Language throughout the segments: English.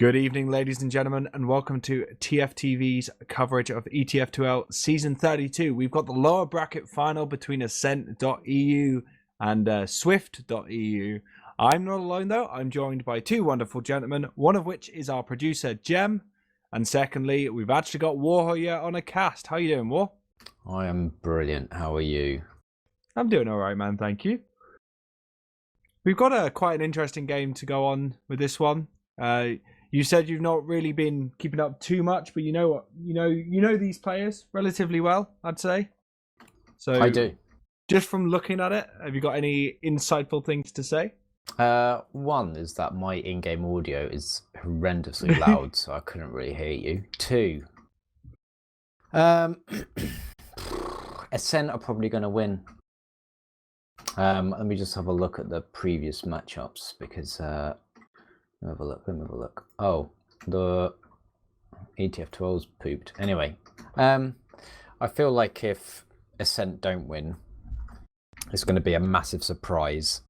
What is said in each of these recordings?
Good evening, ladies and gentlemen, and welcome to TFTV's coverage of ETF2L Season 32. We've got the lower bracket final between Ascent.EU and SVIFT.EU. I'm not alone, though. I'm joined by two wonderful gentlemen, one of which is our producer, Gemm, and secondly, we've actually got WARHURYEAH on a cast. How you doing, War? I am brilliant. How are you? I'm doing all right, man. Thank you. We've got quite an interesting game to go on with this one. You said you've not really been keeping up too much, but you know what? You know these players relatively well, I'd say. So I do. Just from looking at it, have you got any insightful things to say? One is that my in-game audio is horrendously loud, so I couldn't really hear you. Two, Ascent are probably going to win. Let me just have a look at the previous matchups because. Let me have a look. Oh, the ETF2L's pooped. Anyway, I feel like if Ascent don't win, it's going to be a massive surprise.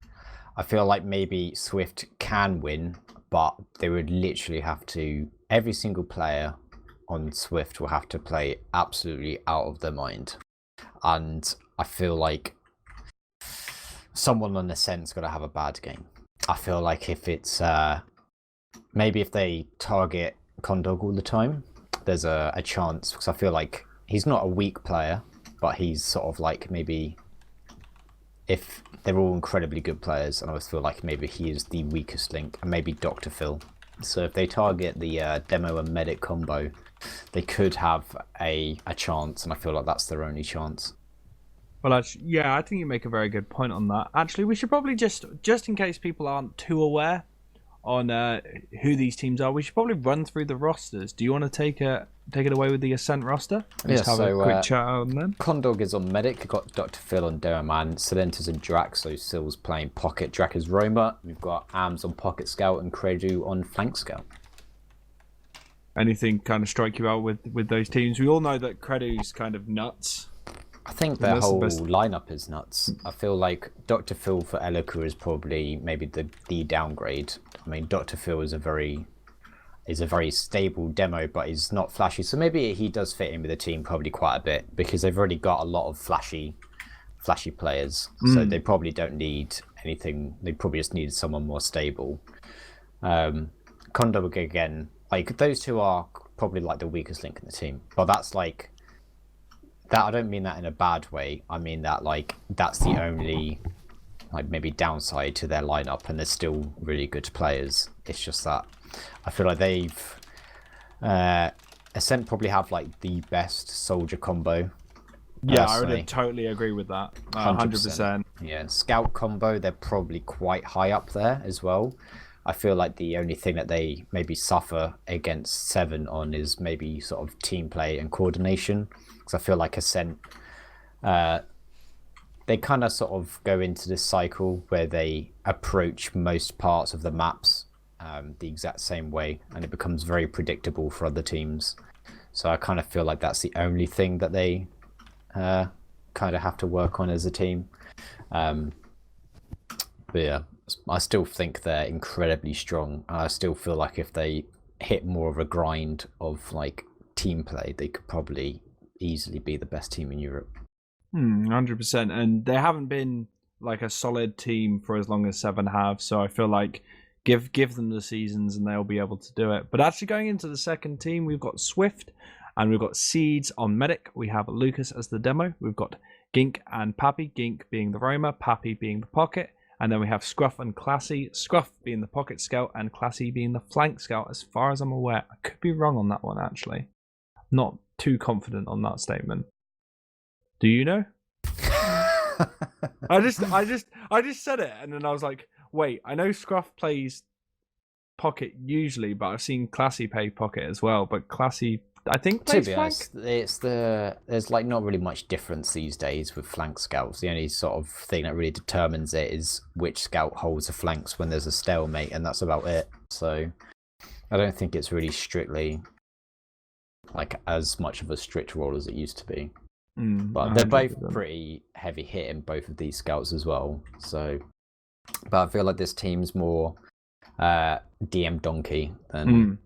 I feel like maybe SVIFT can win, but they would literally have to, every single player on SVIFT will have to play absolutely out of their mind. And I feel like someone on Ascent's got to have a bad game. I feel like if it's... maybe if they target Condog all the time, there's a chance, because I feel like he's not a weak player, but he's sort of like maybe if they're all incredibly good players, and I always feel like maybe he is the weakest link, and maybe Dr. Phil. So if they target the Demo and Medic combo, they could have a chance, and I feel like that's their only chance. Well, actually, yeah, I think you make a very good point on that. Actually, we should probably just in case people aren't too aware on who these teams are, we should probably run through the rosters. Do you want to take it away with the Ascent roster? Just have a quick chat on them. Condog is on Medic. We've got Dr. Phil on Demoman, Silentus and Drac, so Sil's playing Pocket, Drac is Roamer. We've got Ams on Pocket Scout and Credu on Flank Scout. Anything kind of strike you out with those teams? We all know that Credu's kind of nuts. I think their whole lineup is nuts. I feel like Dr. Phil for Elica is probably maybe the downgrade. I mean, Dr. Phil is a very stable demo, but he's not flashy. So maybe he does fit in with the team probably quite a bit, because they've already got a lot of flashy players. So they probably don't need anything. They probably just need someone more stable. Condor again, like those two are probably like the weakest link in the team. But that's like that. I don't mean that in a bad way. I mean that like that's the only like maybe downside to their lineup, and they're still really good players. It's just that I feel like they've Ascent probably have like the best soldier combo. Yeah, I would totally agree with that. 100%. Yeah, scout combo, they're probably quite high up there as well. I feel like the only thing that they maybe suffer against Seven on is maybe sort of team play and coordination, because I feel like Ascent they kind of sort of go into this cycle where they approach most parts of the maps the exact same way, and it becomes very predictable for other teams. So I kind of feel like that's the only thing that they kind of have to work on as a team. But yeah, I still think they're incredibly strong. I still feel like if they hit more of a grind of like team play, they could probably easily be the best team in Europe. 100%. And they haven't been like a solid team for as long as Seven have, so I feel like give them the seasons and they'll be able to do it. But actually going into the second team, we've got SVIFT and we've got Seeds on Medic. We have Lucas as the demo. We've got Gink and Pappy, Gink being the Roamer, Pappy being the Pocket. And then we have Scruff and Classy, Scruff being the Pocket Scout and Classy being the Flank Scout, as far as I'm aware. I could be wrong on that one, actually. Not too confident on that statement. Do you know? I just said it, and then I was like, wait, I know Scruff plays Pocket usually, but I've seen Classy play Pocket as well. But Classy, I think, plays Flank. To be honest, there's like not really much difference these days with Flank Scouts. The only sort of thing that really determines it is which scout holds the flanks when there's a stalemate, and that's about it. So I don't think it's really strictly like as much of a strict role as it used to be. But they're both pretty heavy hitting, both of these scouts as well. So, but I feel like this team's more DM Donkey than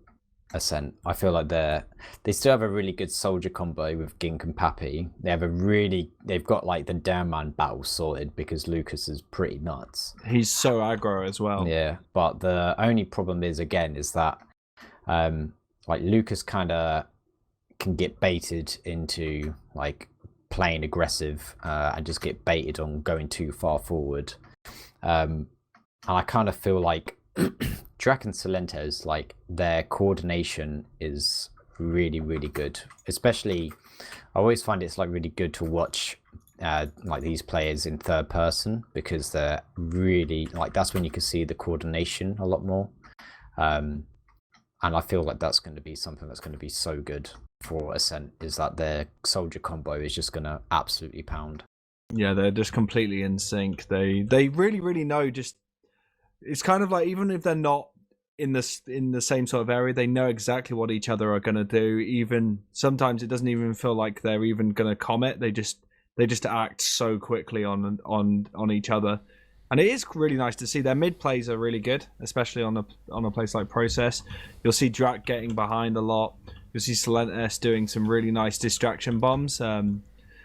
Ascent. I feel like they still have a really good soldier combo with Gink and Pappy. They've got like the Damn Man battle sorted because Lucas is pretty nuts. He's so aggro as well. Yeah, but the only problem is that like Lucas kind of can get baited into like playing aggressive and just get baited on going too far forward. And I kind of feel like Drac and Silentes, like their coordination is really, really good. Especially, I always find it's like really good to watch like these players in third person because they're really like that's when you can see the coordination a lot more. And I feel like that's going to be something that's going to be so good for Ascent is that their soldier combo is just going to absolutely pound. Yeah, they're just completely in sync. They really, really know. Just it's kind of like even if they're not in the same sort of area, they know exactly what each other are going to do. Even sometimes it doesn't even feel like they're even going to commit. They just act so quickly on each other, and it is really nice to see. Their mid plays are really good, especially on a place like Process. You'll see Drac getting behind a lot. You'll see Silentes doing some really nice distraction bombs.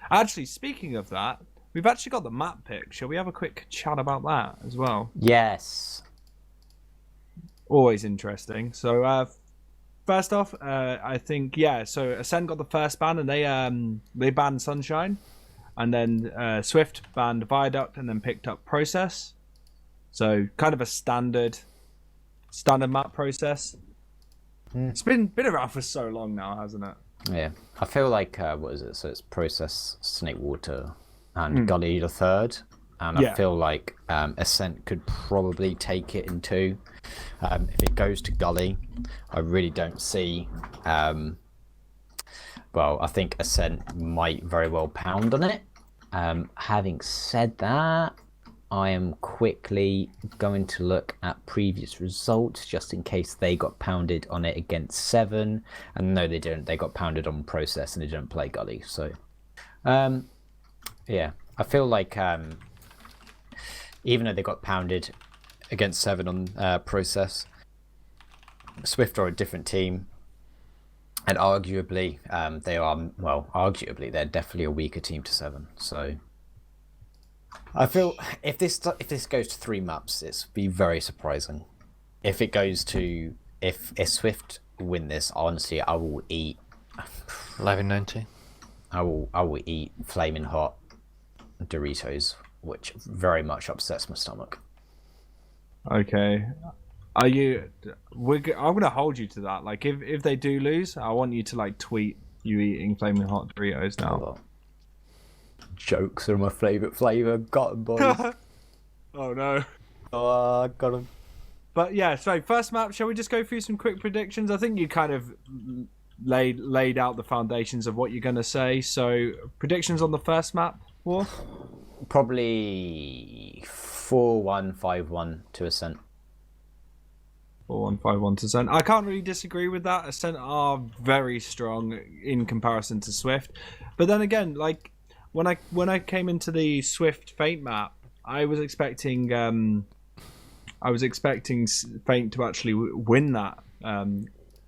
Actually, speaking of that, we've actually got the map pick. Shall we have a quick chat about that as well? Yes. Always interesting. So, first off, I think so Ascent got the first ban, and they banned Sunshine, and then Swift banned Viaduct, and then picked up Process. So, kind of a standard map Process. It's been around for so long now, hasn't it? Yeah, I feel like what is it? So it's Process, Snakewater, and Gully the third, and I feel like Ascent could probably take it in two. If it goes to Gully, I really don't see. Well, I think Ascent might very well pound on it. Having said that, I am quickly going to look at previous results just in case they got pounded on it against 7. And no, they didn't. They got pounded on Process and they didn't play Gully. So, yeah, I feel like even though they got pounded against 7 on Process, Swift are a different team. And arguably, they're definitely a weaker team to 7. So I feel if this goes to 3 maps, it's be very surprising. If it goes to if Swift win this, honestly, I will eat 1190. I will eat flaming hot Doritos, which very much upsets my stomach. Okay. I'm gonna hold you to that. Like, if they do lose, I want you to like tweet you eating flaming hot Doritos now. Jokes are my favourite flavour. Got 'em, boys. Oh no. Oh, got 'em. But yeah, so first map. Shall we just go through some quick predictions? I think you kind of laid out the foundations of what you're gonna say. So predictions on the first map, War? Probably 4-1-5-1 to Ascent. 4-1-5-1 to Ascent. I can't really disagree with that. Ascent are very strong in comparison to Swift, but then again, like when I came into the Swift Feint map, I was expecting Feint to actually win that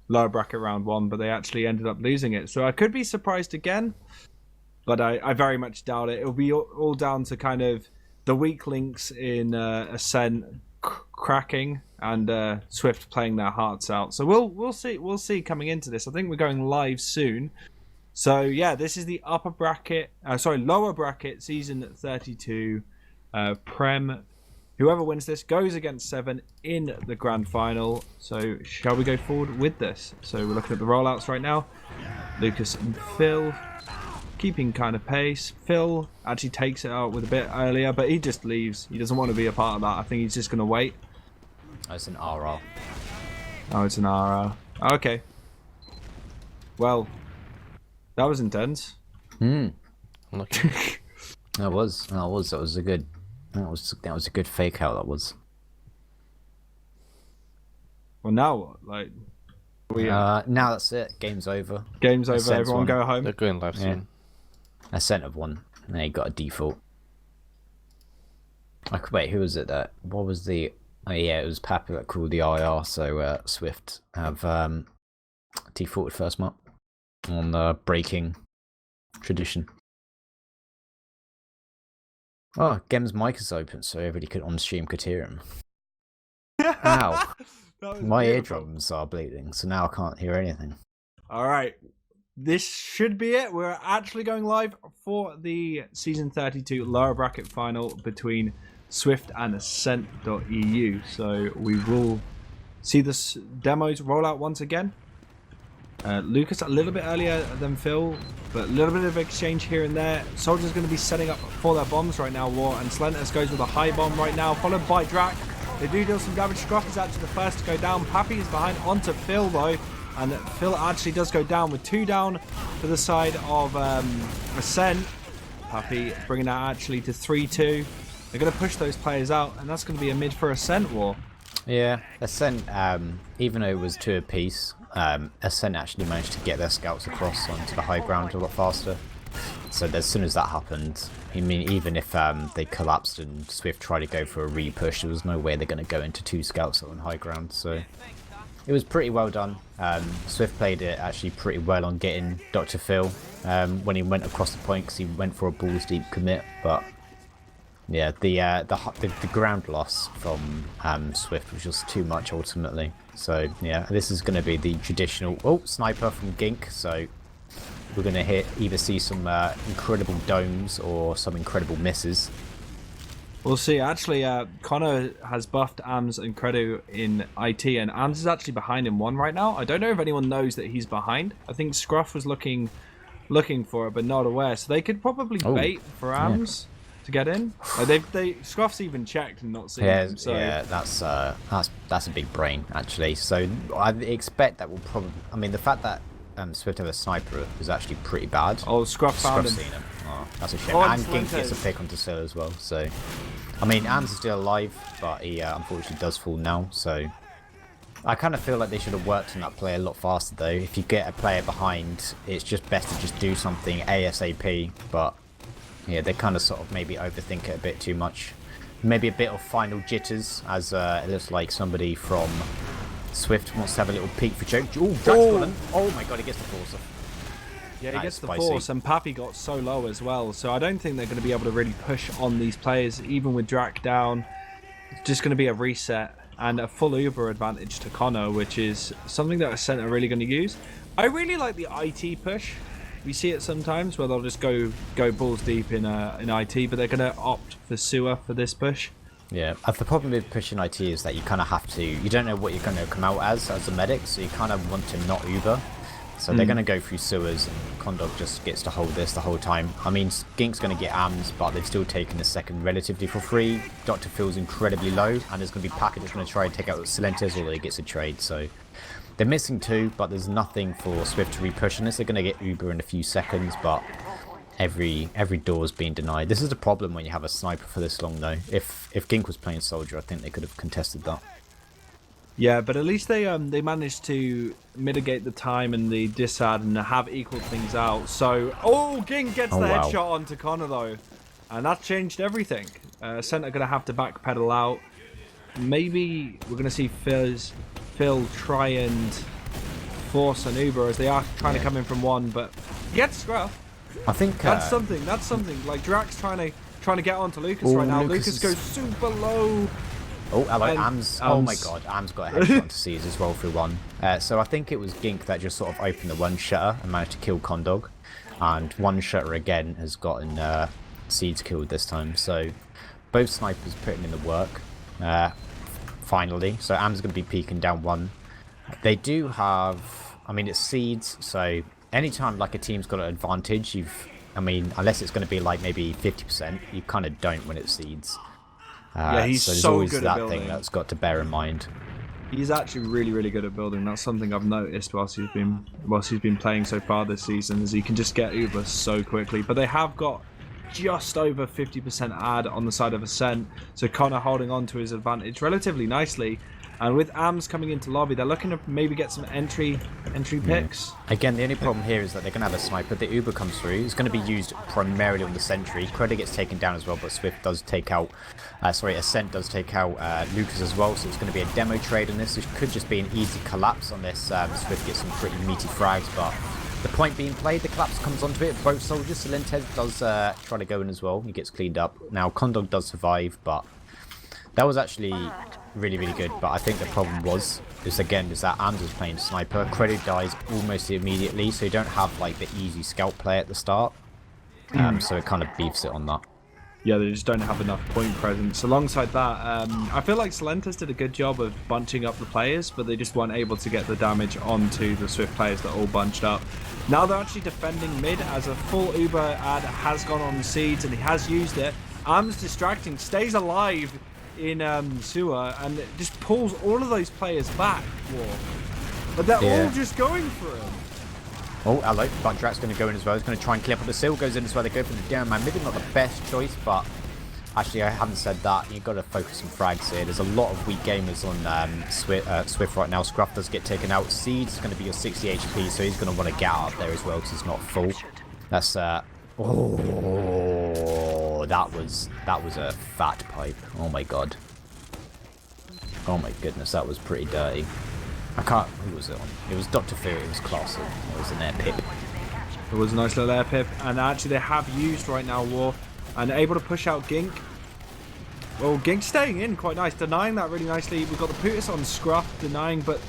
lower bracket round 1, but they actually ended up losing it. So I could be surprised again, but I very much doubt it. It'll be all down to kind of the weak links in Ascent cracking and Swift playing their hearts out. So we'll see coming into this. I think we're going live soon. So yeah, this is the lower bracket season 32 Prem. Whoever wins this goes against 7 in the grand final. So shall we go forward with this? So we're looking at the rollouts right now. Lucas and Phil keeping kind of pace. Phil actually takes it out with a bit earlier, but he just leaves. He doesn't want to be a part of that. I think he's just going to wait. Oh, it's an RR. Oh, it's an RR. Okay. Well, that was intense. Lucky. That was a good fake out. That was. Well, now what? Like, now that's it. Game's over. Game's over. Ascent's Everyone won. go home. They're going live soon. Ascent have won. And they got a default. Wait, who was it? What was the Oh yeah, it was Pappy that called the IR, so Swift have defaulted first map on the breaking tradition. Oh, Gem's mic is open, so everybody could on stream could hear him. Ow! My eardrums are bleeding, so now I can't hear anything. All right, this should be it. We're actually going live for the Season 32 lower bracket final between SWIFT and Ascent.EU. So we will see the demos roll out once again. Lucas a little bit earlier than Phil, but a little bit of exchange here and there. Soldier's going to be setting up for their bombs right now, War, and Slentus goes with a high bomb right now, followed by Drac. They do deal some damage. Scruff is actually the first to go down. Pappy is behind onto Phil though, and Phil actually does go down with 2 down for the side of Ascent. Pappy bringing that actually to 3-2. They're going to push those players out, and that's going to be a mid for Ascent, War. Yeah, Ascent, even though it was 2 apiece, Ascent actually managed to get their scouts across onto the high ground a lot faster. So as soon as that happened, I mean, even if they collapsed and Swift tried to go for a re-push, there was no way they're going to go into 2 scouts on high ground. So it was pretty well done. Swift played it actually pretty well on getting Dr. Phil when he went across the point, because he went for a balls deep commit, but yeah, the ground loss from Swift was just too much ultimately. So yeah, this is going to be the traditional sniper from Gink. So we're going to either see some incredible domes or some incredible misses. We'll see. Actually, Connor has buffed AMS and Credo in IT, and AMS is actually behind in 1 right now. I don't know if anyone knows that he's behind. I think Scruff was looking for it, but not aware. So they could probably bait for AMS. To get in, Scruff's even checked and not seen him. So yeah, that's a big brain actually. So I expect that will probably. I mean, the fact that Swift have a sniper is actually pretty bad. Oh, Scruff found him. Seen him. Oh, that's a shame. And Gink gets a pick onto Sil as well. So I mean, AMS is still alive, but he unfortunately does fall now. So I kind of feel like they should have worked on that play a lot faster though. If you get a player behind, it's just best to just do something ASAP. But yeah, they kind of sort of maybe overthink it a bit too much. Maybe a bit of final jitters, as it looks like somebody from Swift wants to have a little peek for choke. Oh, Drax got him. Oh my god, he gets the force. Yeah, he gets the force, and Pappy got so low as well. So I don't think they're going to be able to really push on these players, even with Drac down. It's just going to be a reset and a full Uber advantage to Connor, which is something that Ascent are really going to use. I really like the IT push. We see it sometimes where they'll just go balls deep in IT, but they're going to opt for sewer for this push. Yeah, the problem with pushing IT is that you kind of have to. You don't know what you're going to come out as a medic, so you kind of want to not Uber. So they're going to go through sewers, and Condog just gets to hold this the whole time. I mean, Gink's going to get AMS, but they've still taken the second relatively for free. Dr. Phil's incredibly low, and there's going to be Packet that's going to try and take out Silentes, although he gets a trade. So they're missing 2, but there's nothing for Swift to re-push on this. They're going to get Uber in a few seconds, but every door's being denied. This is the problem when you have a sniper for this long, though. If Gink was playing Soldier, I think they could have contested that. Yeah, but at least they managed to mitigate the time and the disad and have equaled things out. So, Gink gets the headshot onto Connor, though. And that changed everything. Ascent are going to have to backpedal out. Maybe we're going to see Phil try and force an Uber, as they are trying to come in from 1, but he gets Scruff. I think that's something. Like Drax trying to get onto Lucas right now. Lucas goes super low. Oh, hello, AMS. Oh my god, AMS got a headshot to Seeds as well through 1. So I think it was Gink that just sort of opened the 1 shutter and managed to kill Condog, and 1 shutter again has gotten Seeds killed this time. So both snipers putting in the work. Finally, so AM's going to be peeking down 1. They do have, I mean, it's Seeds, so anytime like a team's got an advantage, I mean, unless it's going to be like maybe 50%, you kind of don't when it's Seeds. Yeah, he's so there's so always good that at building. thing that's got to bear in mind. He's actually really, really good at building. That's something I've noticed whilst he's been playing so far this season, is he can just get Uber so quickly. But they have got just over 50% ad on the side of Ascent, so Connor holding on to his advantage relatively nicely. And with AMS coming into lobby, they're looking to maybe get some entry picks. Again, the only problem here is that they're going to have a sniper. The Uber comes through. It's going to be used primarily on the sentry. Credit gets taken down as well, but Swift does take out... Ascent does take out Lucas as well, so it's going to be a demo trade on this. It could just be an easy collapse unless Swift gets some pretty meaty frags, but the point being played, the collapse comes onto it. Both soldiers, Silentes does try to go in as well. He gets cleaned up. Now, Condog does survive, but that was actually really, really good. But I think the problem is that AMS is playing sniper. Credit dies almost immediately, so you don't have like the easy scout play at the start. So it kind of beefs it on that. Yeah, they just don't have enough point presence. Alongside that, I feel like Silentes did a good job of bunching up the players, but they just weren't able to get the damage onto the Swift players that all bunched up. Now they're actually defending mid as a full Uber ad has gone on seeds and he has used it. AMS distracting, stays alive in sewer and it just pulls all of those players back. But they're all just going for him. Oh, hello. Buntrat's going to go in as well. He's going to try and clip up the seal. Goes in as well. They go for the down man. Maybe not the best choice, but actually, I haven't said that. You've got to focus on frags here. There's a lot of weak gamers on Swift right now. Scruff does get taken out. Seeds is going to be your 60 HP, so he's going to want to get out there as well because he's not full. That's oh, that was a fat pipe. Oh my god. Oh my goodness, that was pretty dirty. I can't. Who was it on? It was Dr. Fear. It was classy. It was an air pip. It was a nice little air pip, and actually they have used right now War and able to push out Gink. Well, Gink's staying in quite nice, denying that really nicely. We've got the Putus on Scruff denying, but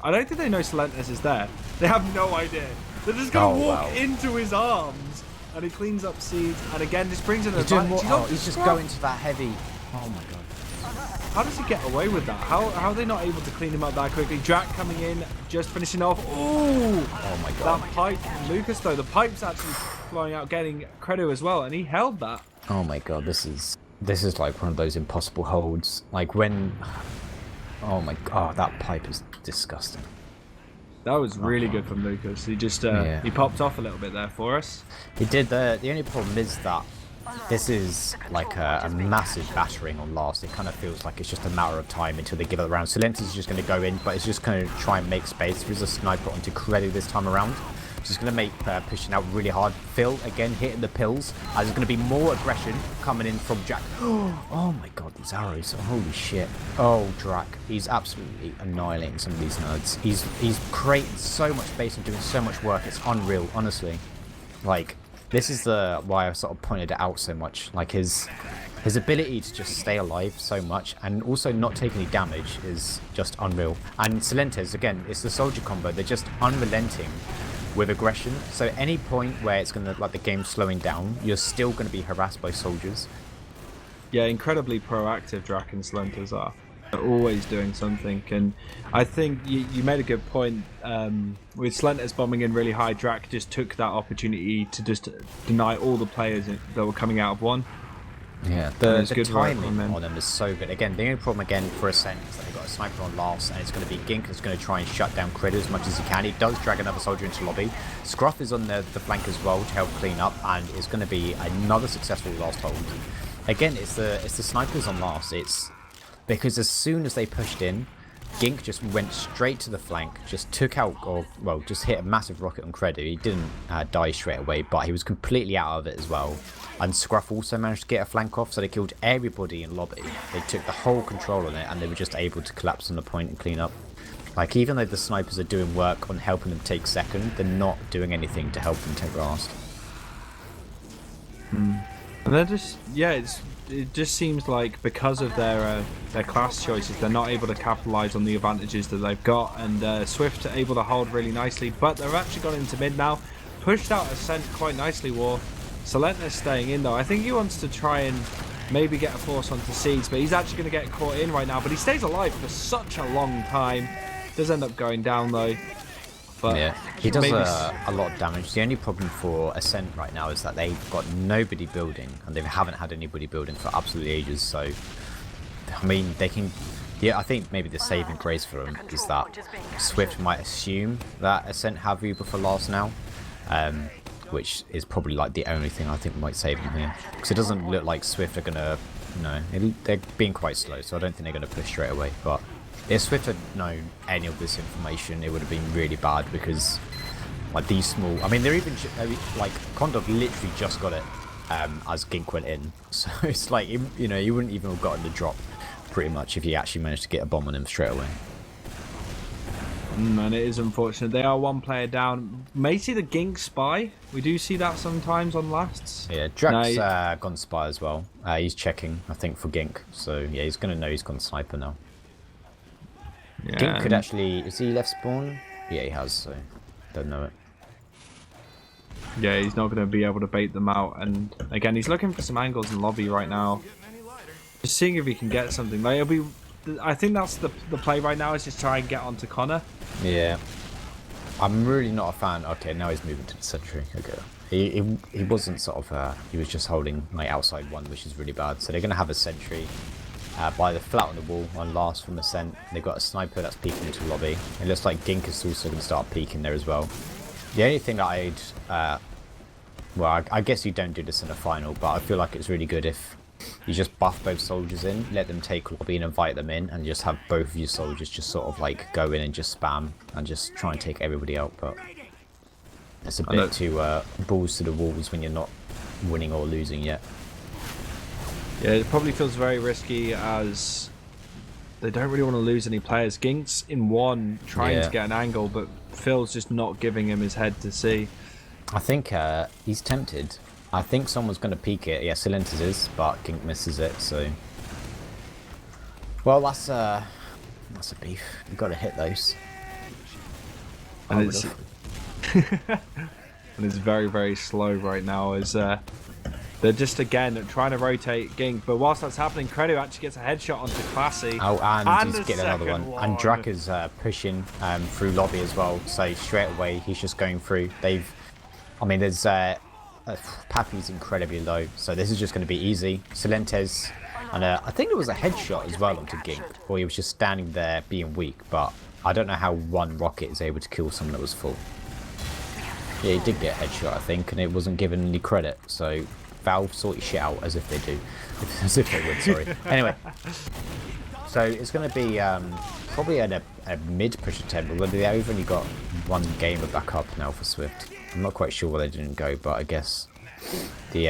I don't think they know Silentes is there. They have no idea. They're just going to walk into his arms, and he cleans up seeds, and again just brings in a advantage. He's just going to that heavy. Oh my god. How does he get away with that? How are they not able to clean him up that quickly? Drac coming in, just finishing off. Oh my god. That pipe from Lucas though. The pipe's actually flowing out, getting Credo as well, and he held that. Oh my god, this is like one of those impossible holds. Like when... Oh my god, that pipe is disgusting. That was really good from Lucas. He just he popped off a little bit there for us. He did. The only problem is that this is like a massive battering on last. It kind of feels like it's just a matter of time until they give it around. Silentes is just going to go in, but it's just going to try and make space. There's a sniper onto Credo this time around. Just going to make pushing out really hard. Phil again hitting the pills. There's going to be more aggression coming in from Jack. Oh my god, these arrows! Holy shit! Oh, Drac, he's absolutely annihilating some of these nerds. He's creating so much space and doing so much work. It's unreal, honestly. Like, this is why I sort of pointed it out so much. Like his ability to just stay alive so much and also not take any damage is just unreal. And Silentes, again, it's the soldier combo. They're just unrelenting with aggression. So any point where it's going to, like, the game's slowing down, you're still going to be harassed by soldiers. Yeah, incredibly proactive Drac and Silentes are. They're always doing something, and I think you made a good point. With Silentes bombing in really high, Drac just took that opportunity to just deny all the players that were coming out of one. Yeah, the timing on them is so good. Again, the only problem again for Ascent is that they've got a sniper on last, and it's going to be Gink that's going to try and shut down Critter as much as he can. He does drag another soldier into lobby. Scruff is on the flank as well to help clean up, and it's going to be another successful last hold. Again, it's the snipers on last. It's because as soon as they pushed in, Gink just went straight to the flank, just took out, or well, just hit a massive rocket on Credo. He didn't die straight away, but he was completely out of it as well. And Scruff also managed to get a flank off, so they killed everybody in lobby. They took the whole control on it, and they were just able to collapse on the point and clean up. Like, even though the snipers are doing work on helping them take second, they're not doing anything to help them take last. And they're just, yeah, it just seems like because of their class choices, they're not able to capitalize on the advantages that they've got, and Swift are able to hold really nicely, but they've actually got into mid now, pushed out Ascent quite nicely. War Silentes staying in though. I think he wants to try and maybe get a force onto Seeds, but he's actually going to get caught in right now, but he stays alive for such a long time. Does end up going down though. But yeah, he does a lot of damage. The only problem for Ascent right now is that they've got nobody building, and they haven't had anybody building for absolutely ages. So, I mean, they can... Yeah, I think maybe the saving grace for them is that Swift might assume that Ascent have Uber for last now, which is probably like the only thing I think might save them here. Because it doesn't look like Swift are going to... No, they're being quite slow, so I don't think they're going to push straight away. But If Swift had known any of this information, it would have been really bad because, like, these small. I mean, they're even like Kondov literally just got it as Gink went in, so it's like you know you wouldn't even have gotten the drop pretty much if you actually managed to get a bomb on him straight away. And it is unfortunate. They are one player down. May see the Gink spy. We do see that sometimes on lasts. Yeah, Drax gone spy as well. He's checking, I think, for Gink. So yeah, he's gonna know he's gone sniper now. Yeah, Gink could actually. Is he left spawn? Yeah, he has. So don't know it. Yeah, he's not going to be able to bait them out. And again, he's looking for some angles in lobby right now. Just seeing if he can get something. Like it'll be. I think that's the play right now is just try and get onto Connor. Yeah. I'm really not a fan. Okay, now he's moving to the sentry. Okay. He wasn't sort of. He was just holding like outside one, which is really bad. So they're gonna have a sentry by the flat on the wall on last from Ascent. They've got a sniper that's peeking into lobby. It looks like Gink is also gonna start peeking there as well. The only thing that I'd, well, I guess you don't do this in a final, but I feel like it's really good if you just buff both soldiers in, let them take lobby and invite them in, and just have both of your soldiers just sort of like go in and just spam and just try and take everybody out. But it's a bit too balls to the walls when you're not winning or losing yet. Yeah, it probably feels very risky as they don't really want to lose any players. Gink's in one trying to get an angle, but Phil's just not giving him his head to see. I think he's tempted. I think someone's going to peek it. Yeah, Silenters is, but Gink misses it, so... Well, that's a beef. You've got to hit those. And it's... and it's very, very slow right now as they're just, again, trying to rotate Gink. But whilst that's happening, Credo actually gets a headshot onto Classy. Oh, and he's getting another one. one. And Drak is pushing through lobby as well, so straight away he's just going through. I mean, there's... Pappy's incredibly low, so this is just going to be easy. Silentes, and I think there was a headshot as well onto Gink, or he was just standing there being weak, but I don't know how one rocket is able to kill someone that was full. Yeah, he did get a headshot, I think, and it wasn't given any credit, so Valve sort your shit out as if they do. As if they would, sorry. Anyway, so it's going to be probably at a mid-push attempt, but they've only got one gamer back up now for Swift. I'm not quite sure why they didn't go, but I guess the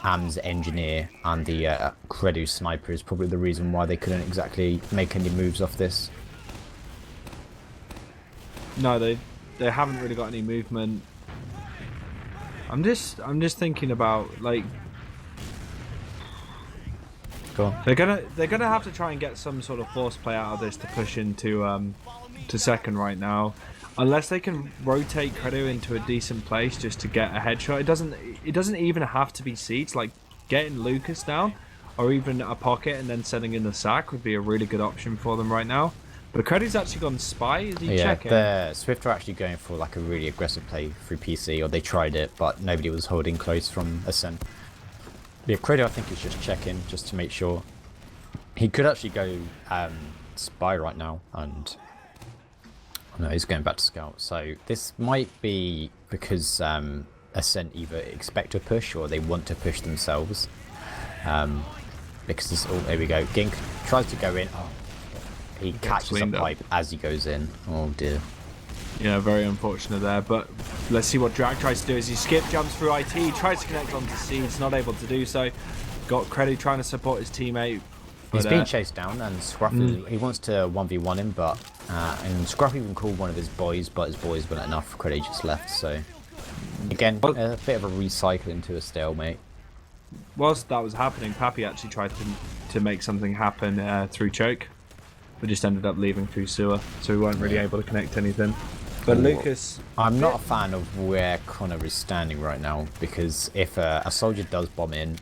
AMS engineer and the Credu sniper is probably the reason why they couldn't exactly make any moves off this. No, they haven't really got any movement. I'm just thinking about like Go on. they're gonna have to try and get some sort of force play out of this to push into to second right now. Unless they can rotate Credo into a decent place just to get a headshot. It doesn't even have to be seats. Like getting Lucas down or even a pocket and then setting in the sack would be a really good option for them right now. But Credo's actually gone spy. Is he checking? Yeah, the Swift are actually going for like a really aggressive play through PC, or they tried it, but nobody was holding close from Ascent. Yeah, Credo I think is just checking just to make sure. He could actually go spy right now, and no, he's going back to scout. So this might be because Ascent either expect a push or they want to push themselves. Because this, oh, there we go. Gink tries to go in. Oh, he catches a pipe as he goes in. Oh dear. Yeah, very unfortunate there. But let's see what Drak tries to do as he skip jumps through IT, tries to connect onto Seeds, not able to do so. Got Credo trying to support his teammate. He's being chased down, and Scruffy, he wants to 1v1 him, but and Scruffy even called one of his boys, but his boys weren't enough. Credo just left, so again, a bit of a recycle into a stalemate. Whilst that was happening, Pappy actually tried to make something happen through choke, but just ended up leaving through sewer, so we weren't really able to connect anything. But Lucas... I'm not a fan of where Connor is standing right now, because if a soldier does bomb in,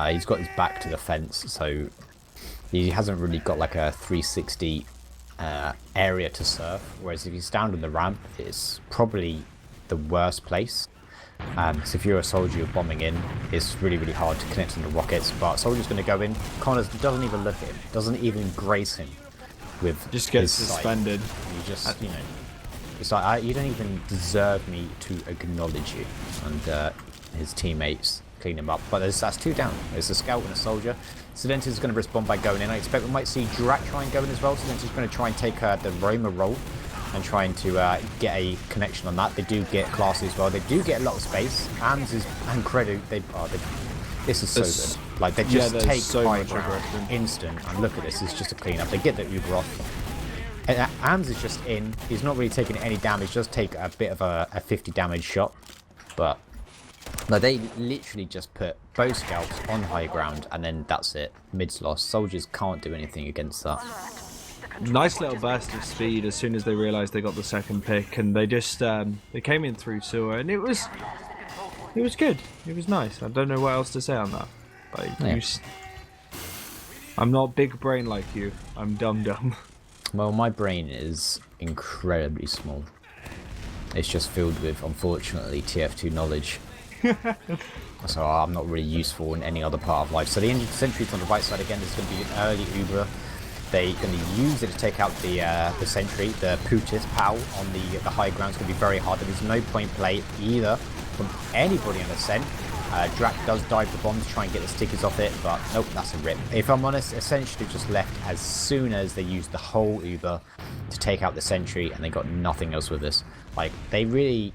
he's got his back to the fence, so he hasn't really got like a 360 area to surf, whereas if he's down on the ramp, it's probably the worst place. So if you're a soldier you're bombing in, it's really, really hard to connect on the rockets, but soldier's going to go in. Connor doesn't even look at him, doesn't even grace him with just gets his suspended. You just, you know, it's like, you don't even deserve me to acknowledge you. And his teammates clean him up. But that's 2 down. There's a scout and a soldier. Silentius is going to respond by going in. I expect we might see Drak try and go in as well. Silentius is going to try and take the Roma role and trying to get a connection on that. They do get classy as well. They do get a lot of space. And Credo, this is so good. Like, they just take so high much ground instant. And look at this. It's just a cleanup. They get the Uber off. And Ams is just in. He's not really taking any damage. Just take a bit of a 50 damage shot. But no, they literally just put both scouts on high ground, and then that's it. Mid's lost. Soldiers can't do anything against that. Nice little burst of speed as soon as they realised they got the second pick, and they just they came in through sewer, and it was good. It was nice. I don't know what else to say on that. Like, Yeah. I'm not big brain like you. I'm dumb. Well, my brain is incredibly small. It's just filled with, unfortunately, TF2 knowledge. So I'm not really useful in any other part of life. So the injured sentries on the right side again is going to be an early Uber. They're going to use it to take out the sentry, the Putis POW on the high ground. It's going to be very hard. There is no point play either from anybody on Ascent. Drak does dive the bomb to try and get the stickers off it, but nope, that's a rip. If I'm honest, essentially just left as soon as they used the whole Uber to take out the sentry, and they got nothing else with this. Like, they really,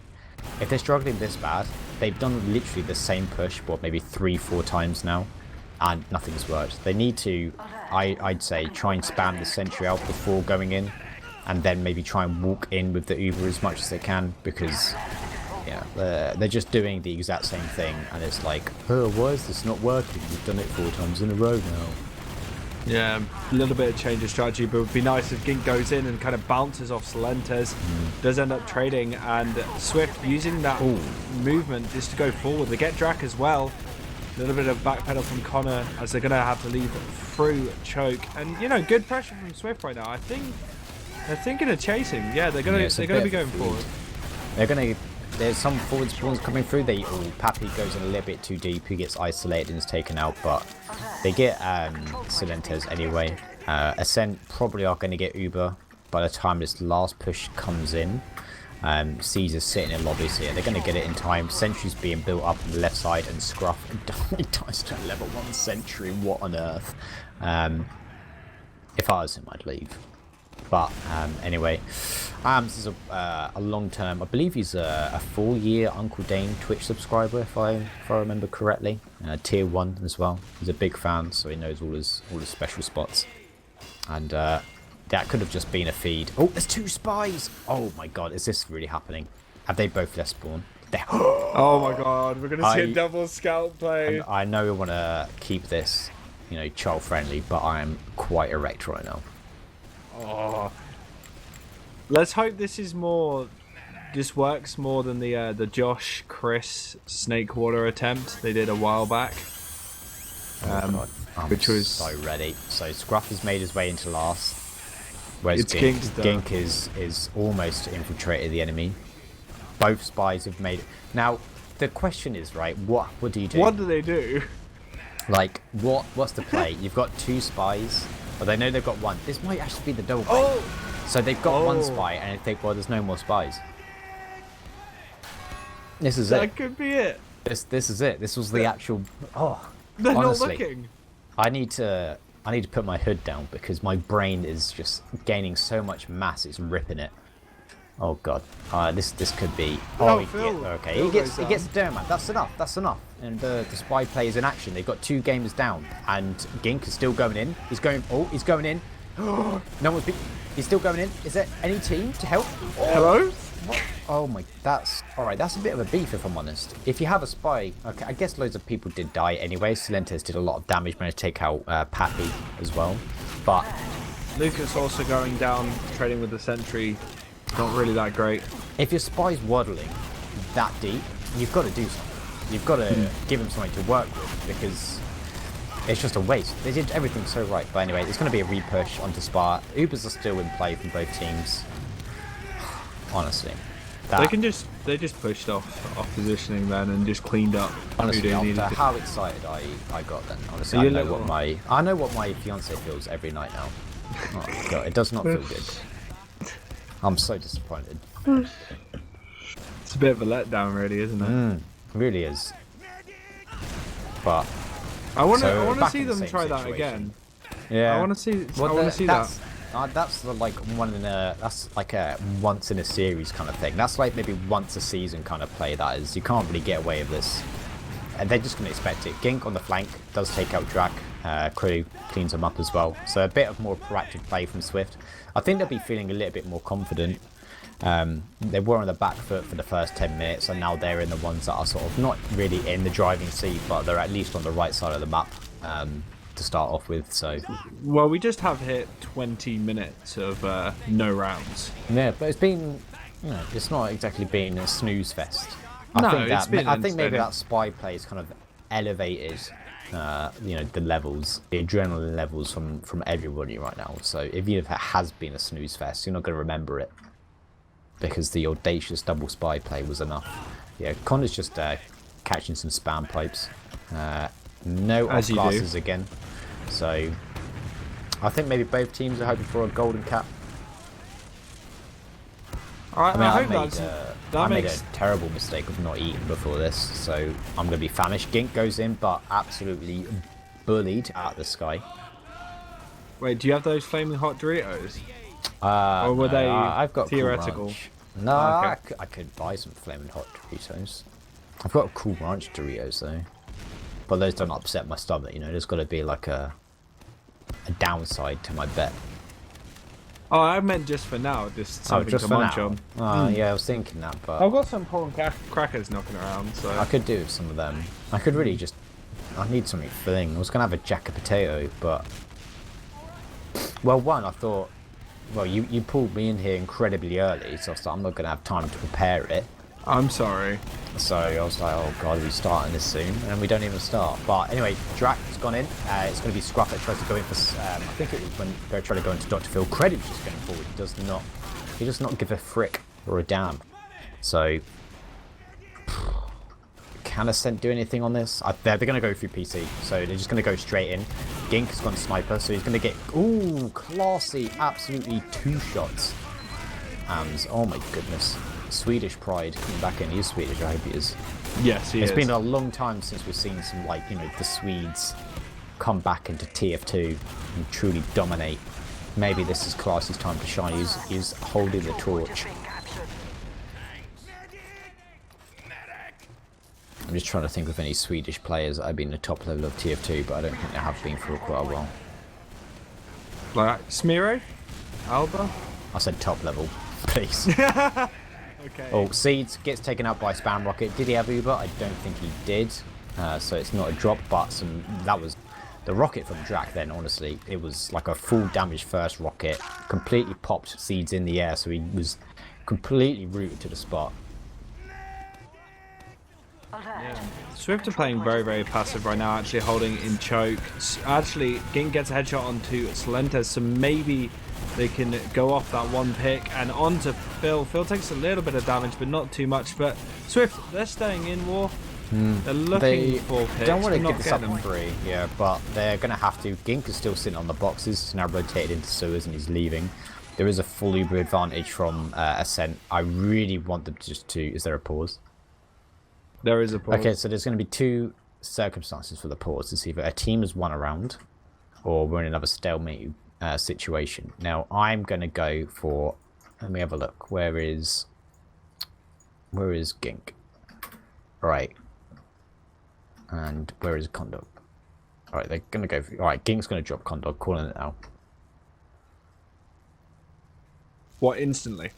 if they're struggling this bad, they've done literally the same push, what, maybe 3-4 times now, and nothing's worked. They need to, I'd say, try and spam the sentry out before going in, and then maybe try and walk in with the Uber as much as they can, because yeah, they're just doing the exact same thing, and it's like, oh, why is this not working? We've done it 4 times in a row now. Yeah, a little bit of change of strategy, but it would be nice if Gink goes in and kind of bounces off Silentes, does end up trading, and Swift using that movement just to go forward. They get Drak as well. A little bit of backpedal from Connor, as they're going to have to leave through choke, and good pressure from Swift right now. I think they're thinking of chasing. Yeah, they're going to be going forward. There's some forward spawns coming through. Pappy goes in a little bit too deep. He gets isolated and is taken out, but they get Silentes anyway. Ascent probably are going to get Uber by the time this last push comes in. Caesar's sitting in lobbies here. They're going to get it in time. Sentry's being built up on the left side, and Scruff dies to a level 1 sentry. What on earth? If I was him, I'd leave. But anyway, this is a long-term. I believe he's a 4-year Uncle Dane Twitch subscriber, if I remember correctly. Tier 1 as well. He's a big fan, so he knows all his special spots. And that could have just been a feed. Oh, there's 2 spies! Oh my god, is this really happening? Have they both left spawn? Oh my god, we're going to see a double scout play. I know we want to keep this, child-friendly, but I'm quite erect right now. Oh, let's hope this works more than the Josh Chris Snake Water attempt they did a while back. Which was so ready. So Scruff has made his way into last, whereas Gink is almost infiltrated the enemy. Both spies have made it. Now the question is, right? What do you do? What do they do? Like, what's the play? You've got 2 spies. Well, they know they've got 1. This might actually be the double play. Oh! So they've got 1 spy, and they think, well, there's no more spies. This is it. That could be it. This is it. This was the actual. Oh, they're honestly, not looking. I need to put my hood down because my brain is just gaining so much mass. It's ripping it. Oh god. This could be. Oh, okay. He gets the Dermat. That's enough. And the spy play is in action. They've got 2 gamers down, and Gink is still going in. He's going in. No one's. He's still going in. Is there any team to help? Hello? What? Oh my. That's all right. That's a bit of a beef, if I'm honest. If you have a spy, okay. I guess loads of people did die anyway. Silentes did a lot of damage, managed to take out Pappy as well. But Lucas also going down, trading with the sentry. Not really that great. If your spy's waddling that deep, you've got to do something. You've got to give him something to work with, because it's just a waste. They did everything so right. But anyway, it's going to be a re-push onto Spa. Ubers are still in play from both teams. Honestly. They just pushed off positioning then and just cleaned up. Honestly, after how excited I got then. Honestly, I know what my fiance feels every night now. Oh god, it does not feel good. I'm so disappointed. It's a bit of a letdown, really, isn't it? Really is. but I want so to back see in the them same try that situation. again. Yeah, I want to see. Well, I want to see that. That's the, like one in a that's like a once in a series kind of thing. That's like maybe once a season kind of play. That is, you can't really get away with this, and they're just going to expect it. Gink on the flank does take out Drak. Crew cleans them up as well. So a bit of more proactive play from Swift. I think they'll be feeling a little bit more confident. They were on the back foot for the first 10 minutes, and now they're in the ones that are sort of not really in the driving seat, but they're at least on the right side of the map to start off with. So, well, we just have hit 20 minutes of no rounds. yeah, but it's been, it's not exactly been a snooze fest. No, I think maybe entertaining. that spy play is kind of elevated. The levels, the adrenaline levels from everybody right now. So if it has been a snooze fest, you're not going to remember it because the audacious double spy play was enough. Yeah, Connor's just catching some spam pipes. No off classes again. So I think maybe both teams are hoping for a golden cap. I made a terrible mistake of not eating before this, so I'm going to be famished. Gink goes in, but absolutely bullied out of the sky. Wait, do you have those flaming hot Doritos? Or were they I've got theoretical? Cool no, okay. I could buy some flaming hot Doritos. I've got Cool Ranch Doritos though, but those don't upset my stomach. There's got to be like a downside to my bet. Oh, I meant just for now, just something to munch on. Yeah, I was thinking that, but I've got some porn crackers knocking around, so I could do with some of them. I could really just, I need something filling. I was gonna have a jack of potato, but I thought, you pulled me in here incredibly early, so I was like, I'm not gonna have time to prepare it. I'm sorry. So I was like, oh god, are we starting this soon? And we don't even start. But anyway, Drak has gone in. It's going to be Scruff that tries to go in for, I think it was when they were trying to go into Dr. Phil. Credit's just going forward. He does not give a frick or a damn. So, can Ascent do anything on this? They're going to go through PC. So they're just going to go straight in. Gink has gone sniper, so he's going to get, ooh, classy, absolutely 2 shots. Oh my goodness. Swedish pride coming back in. He's Swedish, I hope he is. Yes, he is. It's been a long time since we've seen some, the Swedes come back into TF2 and truly dominate. Maybe this is Class's time to shine. He's holding the torch. I'm just trying to think of any Swedish players that have been the top level of TF2, but I don't think they have been for quite a while. Like Smiro? Alba? I said top level, please. Okay. Oh, Seeds gets taken out by Spam Rocket. Did he have Uber? I don't think he did. So it's not a drop, but that was the rocket from Drak then, honestly. It was like a full damage first rocket. Completely popped Seeds in the air, so he was completely rooted to the spot. Yeah. Swift are playing very, very passive right now, actually holding in choke. Actually, Gink gets a headshot onto Solentes, so maybe they can go off that one pick and onto Phil. Phil takes a little bit of damage, but not too much. But Swift, they're staying in war. They're looking for picks. Don't want to give this this up free, yeah, but they're going to have to. Gink is still sitting on the boxes. He's now rotated into sewers and he's leaving. There is a full Uber advantage from Ascent. I really want them just to... Is there a pause? There is a pause. Okay, so there's going to be 2 circumstances for the pause. It's either a team has won a round or we're in another stalemate situation. Now, I'm going to go for... Let me have a look. Where is Gink? Right. And where is Condog? Alright, they're going to go for... Alright, Gink's going to drop Condog. Calling it now. What, instantly?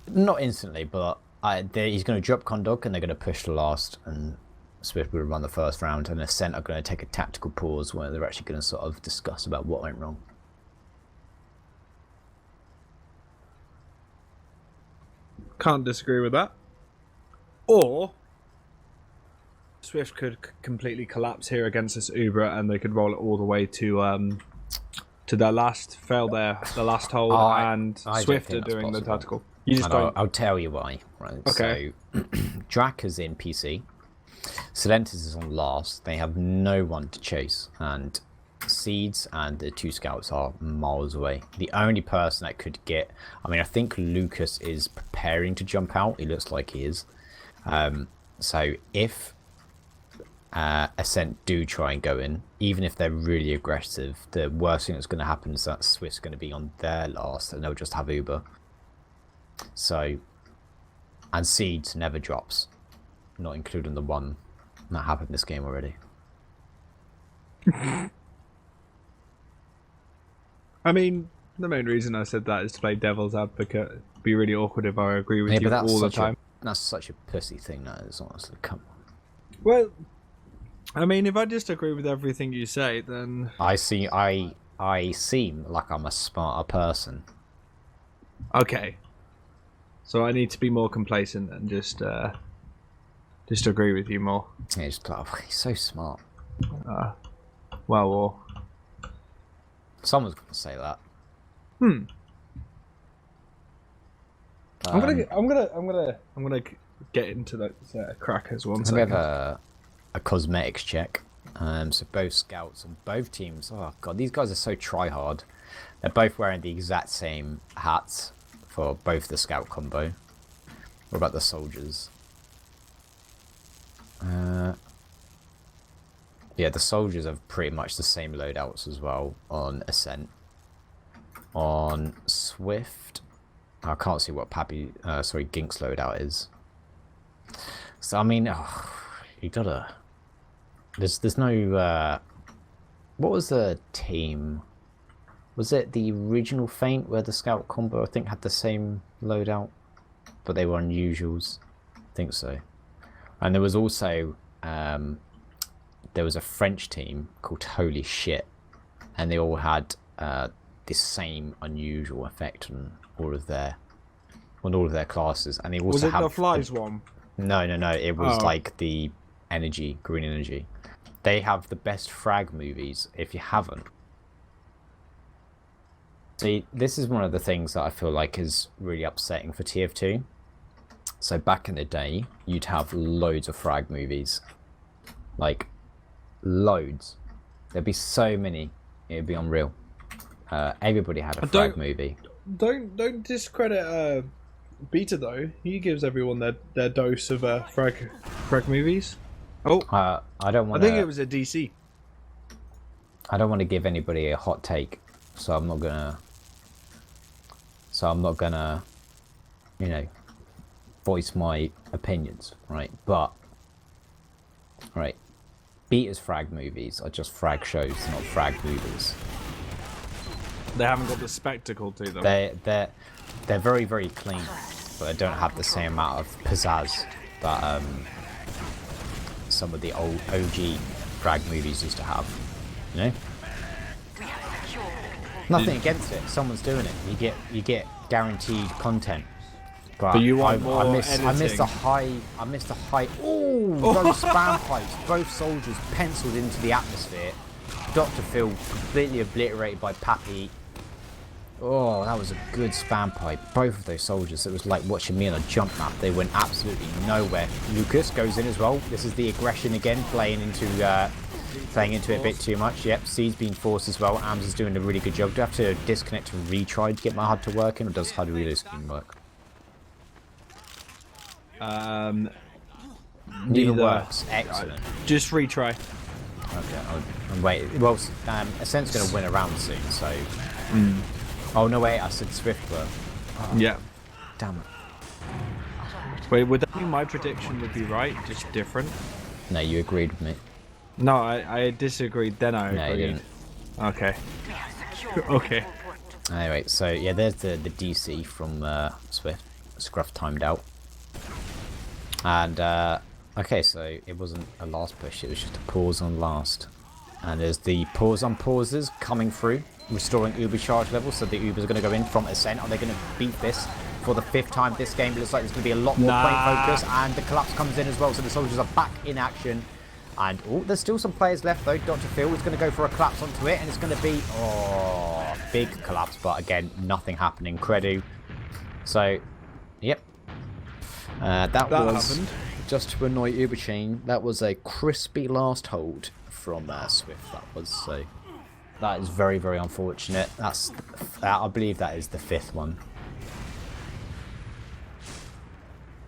Not instantly, but he's going to drop Condog and they're going to push the last, and Swift will run the first round, and Ascent are going to take a tactical pause where they're actually going to sort of discuss about what went wrong. Can't disagree with that. Or Swift could completely collapse here against this Uber, and they could roll it all the way to their last the last hold, and Swift are doing the tactical. You just don't. I'll tell you why. Right. Okay. So Drak is in PC. Solentes is on last. They have no one to chase, and Seeds and the 2 scouts are miles away. The only person that could get... I mean, I think Lucas is preparing to jump out. He looks like he is. So if Ascent do try and go in, even if they're really aggressive, the worst thing that's going to happen is that Swift's going to be on their last and they'll just have Uber. So, and Seeds never drops, not including the one that happened this game already. I mean, the main reason I said that is to play devil's advocate. It'd be really awkward if I agree with you but all the time. That's such a pussy thing, that is, honestly. Come on. Well, I mean, if I just agree with everything you say, then I seem like I'm a smarter person. okay. So I need to be more complacent and just agree with you more. Yeah, just like, oh, he's so smart. Well, Someone's gonna say that. I'm gonna get into those crackers once. We have a cosmetics check. So both scouts on both teams. Oh god, these guys are so try hard. They're both wearing the exact same hats for both the scout combo. What about the soldiers? Yeah, the soldiers have pretty much the same loadouts as well on Ascent. On Swift, I can't see what Gink's loadout is. So I mean, you gotta. There's no. What was the team? Was it the original Feint where the scout combo I think had the same loadout, but they were unusuals? I think so. And there was also there was a French team called Holy Shit, and they all had the same unusual effect on all of their classes, and they also was it the flies one? No, it was like the green energy. They have the best frag movies if you haven't. See, this is one of the things that I feel like is really upsetting for TF2. So back in the day, you'd have loads of frag movies. Like, loads. There'd be so many. It'd be unreal. Everybody had a frag movie. Don't discredit Beta though. He gives everyone their dose of frag movies. Oh, I don't want. I think it was a DC. I don't want to give anybody a hot take, so I'm not gonna, you know, voice my opinions, right? But, right, Beta's frag movies are just frag shows, not frag movies. They haven't got the spectacle to them. They're very, very clean, but they don't have the same amount of pizzazz that some of the old OG frag movies used to have. You know? Nothing against it. Someone's doing it. You get guaranteed content. But you want more editing. I missed a high. Ooh, those spam pipes. Both soldiers penciled into the atmosphere. Dr. Phil completely obliterated by Pappy. Oh, that was a good spam pipe. Both of those soldiers. It was like watching me on a jump map. They went absolutely nowhere. Lucas goes in as well. This is the aggression again, playing into it a bit too much. Yep, C's being forced as well. Ams is doing a really good job. Do I have to disconnect and retry to get my HUD to work in, or does HUD reload screen work? Neither works. Excellent. Just retry. Okay, I'll wait. Well, Ascent's going to win a round soon, so... Oh, no, wait, I said Swift were. Oh, yeah. Damn it. Wait, would that mean my prediction would be right, just different? No, you agreed with me. No, I disagreed, then I agreed. No, you didn't. Okay. Okay. Anyway, so, yeah, there's the DC from Swift. Scruff timed out. And, okay, so it wasn't a last push, it was just a pause on last. And there's the pause on pauses coming through, restoring Uber charge levels, so the Ubers are going to go in from Ascent. Are they going to beat this for the 5th time this game? It looks like there's going to be a lot more point focus, and the collapse comes in as well, so the soldiers are back in action. And, oh, there's still some players left, though. Dr. Phil is going to go for a collapse onto it, and it's going to be, oh, big collapse, but again, nothing happening. Credu. So, yep. That was, happened. Just to annoy Uber Chain, that was a crispy last hold from Swift. That was so. That is very, very unfortunate. I believe that is the 5th one.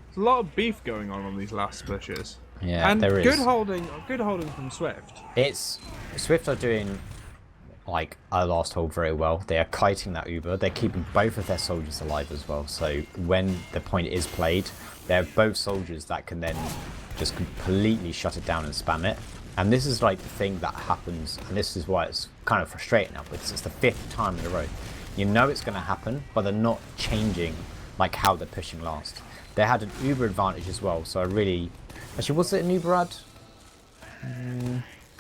There's a lot of beef going on these last pushes. Yeah, and there is. good holding from Swift. It's Swift are doing like a last hold very well. They are kiting that Uber. They're keeping both of their soldiers alive as well. So when the point is played, they're both soldiers that can then just completely shut it down and spam it. And this is like the thing that happens, and this is why it's kind of frustrating now, because it's the 5th time in a row. You know it's going to happen, but they're not changing like how they're pushing last. They had an Uber advantage as well, so I really... Actually, was it an Uber ad?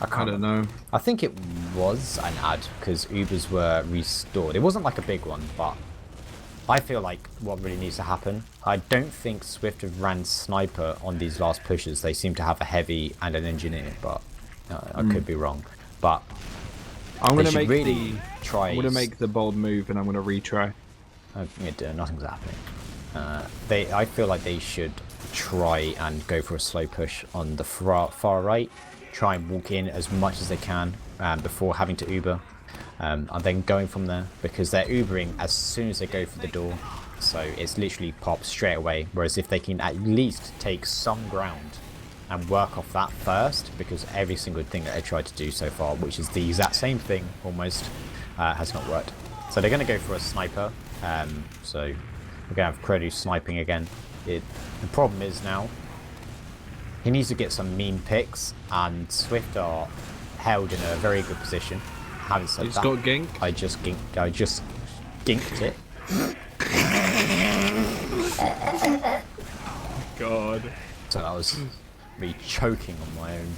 I don't know. I think it was an ad, because Ubers were restored. It wasn't like a big one, but I feel like what really needs to happen... I don't think Swift have ran Sniper on these last pushes. They seem to have a heavy and an engineer, but I could be wrong. But I'm going to should make really try... I'm going to make the bold move, and I'm going to retry. Nothing's happening. I feel like they should try and go for a slow push on the far right. Try and walk in as much as they can before having to Uber. And then going from there, because they're Ubering as soon as they go for the door. So it's literally pop straight away. Whereas if they can at least take some ground and work off that first, because every single thing that they tried to do so far, which is the exact same thing almost, has not worked. So they're going to go for a sniper. So we're going to have Credu sniping again. The problem is now he needs to get some mean picks, and Swift are held in a very good position. Having said that, got gink. I just ginked it. God. So I was really choking on my own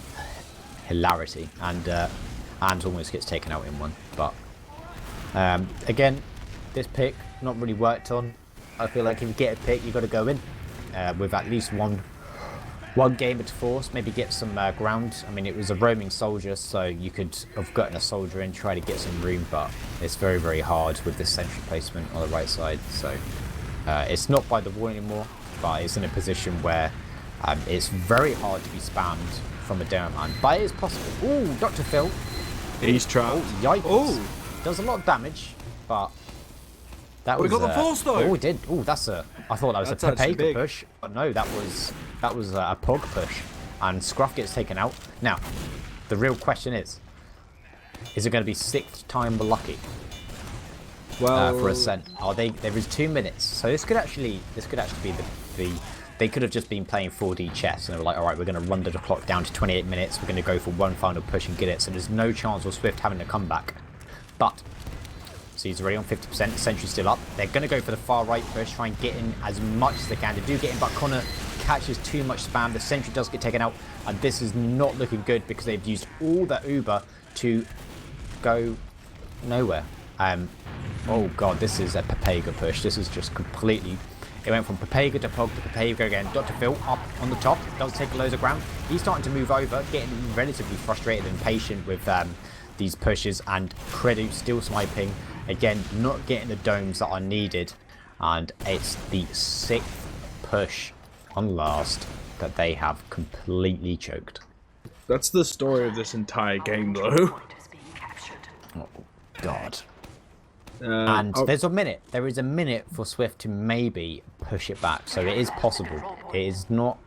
hilarity, and almost gets taken out in one. But again, this pick not really worked on. I feel like if you get a pick, you got to go in with at least one gamer to force, maybe get some ground. I mean, it was a roaming soldier, so you could have gotten a soldier in, try to get some room, but it's very, very hard with this sentry placement on the right side. So it's not by the wall anymore, but it's in a position where it's very hard to be spammed from a demo man, but it is possible. Ooh, Dr. Phil. He's trapped. Oh, yikes. Oh. Does a lot of damage, but that was... We got the force though. Oh, we did. Oh, that's a... I thought that was That's a actually Papega big. push, but no, that was a Pog push, and Scruff gets taken out. Now, the real question is it going to be 6th time lucky? Well, For Ascent. There is 2 minutes, so this could actually be the they could have just been playing 4D chess, and they were like, all right, we're going to run the clock down to 28 minutes. We're going to go for one final push and get it. So there's no chance of Swift having to come back. But so he's already on 50%. The sentry's still up. They're going to go for the far right push, try and get in as much as they can. They do get in, but Connor catches too much spam. The sentry does get taken out, and this is not looking good because they've used all the Uber to go nowhere. Oh god, this is a Papega push. This is just completely... It went from Papega to Pog to Papega again. Dr. Phil up on the top, does take loads of ground. He's starting to move over, getting relatively frustrated and patient with these pushes, and Credu still sniping. Again, not getting the domes that are needed. And it's the 6th push on last that they have completely choked. that's the story of this entire game, though. Oh, God. And there's a minute. There is a minute for Swift to maybe push it back. So it is possible. It is not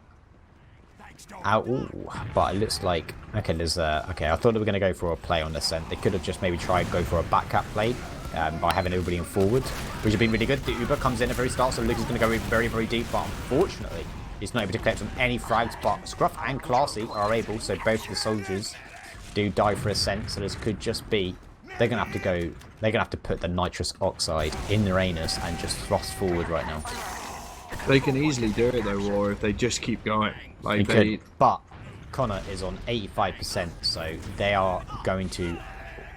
out. Ooh, but it looks like... Okay, there's okay, I thought they were going to go for a play on Ascent. They could have just maybe tried to go for a backcap play by having everybody in forward, which would have been really good. The Uber comes in at the very start, so Luke is going to go very, very deep. But unfortunately, he's not able to collect on any frags. But Scruff and Classy are able, so both of the soldiers do die for Ascent. So this could just be... They're going to have to go... They're going to have to put the nitrous oxide in their anus and just thrust forward right now. They can easily do it though, Roar, if they just keep going. Like Could, but Connor is on 85%, so they are going to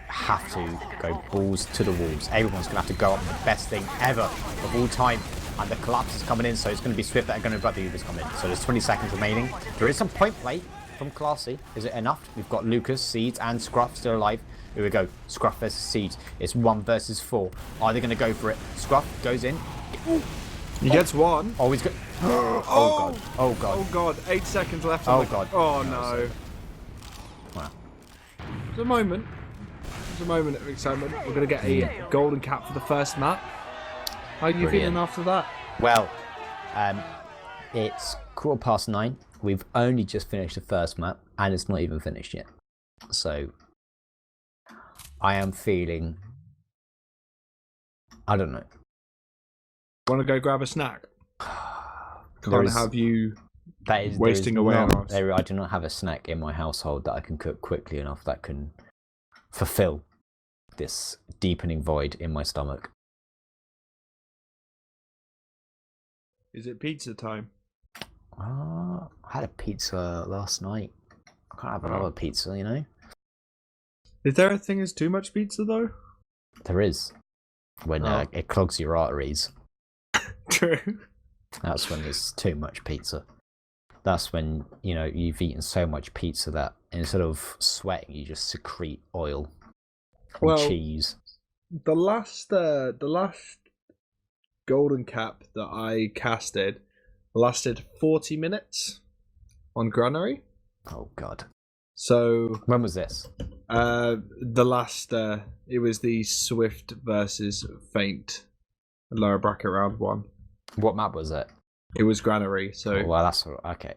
have to go balls to the walls. Everyone's going to have to go up with the best thing ever of all time. And the collapse is coming in, so it's going to be Swift that are going to let the Ubers come in. So there's 20 seconds remaining. There is some point play from Classy. Is it enough? We've got Lucas, Seeds, and Scruff still alive. Here we go. Scruff versus Seeds. It's 1 versus 4. Are they going to go for it? Scruff goes in. He gets one. Oh, he's good. Oh, God. Oh, God. Oh, God. 8 seconds left. Oh, God. Oh, no. Wow. It's a moment. It's a moment of excitement. We're going to get a golden cap for the first map. How are you feeling after that? Well, it's 9:15. We've only just finished the first map, and it's not even finished yet. So I am feeling, I don't know. Want to go grab a snack? Can't have you wasting away on us. I do not have a snack in my household that I can cook quickly enough that can fulfill this deepening void in my stomach. Is it pizza time? I had a pizza last night. I can't have another pizza, you know? Is there a thing as too much pizza, though? There is. When it clogs your arteries. True. That's when there's too much pizza. That's when, you know, you've eaten so much pizza that instead of sweating, you just secrete oil and cheese. The last golden cap that I casted lasted 40 minutes on Granary. Oh, God. So... When was this? The last... it was the Swift versus Feint lower bracket round 1. What map was it? It was Granary, so... Oh, well, that's... Okay.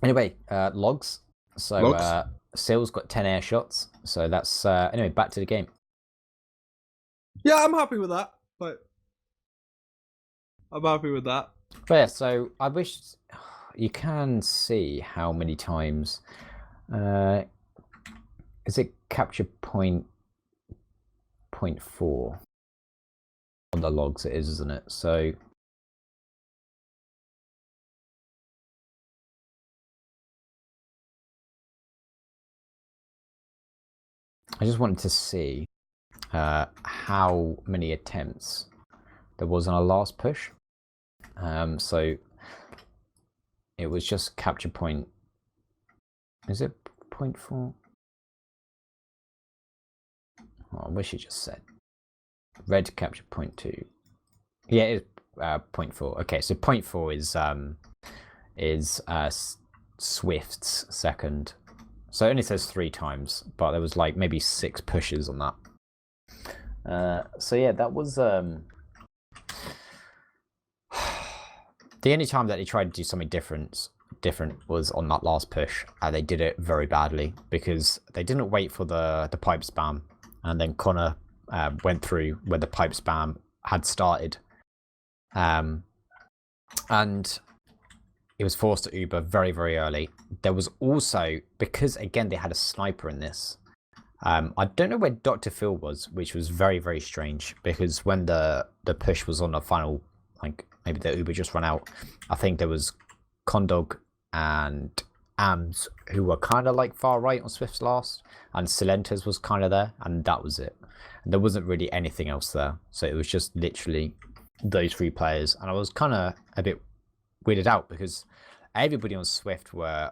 Anyway, logs. So, Logs? Sil's got 10 air shots. So that's... anyway, back to the game. Yeah, I'm happy with that. But I'm happy with that. But yeah, so I wish... You can see how many times... is it capture point 4? On the logs it is, isn't it? So... I just wanted to see how many attempts there was on our last push. So it was just capture point. Is it point 4? Oh, I wish it just said red capture point 2. Yeah, it is point 4. Okay, so point 4 is Swift's second. So it only says 3 times, but there was like maybe 6 pushes on that. So yeah, that was the only time that they tried to do something different was on that last push. They did it very badly because they didn't wait for the pipe spam, and then Connor went through where the pipe spam had started, and it was forced to Uber very, very early. There was also, because again they had a sniper in this, I don't know where Dr. Phil was, which was very, very strange, because when the push was on the final, like maybe the Uber just ran out, I think there was Condog and Ams who were kind of like far right on Swift's last, and Silentes was kind of there, and that was it. And there wasn't really anything else there, so it was just literally those 3 players, and I was kind of a bit weirded out because everybody on Swift were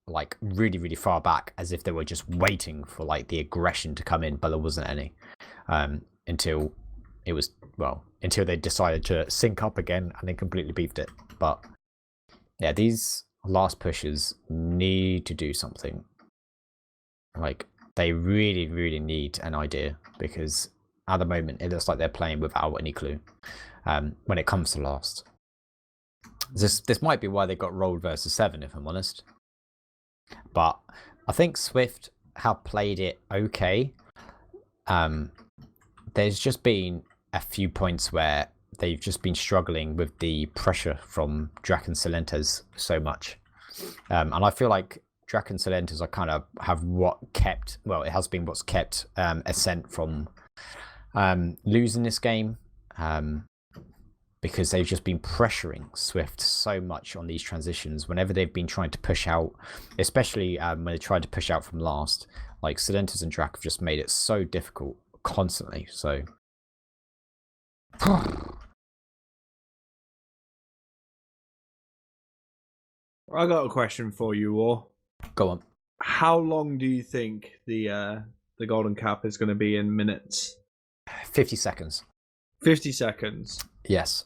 like really, really far back, as if they were just waiting for like the aggression to come in, but there wasn't any until it was, well, until they decided to sync up again and then completely beefed it. But yeah, these last pushes need to do something. Like they really, really need an idea, because at the moment it looks like they're playing without any clue when it comes to last. This might be why they got rolled versus 7, if I'm honest. But I think Swift have played it okay. There's just been a few points where they've just been struggling with the pressure from Draken Silentes so much. And I feel like Draken Silentes are kind of have what kept, well, it has been what's kept Ascent from losing this game. Because they've just been pressuring Swift so much on these transitions whenever they've been trying to push out, especially when they tried to push out from last. Like Silentes and Drac have just made it so difficult constantly. So I got a question for you all. Go on. How long do you think the golden cap is going to be in minutes? 50 seconds. 50 seconds. Yes.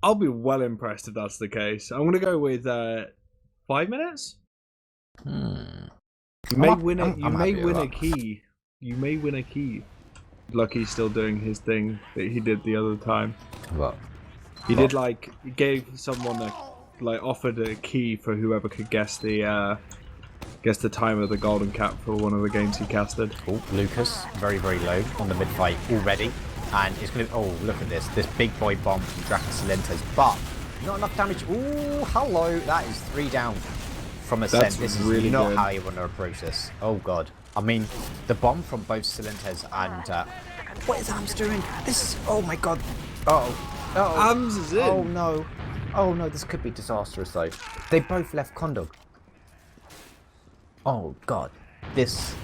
I'll be well impressed if that's the case. I'm going to go with 5 minutes. You may win a key. You may win a key. Lucky's still doing his thing that he did the other time. What? He did like he gave someone offered a key for whoever could guess the time of the golden cap for one of the games he casted. Oh, Lucas, very, very low on the mid fight already. And it's going to... Oh, look at this. This big boy bomb from Draken Silentes. But not enough damage. Ooh, hello. That is 3 down from Ascent. That's this really is not good. how you want to approach this. Oh, God. I mean, the bomb from both Silentes and... what is Ams doing? This is... Oh, my God. Uh-oh. Uh-oh. Ams is in. Oh, no. Oh, no. This could be disastrous, though. They both left Condog. Oh, God. This,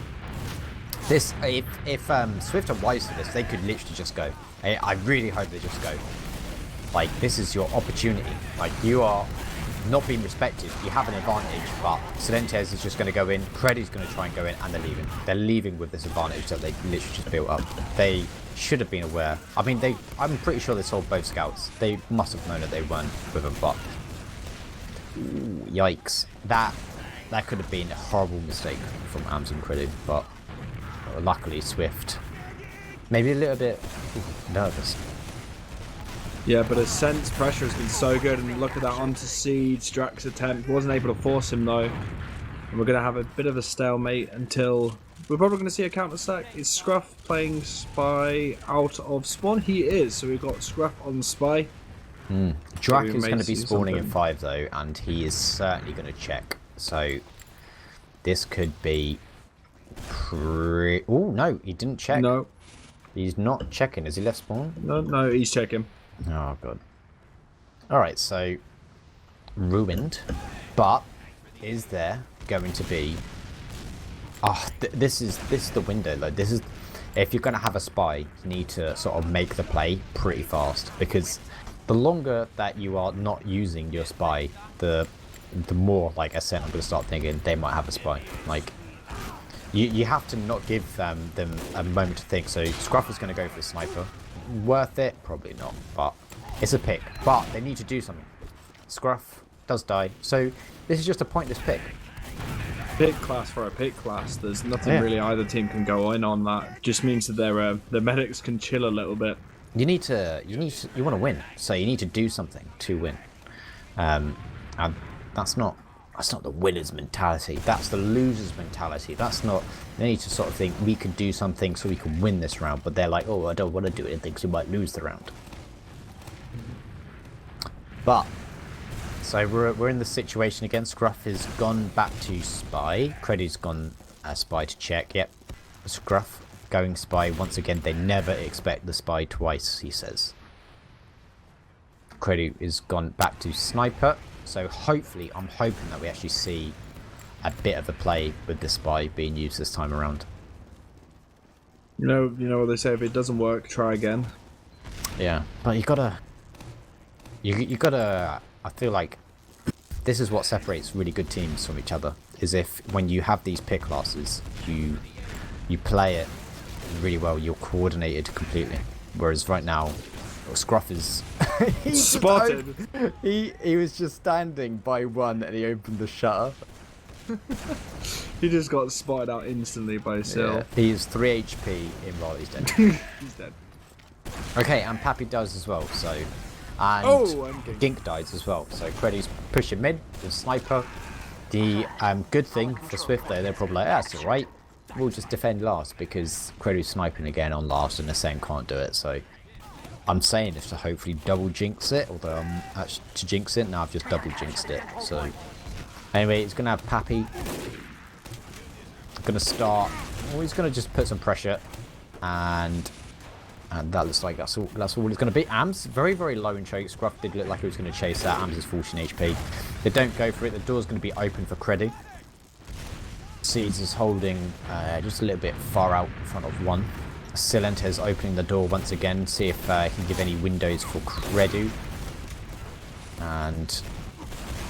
if Swift are wise to this, they could literally just go. I really hope they just go. Like, this is your opportunity. Like, you are not being respected. You have an advantage, but Silentes is just going to go in. Preddy's going to try and go in, and they're leaving. They're leaving with this advantage that they literally just built up. They should have been aware. I mean, I'm pretty sure they sold both scouts. They must have known that they weren't with them, but... Ooh, yikes. That could have been a horrible mistake from Ams and Credu, but luckily Swift maybe a little bit nervous. Yeah, but Ascent's pressure has been so good, and look at that onto Siege. Drax attempt wasn't able to force him though, and we're going to have a bit of a stalemate until we're probably going to see a counter stack. Is Scruff playing Spy out of spawn? He is, so we've got Scruff on Spy. Drak is going to be see spawning something. in 5 though, and he is certainly going to check. So this could be oh no, he didn't check. No, He's not checking. Is he left spawn? no, he's checking. Oh god. Alright, so ruined. But is there going to be this is the window though. This is if you're gonna have a spy, you need to sort of make the play pretty fast, because the longer that you are not using your spy, the more like Ascent I'm gonna start thinking they might have a spy. Like you have to not give them a moment to think. So Scruff is gonna go for the sniper. Worth it? Probably not, but it's a pick. But they need to do something. Scruff does die, so this is just a pointless pick. Pick class for a pick class. There's nothing really either team can go in on that. Just means that their medics can chill a little bit. You want to win, so you need to do something to win. And that's not the winner's mentality. That's the loser's mentality. That's not. They need to sort of think we could do something so we can win this round. But they're like, oh, I don't want to do anything because we might lose the round. But so we're in the situation again. Scruff has gone back to spy. Credy's gone spy to check. Yep, Scruff going spy once again. They never expect the spy twice, he says. Credy is gone back to sniper. So hopefully, I'm hoping that we actually see a bit of the play with the spy being used this time around. You know what they say: if it doesn't work, try again. Yeah, but you gotta. I feel like this is what separates really good teams from each other. Is if when you have these pick classes, you play it really well. You're coordinated completely. Whereas right now, Scruff is Spotted. He was just standing by one and he opened the shutter. He just got spotted out instantly by Sil. Yeah. He's 3 HP in while he's dead. He's dead. Okay, and Pappy does as well, so... And and Gink dies as well, so Credy's pushing mid with Sniper. The good thing for Swift though, they're probably like, that's alright, we'll just defend last, because Credy's sniping again on last and Ascent can't do it, so... I'm saying this to hopefully double jinx it, although I'm actually to jinx it, now I've just double jinxed it, so... Anyway, it's going to have Pappy. Going to start... Well, he's going to just put some pressure. And that looks like that's all it's going to be. Ams, very, very low in choke. Scruff did look like he was going to chase that. Ams is 14 HP. They don't go for it. The door's going to be open for Credy. Seeds is holding just a little bit far out in front of one. Silentes opening the door once again. See if he can give any windows for Credu. And...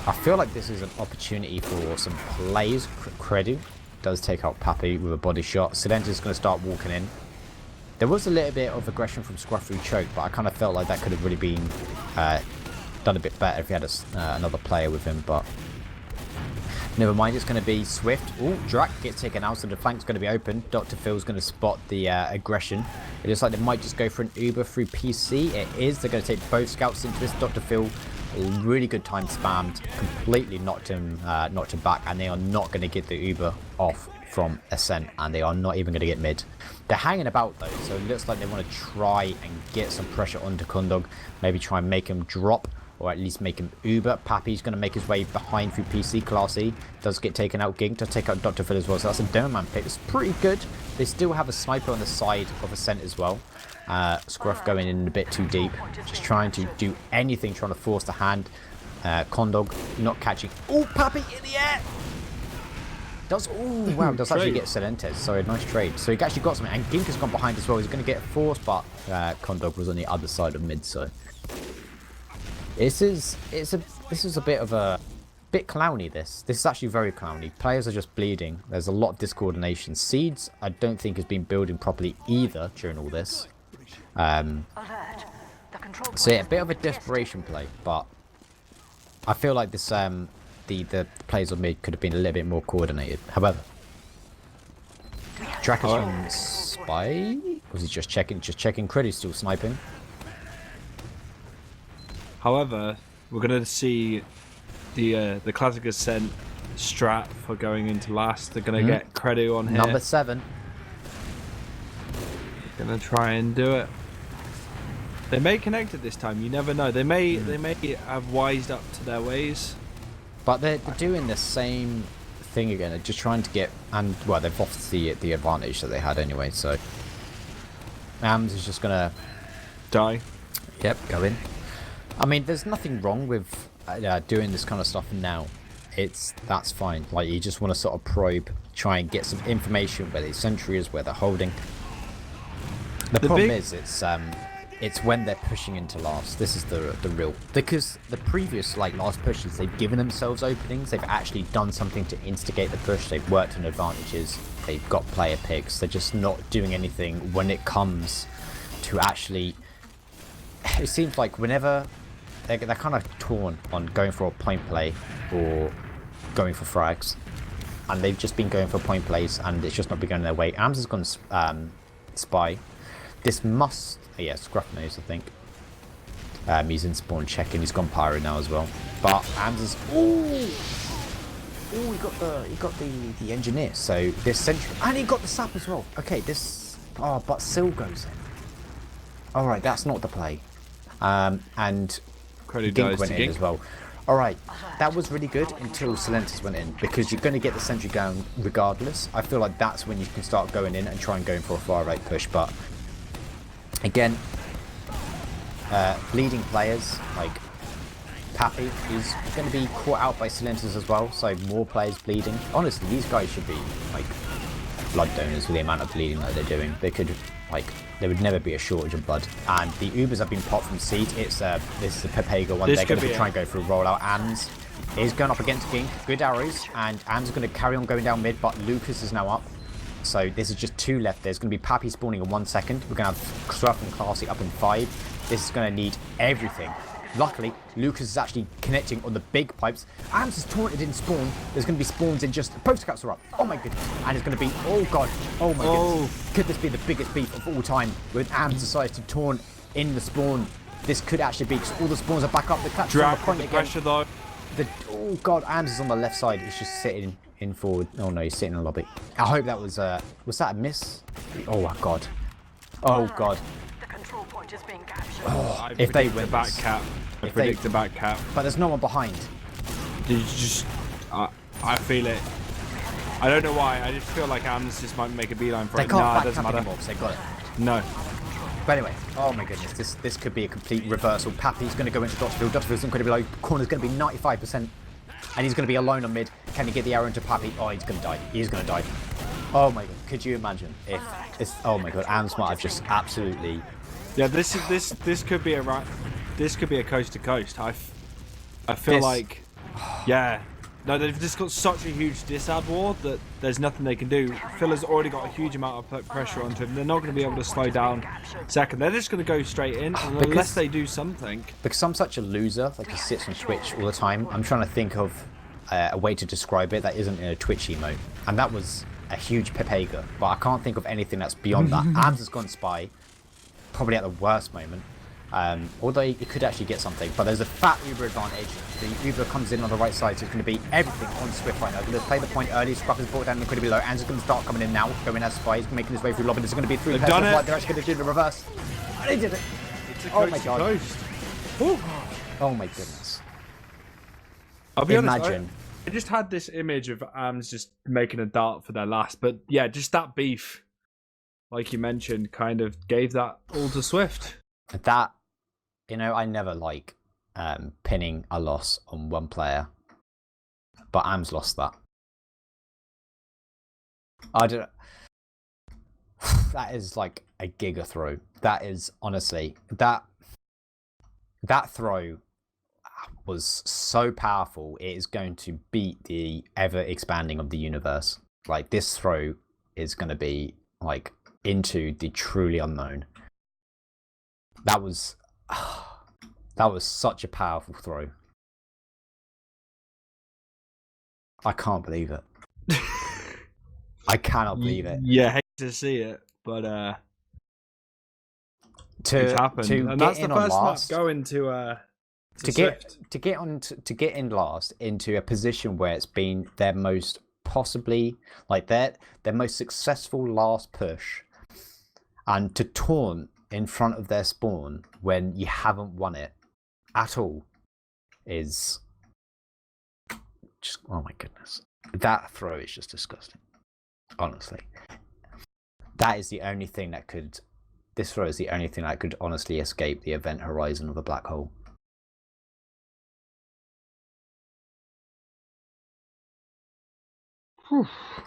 I feel like this is an opportunity for some plays. Credu does take out Pappy with a body shot. Silentes is going to start walking in. There was a little bit of aggression from Scruff through choke, but I kind of felt like that could have really been done a bit better if he had another player with him. But Never mind, it's going to be Swift. Oh, Drac gets taken out, so the flank's going to be open. Dr. Phil's going to spot the aggression. It looks like they might just go for an Uber through PC. It is. They're going to take both scouts into this. Dr. Phil, really good time spammed. Completely knocked him back, and they are not going to get the Uber off from Ascent, and they are not even going to get mid. They're hanging about though, so it looks like they want to try and get some pressure onto Kondog. Maybe try and make him drop, or at least make him Uber. Pappy's going to make his way behind through PC. Classy does get taken out. Gink does take out Dr. Phil as well, so that's a Domerman pick. It's pretty good. They still have a sniper on the side of Ascent as well. Scruff going in a bit too deep, just trying to do anything, trying to force the hand. Kondog not catching. Oh, Pappy in the air! Does actually get Silentes. Sorry, nice trade. So he actually got something, and Gink has gone behind as well. He's going to get forced, but Kondog was on the other side of mid. So this is a bit of a clowny. This is actually very clowny. Players are just bleeding. There's a lot of discoordination. Seeds, I don't think has been building properly either during all this. So yeah, a bit of a desperation play, but I feel like this the players on mid could have been a little bit more coordinated. However, Drac is on spy. Was he just checking? Creddy's still sniping. However, we're gonna see the classic Ascent strat for going into last. They're gonna get Credu on here. Number 7. Gonna try and do it. They may connect it this time. You never know. They may have wised up to their ways. But they're doing the same thing again. They're just trying to get, and well, they've lost the advantage that they had anyway. So Ams is just gonna die. Yep, go in. I mean, there's nothing wrong with doing this kind of stuff now. That's fine. Like, you just want to sort of probe, try and get some information where the sentry is, where they're holding. The problem is, it's when they're pushing into last. This is the real, because the previous last pushes, they've given themselves openings. They've actually done something to instigate the push. They've worked on advantages. They've got player picks. They're just not doing anything when it comes to actually. It seems like whenever they're kind of torn on going for a point play or going for frags, and they've just been going for point plays, and it's just not been going their way. Ams has gone spy. This must. Yeah, Scruff knows, I think. He's in spawn checking. He's gone pyro now as well. But Ams is. He got the engineer. So this sentry, and he got the sap as well. Okay, this. Oh, but Sil goes in. All right, that's not the play. And Gink went in as well. All right, that was really good until Silentes went in, because you're going to get the sentry down regardless. I feel like that's when you can start going in and try and going for a far right push, but. Again, bleeding players like Pappy is going to be caught out by Silentes as well, so more players bleeding. Honestly, these guys should be like blood donors with the amount of bleeding that they're doing. They could there would never be a shortage of blood. And the Ubers have been popped from seed. This is a Pepega one. They're going to try and go for a rollout. Ams is going up against Gink. Good arrows, and Ams is going to carry on going down mid, but Lucas is now up. So this is just 2 left. There's going to be Pappy spawning in 1 second. We're going to have Scruff and Classy up in 5. This is going to need everything. Luckily, Lucas is actually connecting on the big pipes. Ams is taunted in spawn. There's going to be spawns in just... Post scouts are up. Oh my goodness. And it's going to be... Oh god. Oh my goodness. Could this be the biggest beef of all time when Ams decides to taunt in the spawn? This could actually be, because all the spawns are back up. The claps on the point again. Pressure though. Oh god, Ams is on the left side. He's just sitting in forward. Oh no, he's sitting in the lobby. I hope that was that a miss? Oh my god. Oh god. The control point is being captured. Oh, if they win back cap. I predict the back cap. But there's no one behind. Did you just I feel it. I don't know why. I just feel like Ams just might make a beeline for they it. Can't Nah, it doesn't matter. Anymore, they got it. No. But anyway, oh my goodness, this could be a complete reversal. Pappy's going to go into Dotterfield. Dotterfield's incredibly low. Corner's going to be 95%. And he's going to be alone on mid. Can he get the arrow into Pappy? Oh, he's going to die. He's going to die. Oh my god, could you imagine if it's... Oh my god, Ams might have just absolutely... Yeah, this could be this could be a coast to coast. I feel like... Yeah. No, they've just got such a huge disad war that there's nothing they can do. Filla's already got a huge amount of pressure onto him. They're not going to be able to slow down second. They're just going to go straight in, unless they do something. Because I'm such a loser, like he sits on Twitch all the time, I'm trying to think of a way to describe it that isn't in a Twitch emote, and that was a huge Pepega. But I can't think of anything that's beyond that. Arms has gone spy, probably at the worst moment. Although he could actually get something, but there's a fat Uber advantage. The Uber comes in on the right side, so it's going to be everything on Swift right now. Going to play the point early. Scruff is brought down incredibly low. Ands is going to start coming in now, going as spy. He's making his way through lobby. There's going to be 3 pairs of white. They're actually going to do the reverse. And they did it. Oh my god. Oh my goodness. I'll be honest, Imagine. I just had this image of Ams just making a dart for their last, but yeah, just that beef, like you mentioned, kind of gave that all to Swift. That, I never like pinning a loss on one player, but Ams lost that. I don't. That is like a giga throw. That is honestly that throw was so powerful. It is going to beat the ever expanding of the universe. Like, this throw is going to be like into the truly unknown. That was such a powerful throw. I can't believe it. I cannot believe it. Yeah, hate to see it, but it's happened, and that's the first map going to get in last into a position where it's been their most possibly their most successful last push, and to taunt in front of their spawn when you haven't won it at all is just, oh my goodness. That throw is just disgusting. Honestly. This throw is the only thing that could honestly escape the event horizon of a black hole.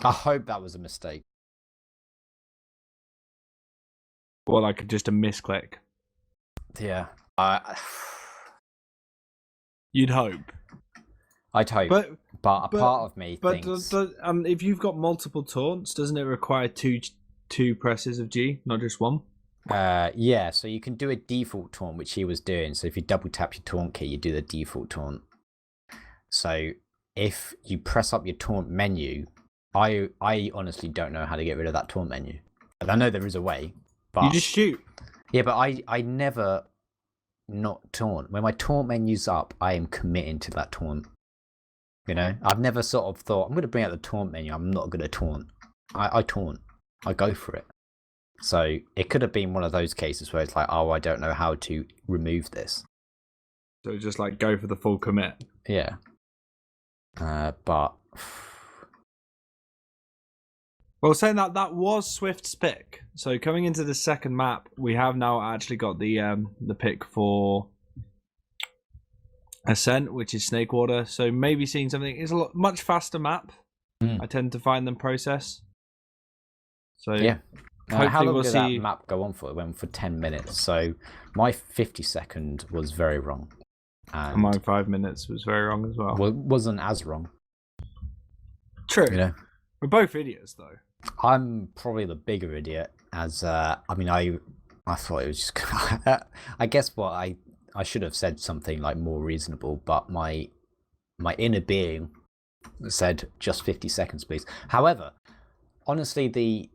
I hope that was a mistake. Or like just a misclick. Yeah. You'd hope. I'd hope. But a part of me thinks... if you've got multiple taunts, doesn't it require two presses of G, not just one? Yeah, so you can do a default taunt, which he was doing. So if you double tap your taunt key, you do the default taunt. So if you press up your taunt menu, I honestly don't know how to get rid of that taunt menu. I know there is a way, but you just shoot. Yeah, but I never not taunt. When my taunt menu's up, I am committing to that taunt. I've never sort of thought, I'm going to bring out the taunt menu, I'm not going to taunt. I taunt. I go for it. So it could have been one of those cases where it's like, oh, I don't know how to remove this. So just like go for the full commit. Yeah. But... Well, saying that was Swift's pick. So coming into the second map, we have now actually got the pick for Ascent, which is Snakewater. So maybe seeing something. It's a much faster map. I tend to find them process. So yeah. How long did that see... map go on for? It went for 10 minutes. So my 50-second was very wrong. And my 5 minutes was very wrong as well. Wasn't as wrong. True. We're both idiots, though. I'm probably the bigger idiot, as I thought it was just... I guess what I should have said something like more reasonable, but my inner being said just 50 seconds, please. However, honestly, the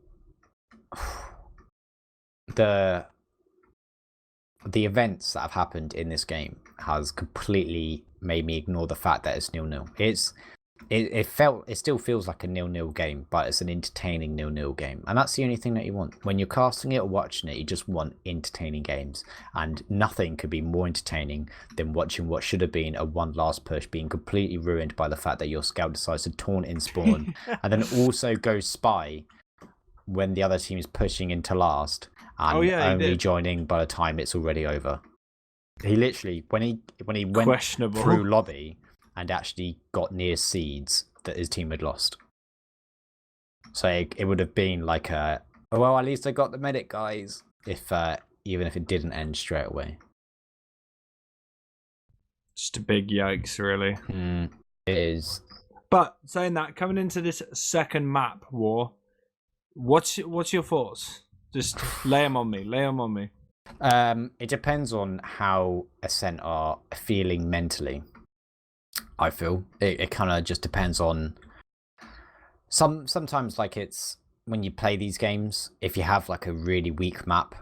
events that have happened in this game has completely made me ignore the fact that it's 0-0. It still feels like a 0-0 game, but it's an entertaining 0-0 game, and that's the only thing that you want when you're casting it or watching it. You just want entertaining games, and nothing could be more entertaining than watching what should have been a one last push being completely ruined by the fact that your scout decides to taunt in spawn and then also go spy when the other team is pushing into last and only joining by the time it's already over. He literally, when he went through lobby and actually got near seeds, that his team had lost. So it would have been like at least I got the medic, guys, if even if it didn't end straight away. Just a big yikes, really. It is. But saying that, coming into this second map, War, what's your thoughts? Just lay them on me. It depends on how Ascent are feeling mentally. I feel it kind of just depends on sometimes like it's when you play these games, if you have like a really weak map,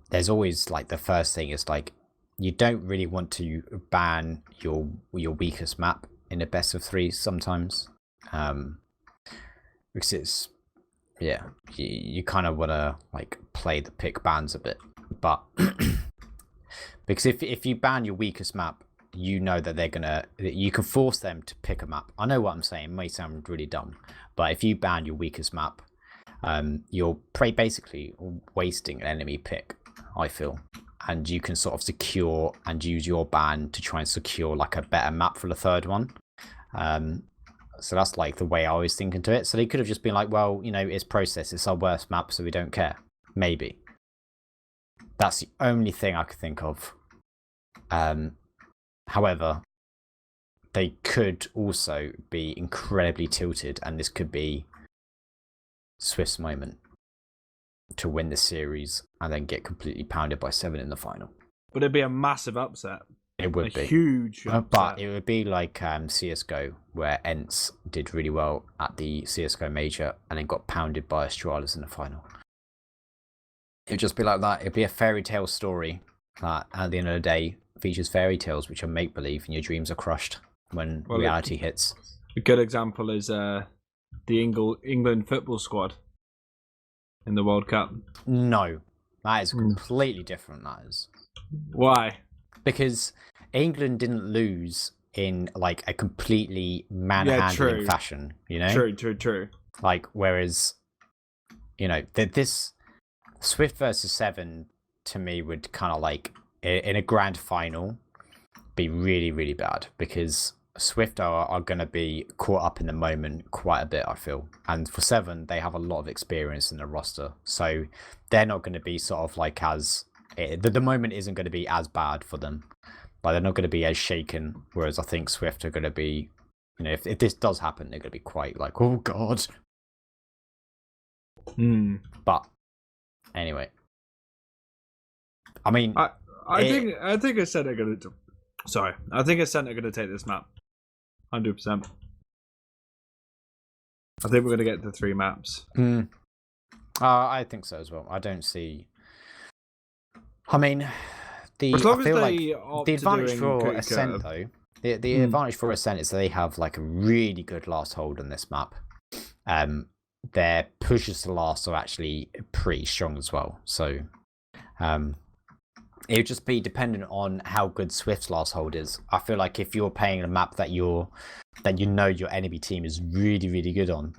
there's always like the first thing is like you don't really want to ban your weakest map in a best of 3 sometimes, because it's you kind of want to like play the pick bans a bit, but because if you ban your weakest map, you know that you can force them to pick a map. I know what I'm saying, it may sound really dumb, but if you ban your weakest map, you're basically wasting an enemy pick, I feel, and you can sort of secure and use your ban to try and secure like a better map for the third one. So that's like the way I was thinking to it. So they could have just been like, well, you know, it's process, it's our worst map, so we don't care. Maybe. That's the only thing I could think of. However, they could also be incredibly tilted, and this could be Swift's moment to win the series and then get completely pounded by 7 in the final. But it'd be a massive upset. It would be. Huge upset. But it would be like CSGO, where Ents did really well at the CSGO major and then got pounded by Astralis in the final. It would just be like that. It'd be a fairy tale story that at the end of the day features fairy tales which are make-believe and your dreams are crushed when reality hits. A good example is the England football squad in the World Cup. No, that is completely different. That is. Why? Because England didn't lose in like a completely manhandling fashion, you know? True. Like, whereas, you know, this Swift versus 7 to me would kind of like in a grand final be really, really bad, because Swift are going to be caught up in the moment quite a bit, I feel. And for 7, they have a lot of experience in the roster, so they're not going to be sort of like as the moment isn't going to be as bad for them. Like, they're not going to be as shaken, whereas I think Swift are going to be, you know, if this does happen, they're going to be quite like, oh god. But anyway, I mean, I think Ascent are going to. Sorry, I think Ascent are going to take this map, 100%. I think we're going to get to 3 maps. I think so as well. I don't see. I mean, the advantage for Ascent though, the advantage for Ascent is they have like a really good last hold on this map. Their pushes to last are actually pretty strong as well. So, it would just be dependent on how good Swift's last hold is. I feel like if you're playing a map that you know your enemy team is really, really good on,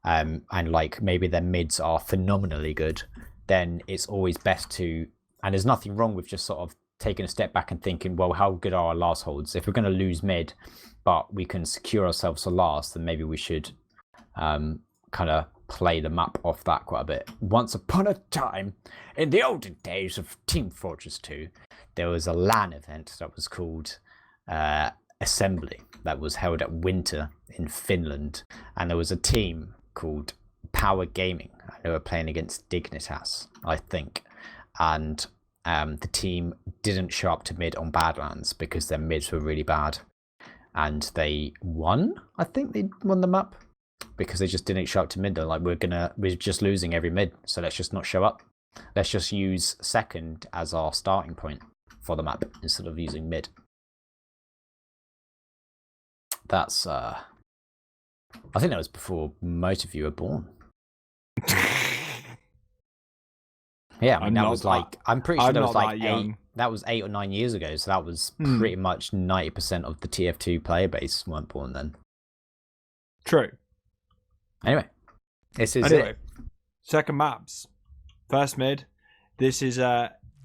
and like maybe their mids are phenomenally good, then it's always best to. And there's nothing wrong with just sort of taking a step back and thinking, well, how good are our last holds? If we're going to lose mid, but we can secure ourselves to last, then maybe we should kind of play the map off that quite a bit. Once upon a time, in the olden days of Team Fortress 2, there was a LAN event that was called Assembly that was held at Winter in Finland, and there was a team called Power Gaming, and they were playing against Dignitas, I think. And the team didn't show up to mid on Badlands because their mids were really bad. And they won. I think they won the map because they just didn't show up to mid. They're like, we're just losing every mid, so let's just not show up. Let's just use second as our starting point for the map instead of using mid. That's I think that was before most of you were born. Yeah, I mean, that was like, I'm pretty sure that was like 8 or 9 years ago, so that was pretty much 90% of the TF2 player base weren't born then. True. Anyway, this is it. Second maps. First mid. This is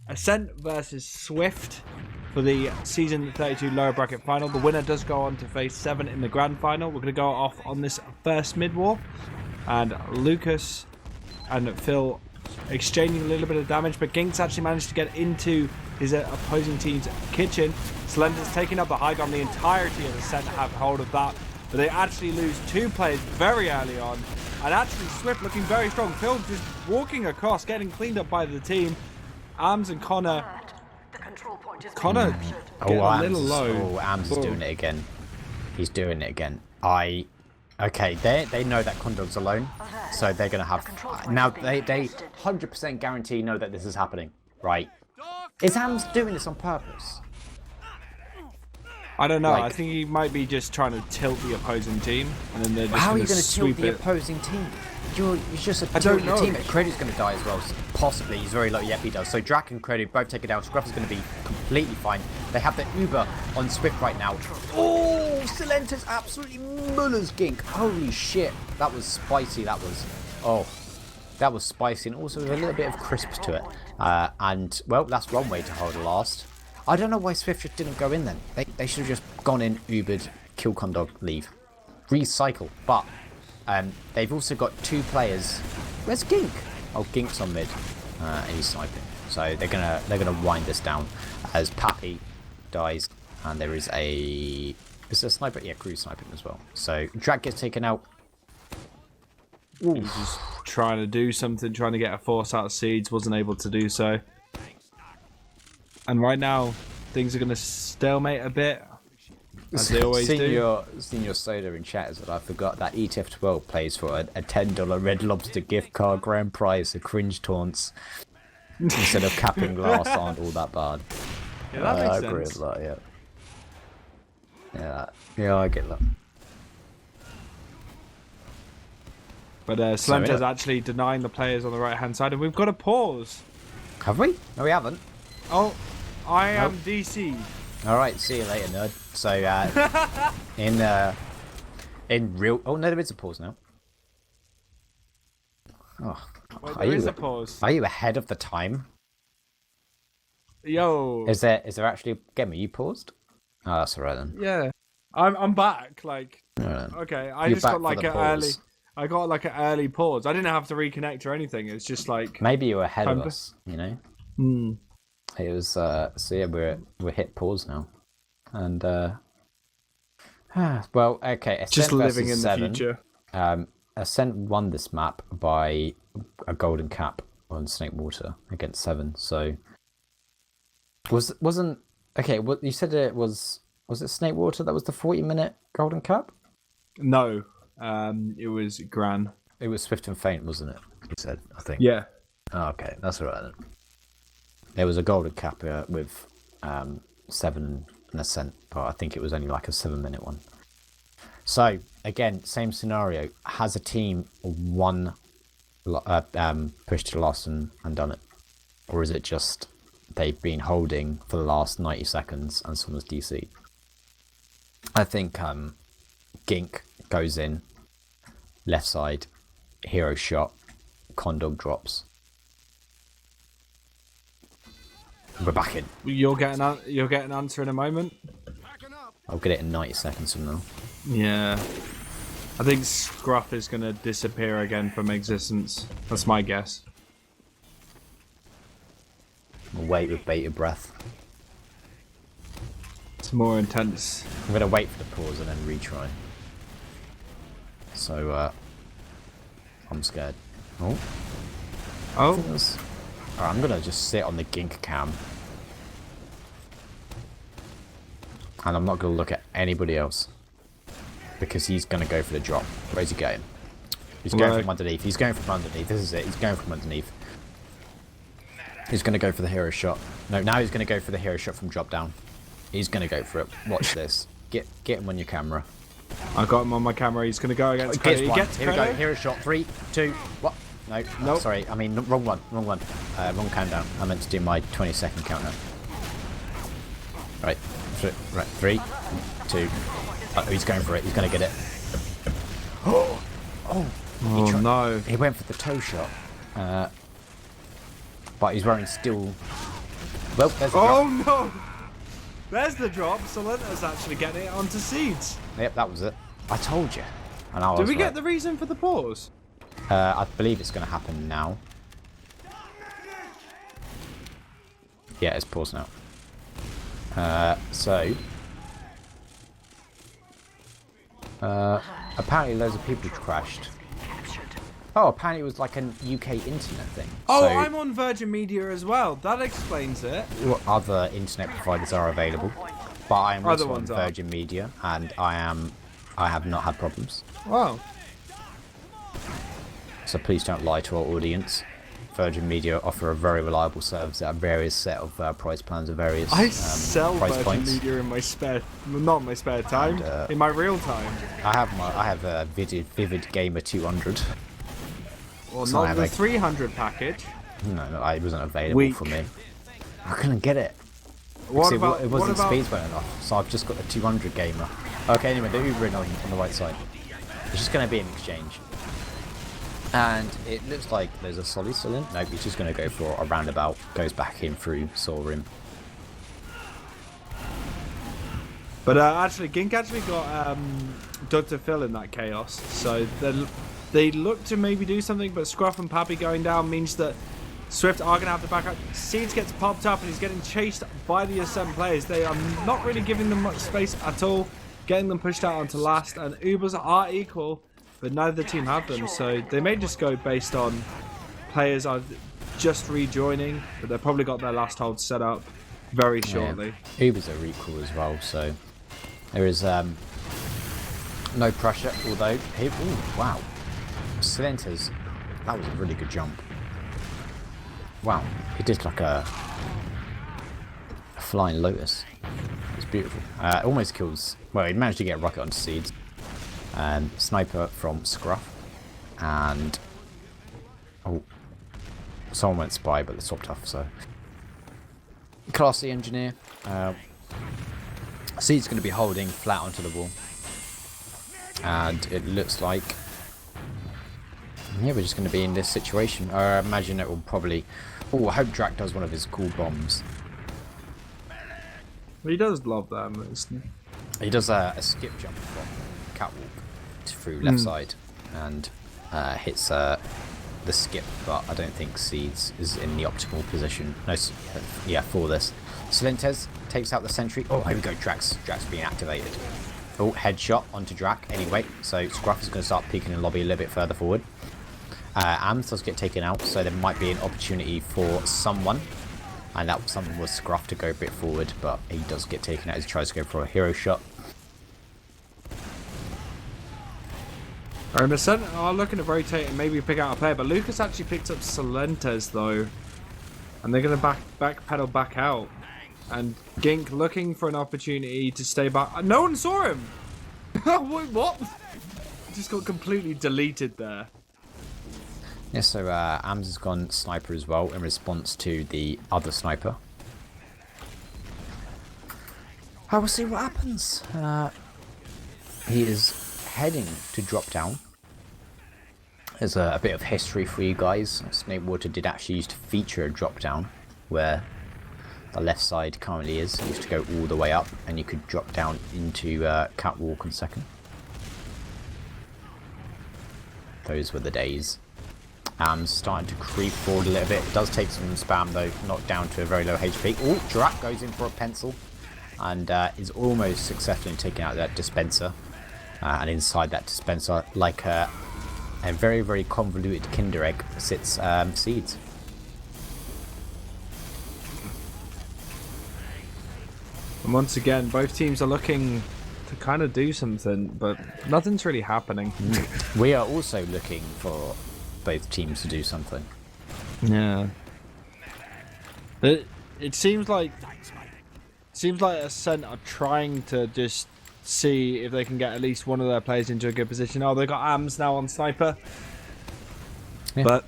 Ascent versus Swift for the Season 32 lower bracket final. The winner does go on to face 7 in the grand final. We're going to go off on this first mid war. And Lucas and Phil exchanging a little bit of damage, but Ginks actually managed to get into his opposing team's kitchen. Slender's taking up the high ground. The entirety of the set have hold of that, but they actually lose 2 players very early on, and actually Swift looking very strong. Phil just walking across, getting cleaned up by the team. Arms and Connor. The control point is Connor getting a little low. Oh, Arms is doing it again. He's doing it again. Okay, they know that Condor's alone, so they're gonna have now. They 100% guarantee know that this is happening, right? Is Hams doing this on purpose? I don't know. Like- I think he might be just trying to tilt the opposing team, and then they're just How are you going going to to tilt sweep the it. opposing team? You're just a I don't tilt your know. team. Credu's going to die as well, possibly. He's very low. Yep, he does. So Drac and Credu both take it down. Scruff is going to be completely fine. They have the Uber on Swift right now. Oh, Silenta's absolutely mullers gink. Holy shit. That was spicy. That was spicy, and also with a little bit of crisp to it. And, well, that's one way to hold a last. I don't know why Swift just didn't go in then. They should have just gone in, Ubered, kill Condog, leave. Recycle. But they've also got 2 players. Where's Gink? Oh, Gink's on mid. And he's sniping. So they're gonna wind this down as Pappy dies, and there is a a sniper. Yeah, Crew's sniping as well. So Drag gets taken out. He was just trying to do something, trying to get a force out of Seeds, wasn't able to do so. And right now, things are going to stalemate a bit, as they always do. Senior Soda in chat is that I forgot that ETF2L plays for a $10 Red Lobster gift card grand prize, a cringe taunts. Instead of capping glass aren't all that bad. Yeah, that makes I sense. agree with that, yeah, I get that. But Slenta's yeah. actually denying the players on the right-hand side, and we've got a pause. Have we? No, we haven't. Oh, I am Nope. DC. All right, see you later, nerd. So, in real... Oh, no, there is a pause now. Oh, Wait, are there is you, a pause. are you ahead of the time? Yo. Is there actually... Gemm, are you paused? Oh, that's all right then. Yeah. I'm back. Like, All right. okay, I You're just back got for like the an early... pause. I got like an early pause. I didn't have to reconnect or anything. It's just like... Maybe you're ahead of Time to- us, you know? Hmm. It was, so yeah, we're hit pause now. And, well, okay, Ascent Just living versus in the 7. future. Ascent won this map by a golden cap on Snake Water against 7, so... Wasn't... Okay, what you said it was... Was it Snake Water that was the 40-minute golden cap? No. It was Gran. It was Swift and Faint, wasn't it? You said, I think. Yeah. Oh, okay, that's all right then. There was a golden cap with 7 and Ascent, but I think it was only like a 7-minute one. So, again, same scenario. Has a team pushed to the last and done it? Or is it just they've been holding for the last 90 seconds and someone's DC? I think Gink goes in, left side, hero shot, Condog drops. We're back in. You'll get an answer in a moment. I'll get it in 90 seconds from now. Yeah. I think Scruff is going to disappear again from existence. That's my guess. We'll wait with bated breath. It's more intense. I'm going to wait for the pause and then retry. So, I'm scared. Oh. Oh. Alright, I'm going to just sit on the Gink cam. And I'm not going to look at anybody else. Because he's going to go for the drop. Where's he going? He's going from underneath. He's going from underneath. This is it. He's going from underneath. He's going to go for the hero shot. No, now he's going to go for the hero shot from drop down. He's going to go for it. Watch this. Get him on your camera. I got him on my camera. He's going to go against Gets Cody. one. Gets Here we go. Cody. Hero shot. 3, 2, what? No. Nope. Sorry. I mean, wrong one. Wrong one. Wrong countdown. I meant to do my 20-second countdown. Right. Right. 3, 2. Oh, he's going for it. He's going to get it. Oh. Oh no. He went for the toe shot. But he's wearing steel. Well, there's the Oh drop. no. There's the drop. Solenta's actually getting it onto Seeds. Yep, that was it. I told you. And I was Did we right. get the reason for the pause? I believe it's going to happen now. Yeah, it's paused now. Apparently loads of people crashed. Oh, apparently it was like an UK internet thing. Oh, So I'm on Virgin Media as well. That explains it. what other internet providers are available? but I am Other also on ones are. Virgin Media, and I have not had problems. Wow. So please don't lie to our audience. Virgin Media offer a very reliable service at various set of price plans of various I sell price Virgin points. Media in my not in my spare time, in my real time. I have a Vivid Gamer 200. Well, So I not have the a- 300 package. No, it wasn't available Weak. for me. I couldn't get it. What See, about it what wasn't about? speeds well enough, so I've just got the 200 gamer. Okay, anyway, the Ubering on the right side. It's just going to be an exchange. And it looks like there's a solid still in. Nope, he's just going to go for a roundabout. Goes back in through Soul Rim. But actually, Gink actually got Dr. Phil in that chaos, so they look to maybe do something. But Scruff and Pappy going down means that Swift are going to have to back up. Seeds gets popped up and he's getting chased by the Ascent players. They are not really giving them much space at all, getting them pushed out onto last. And Ubers are equal, but neither team have them, so they may just go based on players are just rejoining, but they've probably got their last hold set up very shortly. Yeah. Ubers are equal as well, so there is no pressure. Although, ooh, wow, Splinters, that was a really good jump. Wow, he did like a flying lotus. It's beautiful. Almost kills. Well, he managed to get a rocket onto Seeds. Sniper from Scruff, and someone went spy, but they swapped off. So, Class C engineer. Seed's going to be holding flat onto the wall, and it looks like we're just going to be in this situation. I imagine it will probably. Oh, I hope Drac does one of his cool bombs. He does love them. He does a skip jump from catwalk through left side and hits the skip, but I don't think Seeds is in the optimal position. No, yeah, for this. Salentes takes out the sentry. Oh, here we go. Drac's being activated. Oh, headshot onto Drac. Anyway, so Scruff is going to start peeking in lobby a little bit further forward. Ams does get taken out, so there might be an opportunity for someone. And that someone was Scruff to go a bit forward, but he does get taken out as he tries to go for a hero shot. And Ascent are looking to rotate and maybe pick out a player, but Lucas actually picked up Salentes though, and they're going to backpedal back out. And Gink looking for an opportunity to stay back. No one saw him. Wait, what? Just got completely deleted there. Yeah, so Ams has gone sniper as well in response to the other sniper. I will see what happens. He is heading to drop down. There's a bit of history for you guys. Snakewater did actually used to feature a drop down where the left side currently is. It used to go all the way up and you could drop down into catwalk on second. Those were the days. Starting to creep forward a little bit. It does take some spam though, knocked down to a very low HP. Oh, Drac goes in for a pencil and is almost successfully taking out that dispenser. And inside that dispenser, like a very, very convoluted Kinder Egg, sits Seeds. And once again, both teams are looking to kind of do something, but nothing's really happening. We are also looking for both teams to do something. Yeah. It seems like Ascent are trying to just see if they can get at least one of their players into a good position. Oh, they've got Ams now on sniper. Yeah. But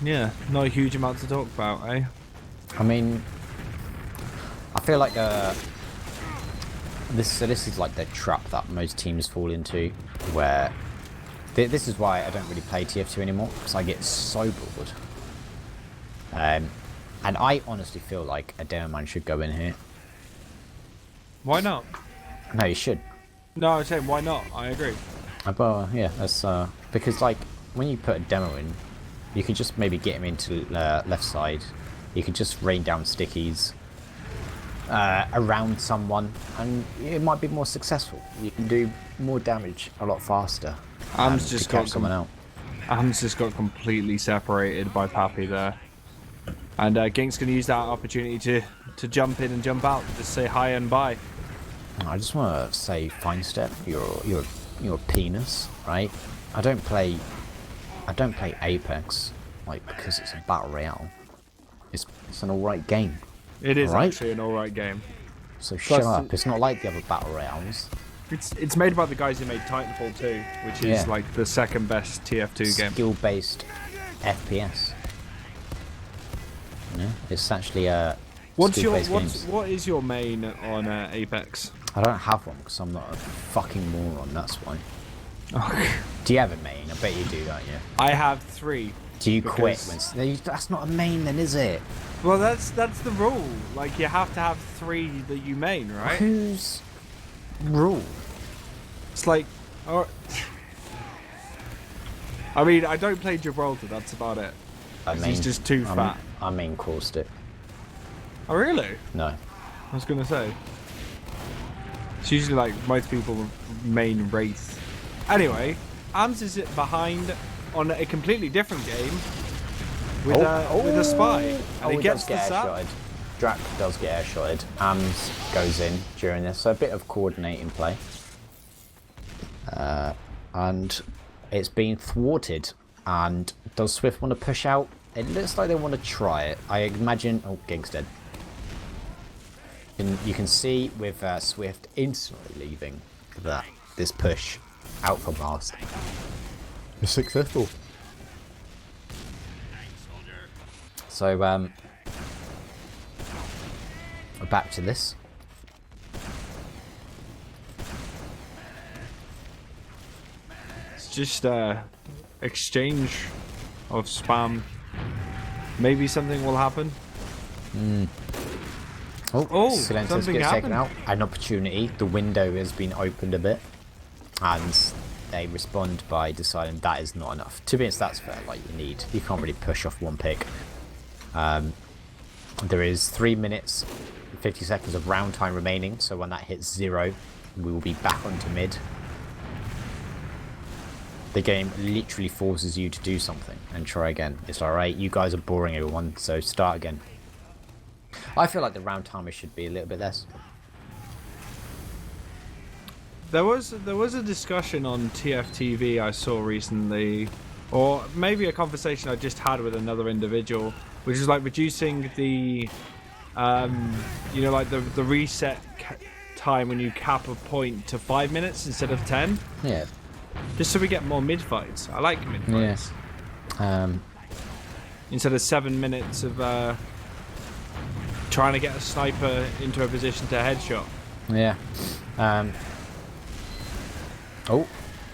yeah, not a huge amount to talk about, eh? I mean, I feel like this is like the trap that most teams fall into, where this is why I don't really play TF2 anymore, because I get so bored. And I honestly feel like a demo man should go in here. Why not? No, you should. No, I'm saying why not? I agree. But yeah, that's because like when you put a demo in, you could just maybe get him into left side. You could just rain down stickies around someone, and it might be more successful. You can do more damage a lot faster. Ams just got someone out. Ams just got completely separated by Pappy there. And Gink's going to use that opportunity to jump in and jump out, just say hi and bye. I just want to say, Fine Step, you're a penis, right? I don't play Apex like because it's a battle royale. It's an alright game. It is Alright? actually an alright game. So shut Plus, up. It's not like the other battle royales. It's made by the guys who made Titanfall 2, which is Yeah. like the second best TF2 game. Skill-based FPS. You know, it's actually a What is your main on Apex? I don't have one because I'm not a fucking moron. That's why. Do you have a main? I bet you do, don't you? I have 3. Do you quit because- when? That's not a main, then, is it? Well, that's the rule. Like, you have to have 3 that you main, right? Whose rule? It's like, I mean, I don't play Gibraltar. That's about it. He's just too fat. I mean, caustic. Oh, really? No. I was gonna say. It's usually like most people main Wraith. Anyway, Ams is behind on a completely different game with a spy, and he gets the sap. airshotted. Drac does get airshotted. Ams goes in during this, so a bit of coordinating play. And it's been thwarted. And does Swift want to push out? It looks like they want to try it. I imagine. Oh, Gig's dead. And you can see with Swift instantly leaving that this push out from last is successful. So back to this. It's just exchange of spam. Maybe something will happen. Oh, Silences something gets taken happened. out. An opportunity. The window has been opened a bit. And they respond by deciding that is not enough. To be honest, that's fair. Like, you can't really push off one pick. There is 3 minutes, 50 seconds of round time remaining. So when that hits 0, we will be back onto mid. The game literally forces you to do something and try again. It's alright, you guys are boring everyone, so start again. I feel like the round timer should be a little bit less. There was a discussion on TFTV I saw recently, or maybe a conversation I just had with another individual, which is like reducing the, you know, like the reset time when you cap a point to 5 minutes instead of 10. Yeah. Just so we get more mid fights. I like mid fights. Yeah. Instead of 7 minutes of trying to get a sniper into a position to headshot. Yeah. Oh,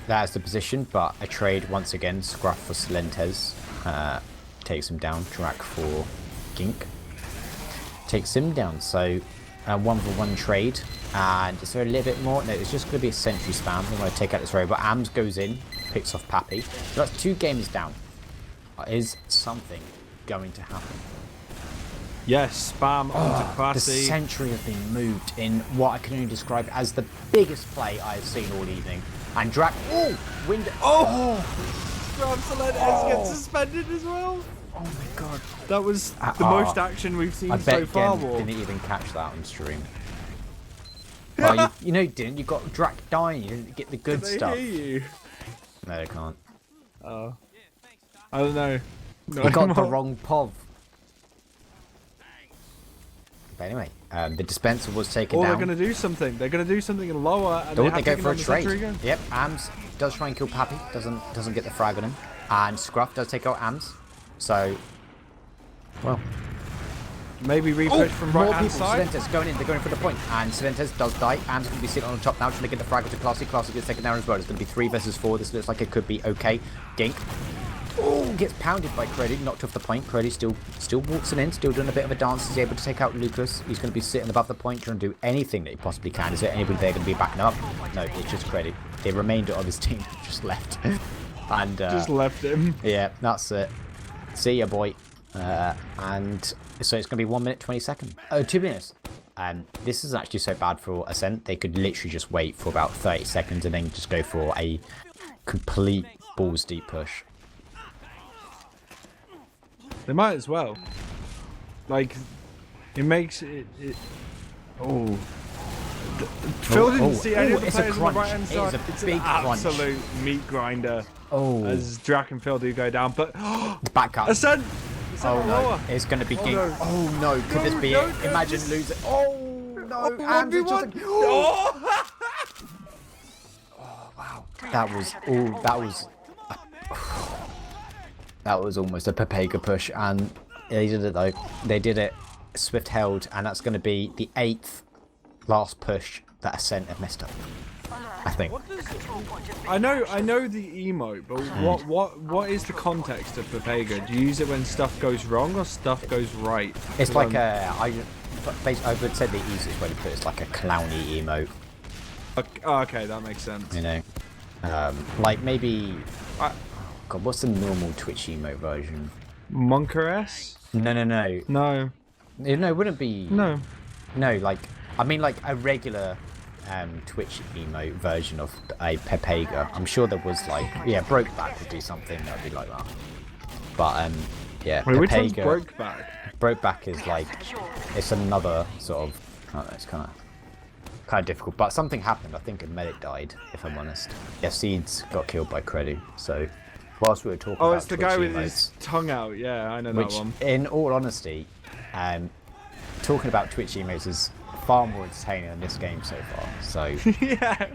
that's the position, but a trade once again. Scruff for Silentes. Takes him down. Drac for Gink. Takes him down. So 1-for-1 trade. And is there a little bit more? No, it's just going to be a sentry spam. I'm going to take out this row, but Ams goes in, picks off Pappy. So that's 2 games down. Is something going to happen? Yes, spam onto The Classy. sentry has been moved in what I can only describe as the biggest play I have seen all evening. And Drac, window. Silentes gets suspended as well. Oh my god. That was the most action we've seen I so bet far. Gem didn't even catch that on stream. Well, you know you didn't. You got Drac dying. You didn't get the good Can they stuff. hear you? No, they can't. Oh, I don't know. No, You got the wrong POV. But anyway, the dispenser was taken Or down. they're going to do something. They're going to do something lower. And Don't they they have go for a taken on the sentry trade? again. Yep, Ams does try and kill Pappy. Doesn't get the frag on him. And Scruff does take out Ams. So, well, Maybe repush from right more hand people. side. Silentes going in. They're going for the point. And Silentes does die. Ams going to be sitting on the top now, trying to get the frag to Classy. Classy gets taken down as well. It's going to be 3 versus 4. This looks like it could be okay. Gink. Oh, gets pounded by Credy, knocked off the point. Credy still waltzing in, still doing a bit of a dance. He's able to take out Lucas. He's going to be sitting above the point, trying to do anything that he possibly can. Is there anybody there going to be backing up? No, it's just Credy. The remainder of his team just left. And Just left him. yeah, that's it. See ya, boy. And so it's going to be 1 minute 20 seconds. Oh, 2 minutes. This is actually so bad for Ascent. They could literally just wait for about 30 seconds and then just go for a complete balls deep push. They might as well. Like, it makes it. Oh. Phil didn't see any of the it's a players on the crunch. right hand It is side. a It's big an crunch. absolute meat grinder Oh, as Drac and Phil do go down. But the back up. Ascent! Oh no, lower. it's going to be Oh, Gink. no. Oh no, could this be no, it? no, Imagine this- losing. Oh no, and it's just. 1v1. Oh! Wow, that was all. That was almost a Pepega push, and they did it though. They did it. Swift held, and that's going to be the 8th last push that Ascent have messed up. I think. I know the emote, but what is the context of Pepega? Do you use it when stuff goes wrong or stuff goes right? It's like I would say the easiest way to put it is like a clowny emote. Okay, that makes sense. You know, like maybe. God, what's the normal Twitch emote version? Monker S? No. No. No, it wouldn't be. No. No, like I mean, like a regular Twitch emote version of a Pepega. I'm sure there was like, yeah, Brokeback would do something that'd be like that. But yeah, Wait, which one's Pepega. Brokeback? Brokeback is like, it's another sort of. I don't know, it's kind of difficult. But something happened. I think a medic died. If I'm honest. Yeah, Seeds got killed by Credu. So whilst we were talking about It's the Twitch guy with emotes, his tongue out. Yeah, I know which, that one. in all honesty, talking about Twitch emotes is far more entertaining than this game so far. So, Yeah.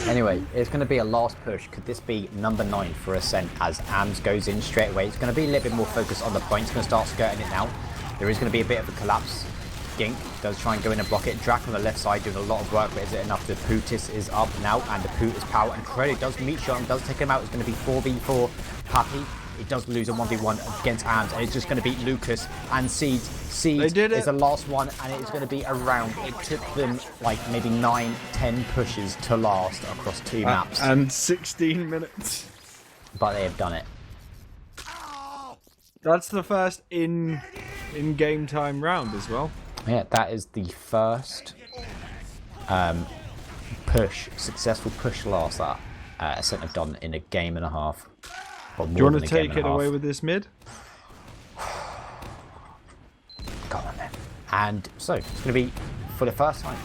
anyway, it's going to be a last push. Could this be number 9 for Ascent as AMS goes in straight away? It's going to be a little bit more focused on the point. It's going to start skirting it now. There is going to be a bit of a collapse. Gink does try and go in and block it. Drac on the left side doing a lot of work, but is it enough? The Pootis is up now, and the Poot is power, and Credit does meet shot and does take him out. It's going to be 4v4 Pappy. It does lose a 1v1 against AMS, and it's just going to beat Lucas and Seeds. Seeds is the last one, and it is going to be a round. It took them like maybe 9-10 pushes to last across 2 maps. And 16 minutes. But they have done it. That's the first in-game time round as well. Yeah, that is the first successful push last that Ascent have done in a game and a half. Do you want to take it away with this mid? Go on then. And so, it's going to be, for the first time,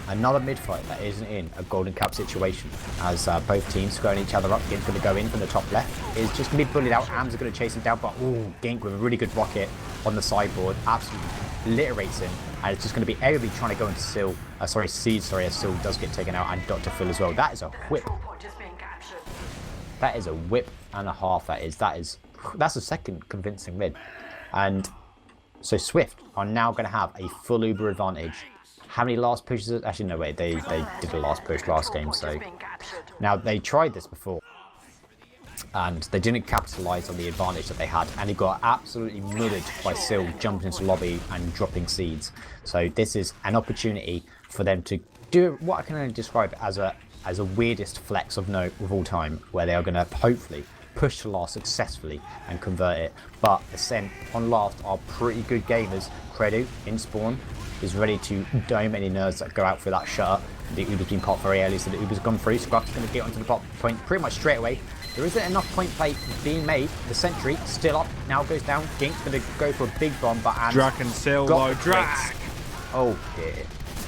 another mid-fight that isn't in a Golden Cup situation. As both teams squaring each other up. Gink's going to go in from the top left. Is just going to be bullied out. AMS are going to chase him down, but Gink with a really good rocket on the sideboard. Absolutely obliterates him. And it's just going to be Aobi trying to go into Seed, as Sil does get taken out, and Dr. Phil as well. That is a whip. That is a whip and a half. That's a second convincing mid. And so Swift are now going to have a full Uber advantage. How many last pushes? Actually, no, wait, they did a last push last game. So now they tried this before, and they didn't capitalize on the advantage that they had, and he got absolutely murdered by Sil jumping into lobby and dropping Seeds. So this is an opportunity for them to do what I can only describe as a weirdest flex of note of all time, where they are going to hopefully push to last successfully and convert it. But Ascent on last are pretty good gamers. Credu in spawn is ready to dome any nerds that go out for that shutter. The Uber's been popped very early, so the Uber's gone through. Scruff's going to get onto the top point pretty much straight away. There isn't enough point play being made. The sentry still up, now goes down. Gink's going to go for a big bomb, but Drac and Sil, got though. the Drac! Oh dear.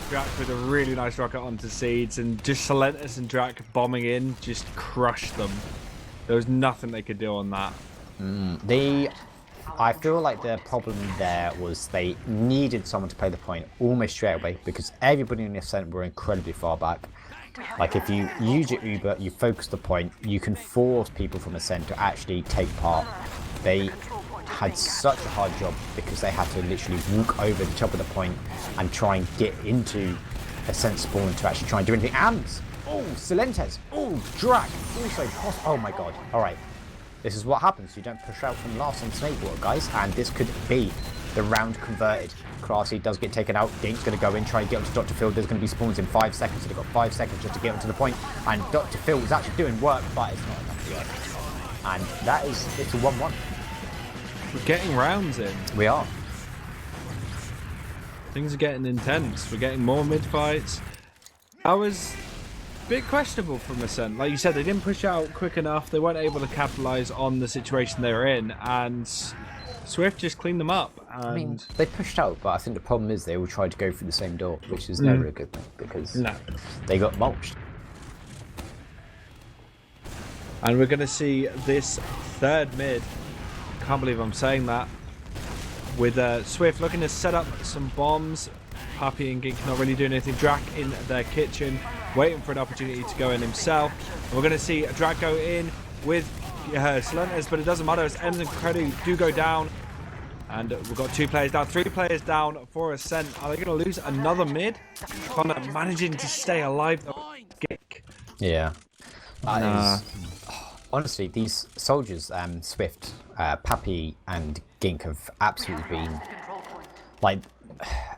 Drac with a really nice rocket onto Seeds, and just Silentus and Drac bombing in just crushed them. There was nothing they could do on that. I feel like the problem there was they needed someone to play the point almost straight away, because everybody in the Ascent were incredibly far back. Like if you use your Uber, you focus the point, you can force people from Ascent to actually take part. They had such a hard job because they had to literally walk over the top of the point and try and get into Ascent spawn to actually try and do anything. AMS! Oh, Silentes! Oh, Drac! Also, oh my god. Alright. This is what happens. You don't push out from last on Snakewater, guys. And this could be the round converted. Classy does get taken out. Gink's going to go in, try and get onto Dr. Phil. There's going to be spawns in 5 seconds. So they've got 5 seconds just to get onto the point. And Dr. Phil is actually doing work, but it's not enough yet. And that is, it's a 1-1. We're getting rounds in. We are. Things are getting intense. We're getting more mid-fights. I was a bit questionable from Ascent. Like you said, they didn't push out quick enough. They weren't able to capitalise on the situation they were in. And Swift just cleaned them up. And I mean, they pushed out, but I think the problem is they all tried to go through the same door, which is never a good thing because they got mulched. And we're going to see this third mid. Can't believe I'm saying that. With Swift looking to set up some bombs. Pappy and Gink not really doing anything. Drac in their kitchen, waiting for an opportunity to go in himself. And we're going to see Drac go in with Salentis, but it doesn't matter as Ems and Credu do go down. And we've got 2 players down, 3 players down for Ascent. Are they going to lose another mid? Connor managing to stay alive. Gink. Yeah. Honestly, these soldiers, Swift, Pappy, and Gink have absolutely been like.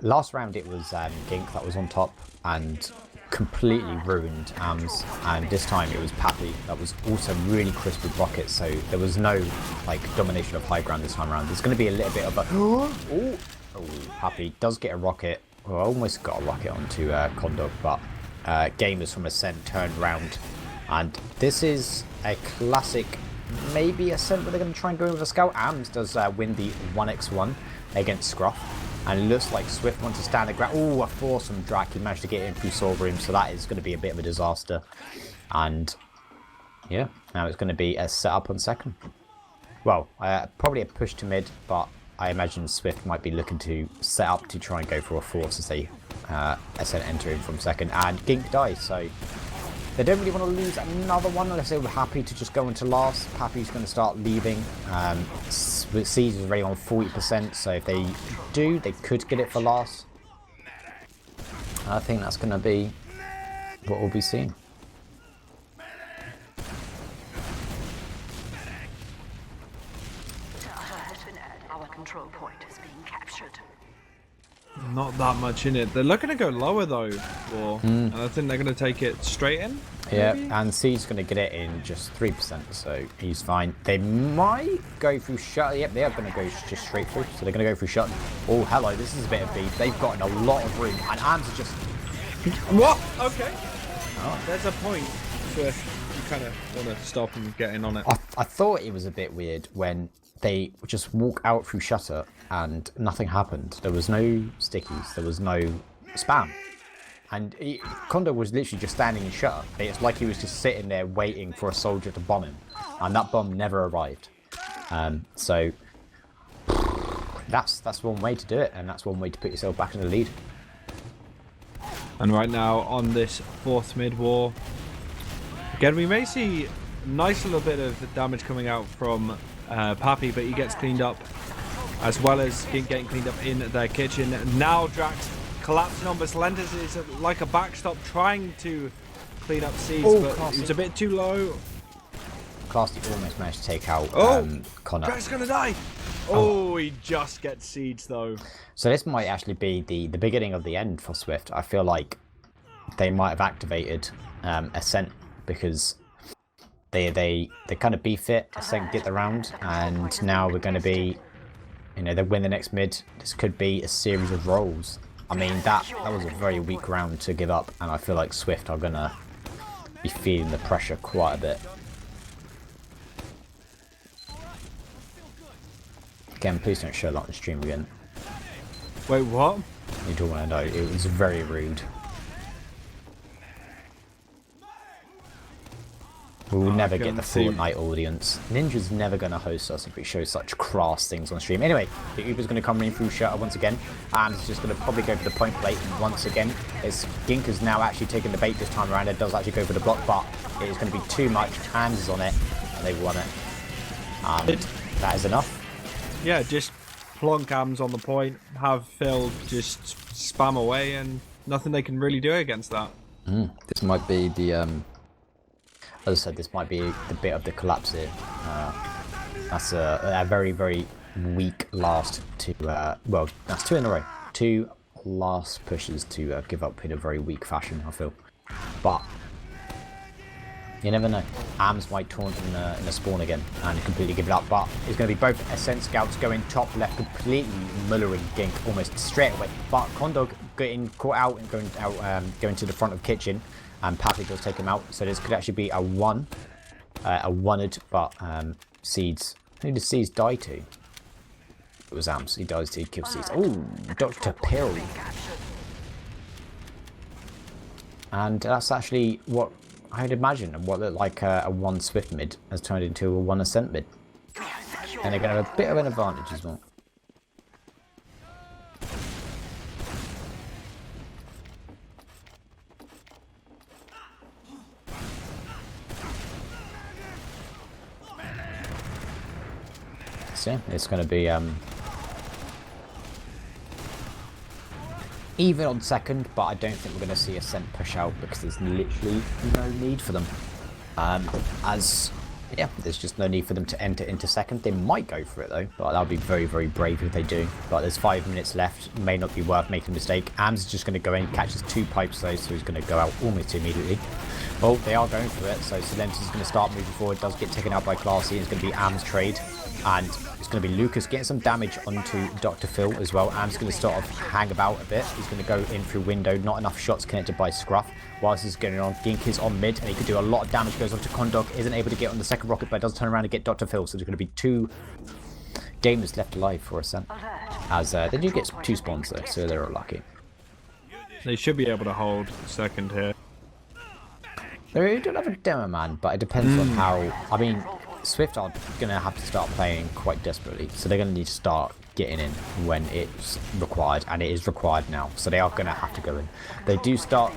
Last round it was Gink that was on top and completely ruined AMS, and this time it was Pappy that was also really crisp with rockets, so there was no like domination of high ground this time around. There's going to be a little bit of a oh, Pappy does get a rocket. Well, almost got a rocket onto Condor, but gamers from Ascent turned round, and this is a classic maybe Ascent, but they're going to try and go in with a scout. AMS does win the 1x1 against Scruff. And it looks like Swift wants to stand the ground. Oh, a force from Drac. He managed to get in through Solverim, so that is going to be a bit of a disaster. And yeah, now it's going to be a setup on second. Well, probably a push to mid, but I imagine Swift might be looking to set up to try and go for a force as they Ascent enter in from second. And Gink dies, so they don't really want to lose another one unless they were happy to just go into last. Pappy's going to start leaving. Siege is already on 40%, so if they do, they could get it for last. I think that's going to be what we'll be seeing. Our control point is being captured. Not that much in it. They're looking to go lower though, and I think they're going to take it straight in. Yeah, maybe? and C's going to get it in just 3%, so he's fine. They might go through shut. Yep, they are going to go just straight through, so they're going to go through shut. Oh, hello, this is a bit of beef. They've gotten a lot of room, and AMS are just... What? Okay. Oh, there's a point. Swift, you kind of want to stop and get in on it. I thought it was a bit weird when they just walk out through shutter and nothing happened. There was no stickies, there was no spam. And Kondo was literally just standing in shutter. It's like he was just sitting there waiting for a soldier to bomb him. And that bomb never arrived. So that's one way to do it, and that's one way to put yourself back in the lead. And right now on this 4th mid war, again we may see a nice little bit of damage coming out from Pappy, but he gets cleaned up, as well as getting cleaned up in their kitchen. Now Drax collapsing on, but Salentis is like a backstop trying to clean up Seeds, but Classy. it's a bit too low. Classy almost managed to take out Connor. Drax gonna die! Oh, he just gets Seeds though. So this might actually be the beginning of the end for Swift. I feel like they might have activated Ascent because they kind of beef it. Ascent get the round, and now we're going to be, you know, they win the next mid. This could be a series of rolls. I mean, that was a very weak round to give up, and I feel like Swift are going to be feeling the pressure quite a bit. Again, please don't show that on stream again. Wait, what? You don't want to know. It was very rude. We will never get the Fortnite audience. Ninja's never going to host us if we show such crass things on stream. Anyway, the Uber's going to come in through shutter once again, and it's just going to probably go for the point plate once again. Gink has now actually taken the bait this time around. It does actually go for the block, but it is going to be too much. Hands is on it, and they've won it. And that is enough. Yeah, just plonk AMS on the point, have Phil just spam away, and nothing they can really do against that. This might be the, as I said, this might be the bit of the collapse here. That's a very, very weak last two, well, that's 2 in a row. 2 last pushes to give up in a very weak fashion, I feel. But you never know. AMS might taunt in the spawn again and completely give it up. But it's going to be both Ascent scouts going top left, completely mullering Gink almost straight away. But Condog getting caught out and going to the front of kitchen, and Pappy does take him out. So this could actually be a one-ed, but Seeds. Who did Seeds die to? It was Ams. He dies to kill C's. Oh, Dr. Pill. And that's actually what I'd imagine and what looked like a 1 Swift mid has turned into a 1 Ascent mid. And they're going to have a bit of an advantage as well. So yeah, it's going to be even on second, but I don't think we're going to see Ascent push out because there's literally no need for them. There's just no need for them to enter into second. They might go for it though, but that would be very, very brave if they do. But there's 5 minutes left. May not be worth making a mistake. Ams is just going to go in, catches 2 pipes though, so he's going to go out almost immediately. Oh, they are going for it, so Silentis is going to start moving forward. Does get taken out by Classy. It's going to be Ams trade, and it's going to be Lucas getting some damage onto Dr. Phil as well. Ams going to sort of hang about a bit. He's going to go in through window. Not enough shots connected by Scruff. Whilst this is going on, Gink is on mid, and he could do a lot of damage. Goes on to Condog. Isn't able to get on the second rocket, but does turn around and get Dr. Phil. So there's going to be 2 gamers left alive for Ascent. As they do get 2 spawns though, so they're all lucky. They should be able to hold second here. They don't have a demo man, but it depends on how. I mean, Swift are going to have to start playing quite desperately, so they're going to need to start getting in when it's required, and it is required now. So they are going to have to go in. They do start.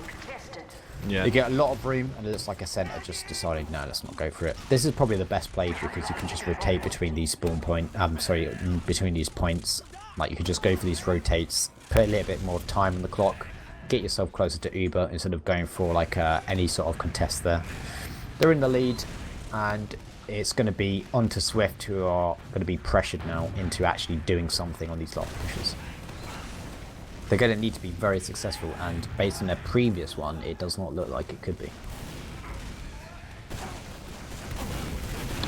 Yeah. They get a lot of room, and it's like I said, I just decided no, let's not go for it. This is probably the best play because you can just rotate between these between these points. Like you could just go for these rotates, put a little bit more time on the clock. Get yourself closer to Uber instead of going for like any sort of contest there. They're in the lead, and it's going to be onto Swift, who are going to be pressured now into actually doing something on these last pushes. They're going to need to be very successful, and based on their previous one, it does not look like it could be.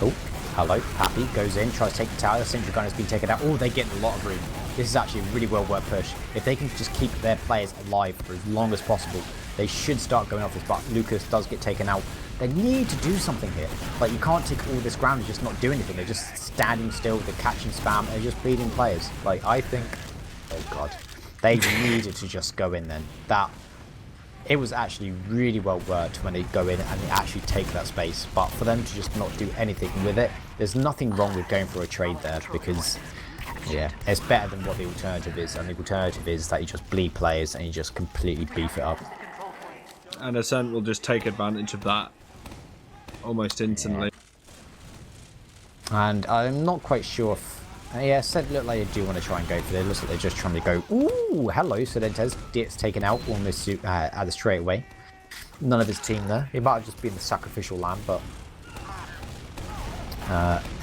Oh, hello, Happy goes in, tries to take the tower. The sentry gun has been taken out. Oh, they get a lot of room. This is actually a really well worked push. If they can just keep their players alive for as long as possible, they should start going off this. But Lucas does get taken out. They need to do something here. Like, you can't take all this ground and just not do anything. They're just standing still, they're catching spam, they're just bleeding players. Like, I think, oh god, they needed to just go in then. It was actually really well worked when they go in and they actually take that space. But for them to just not do anything with it, there's nothing wrong with going for a trade there, because yeah, it's better than what the alternative is, and the alternative is that you just bleed players and you just completely beef it up. And Ascent will just take advantage of that almost instantly. Yeah. And I'm not quite sure if... yeah, Ascent look like they do want to try and go for it. It looks like they're just trying to go... Ooh, hello, Sedentez gets taken out almost at the straight away. None of his team there. He might have just been the sacrificial lamb, but...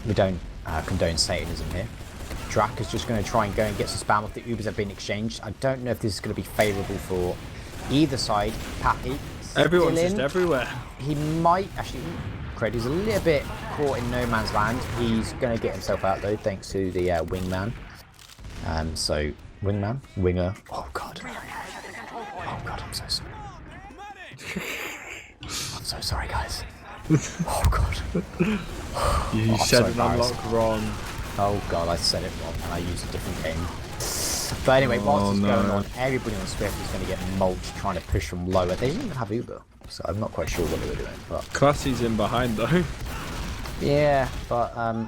we don't condone Satanism here. Drac is just going to try and go and get some spam off the Ubers that have been exchanged. I don't know if this is going to be favourable for either side. Pappy. Everyone's just everywhere. He might actually... Creddy's a little bit caught in no man's land. He's going to get himself out though, thanks to the wingman. So, wingman? Winger. Oh god. Oh god, I'm so sorry. I'm so sorry, guys. Oh god. You said an unlock wrong. Oh god, I said it wrong and I used a different game. But anyway, whilst it's going on, everybody on Swift is going to get mulched trying to push from lower. They didn't even have Uber, so I'm not quite sure what they were doing. But Classy's in behind though. yeah, but I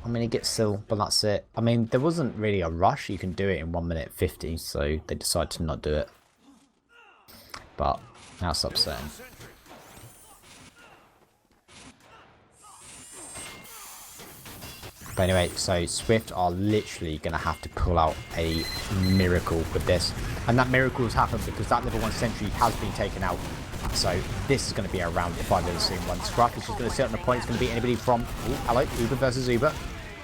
mean, he gets still, but that's it. I mean, there wasn't really a rush. You can do it in 1 minute 50, so they decided to not do it. But that's upsetting. But anyway, so Swift are literally going to have to pull out a miracle with this. And that miracle has happened because that level 1 sentry has been taken out. So this is going to be a round if I've ever seen one. Scruff is just going to sit on the point. It's going to be anybody from... Ooh, hello, Uber versus Uber.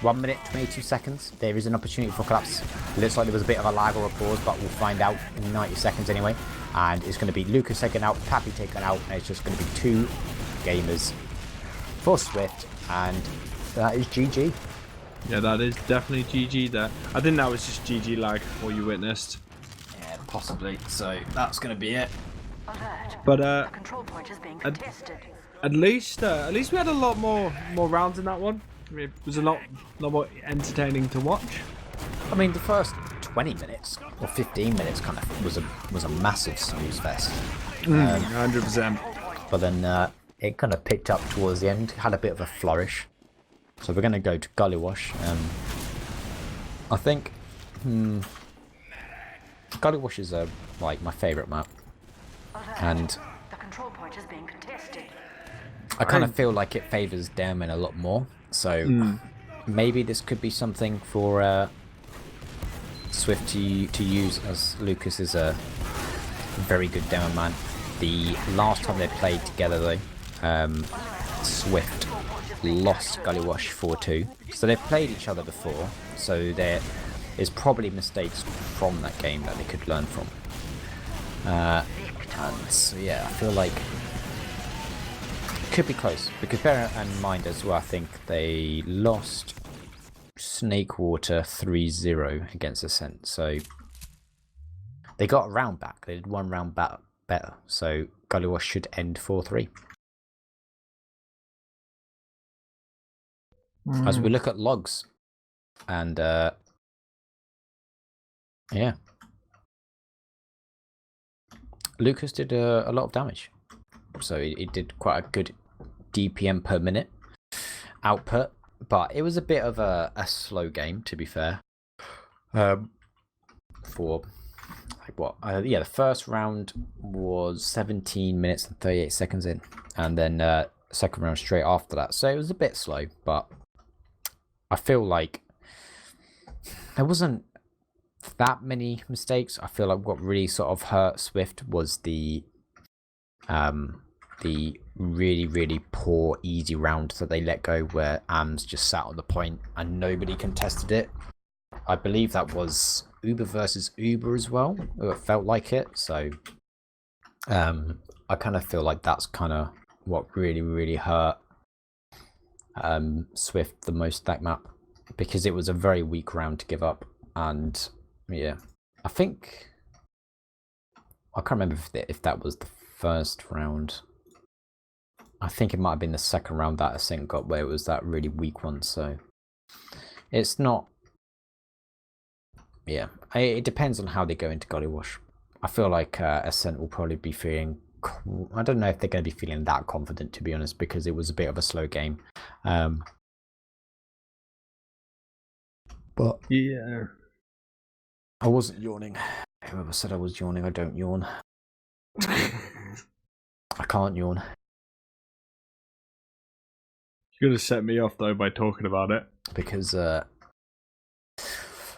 1 minute, 22 seconds. There is an opportunity for collapse. It looks like there was a bit of a lag or a pause, but we'll find out in 90 seconds anyway. And it's going to be Lucas taken out, Pappy taken out, and it's just going to be 2 gamers for Swift. And that is GG. Yeah, that is definitely GG there. I think that was just GG lag, what you witnessed. Yeah, possibly. So that's going to be it. But The control point is being contested. at least we had a lot more rounds in that one. I mean, it was a lot more entertaining to watch. I mean, the first 20 minutes or 15 minutes kind of was a massive snooze fest. 100%. But then it kind of picked up towards the end, had a bit of a flourish. So we're going to go to Gully Wash. I think Gully Wash is like my favourite map, and The control point is being contested. I kind of feel like it favours Daemon a lot more. So maybe this could be something for Swift to use, as Lucas is a very good Daemon man. The last time they played together though, Swift lost Gully Wash 4-2. So they've played each other before, so there is probably mistakes from that game that they could learn from. And so yeah, I feel like it could be close, because bear in mind as well, I think they lost Snakewater 3-0 against Ascent, so they got a round back. They did one round better, so Gully Wash should end 4-3. As we look at logs, and yeah, Lucas did a lot of damage, so he did quite a good DPM per minute output, but it was a bit of a slow game, to be fair. For like what? Yeah, the first round was 17 minutes and 38 seconds in, and then second round straight after that, so it was a bit slow, but I feel like there wasn't that many mistakes. I feel like what really sort of hurt Swift was the really, really poor easy round that they let go, where AMS just sat on the point and nobody contested it. I believe that was Uber versus Uber as well. It felt like it. So I kind of feel like that's kind of what really, really hurt Swift the most, that map, because it was a very weak round to give up. And yeah, I think I can't remember if that was the first round. I think it might have been the second round that Ascent got, where it was that really weak one. So it's not, yeah, it depends on how they go into Gully Wash. I feel like Ascent will probably be feeling, I don't know if they're going to be feeling that confident, to be honest, because it was a bit of a slow game. But yeah, I wasn't yawning. Whoever said I was yawning, I don't yawn. I can't yawn. You're gonna set me off though by talking about it, Because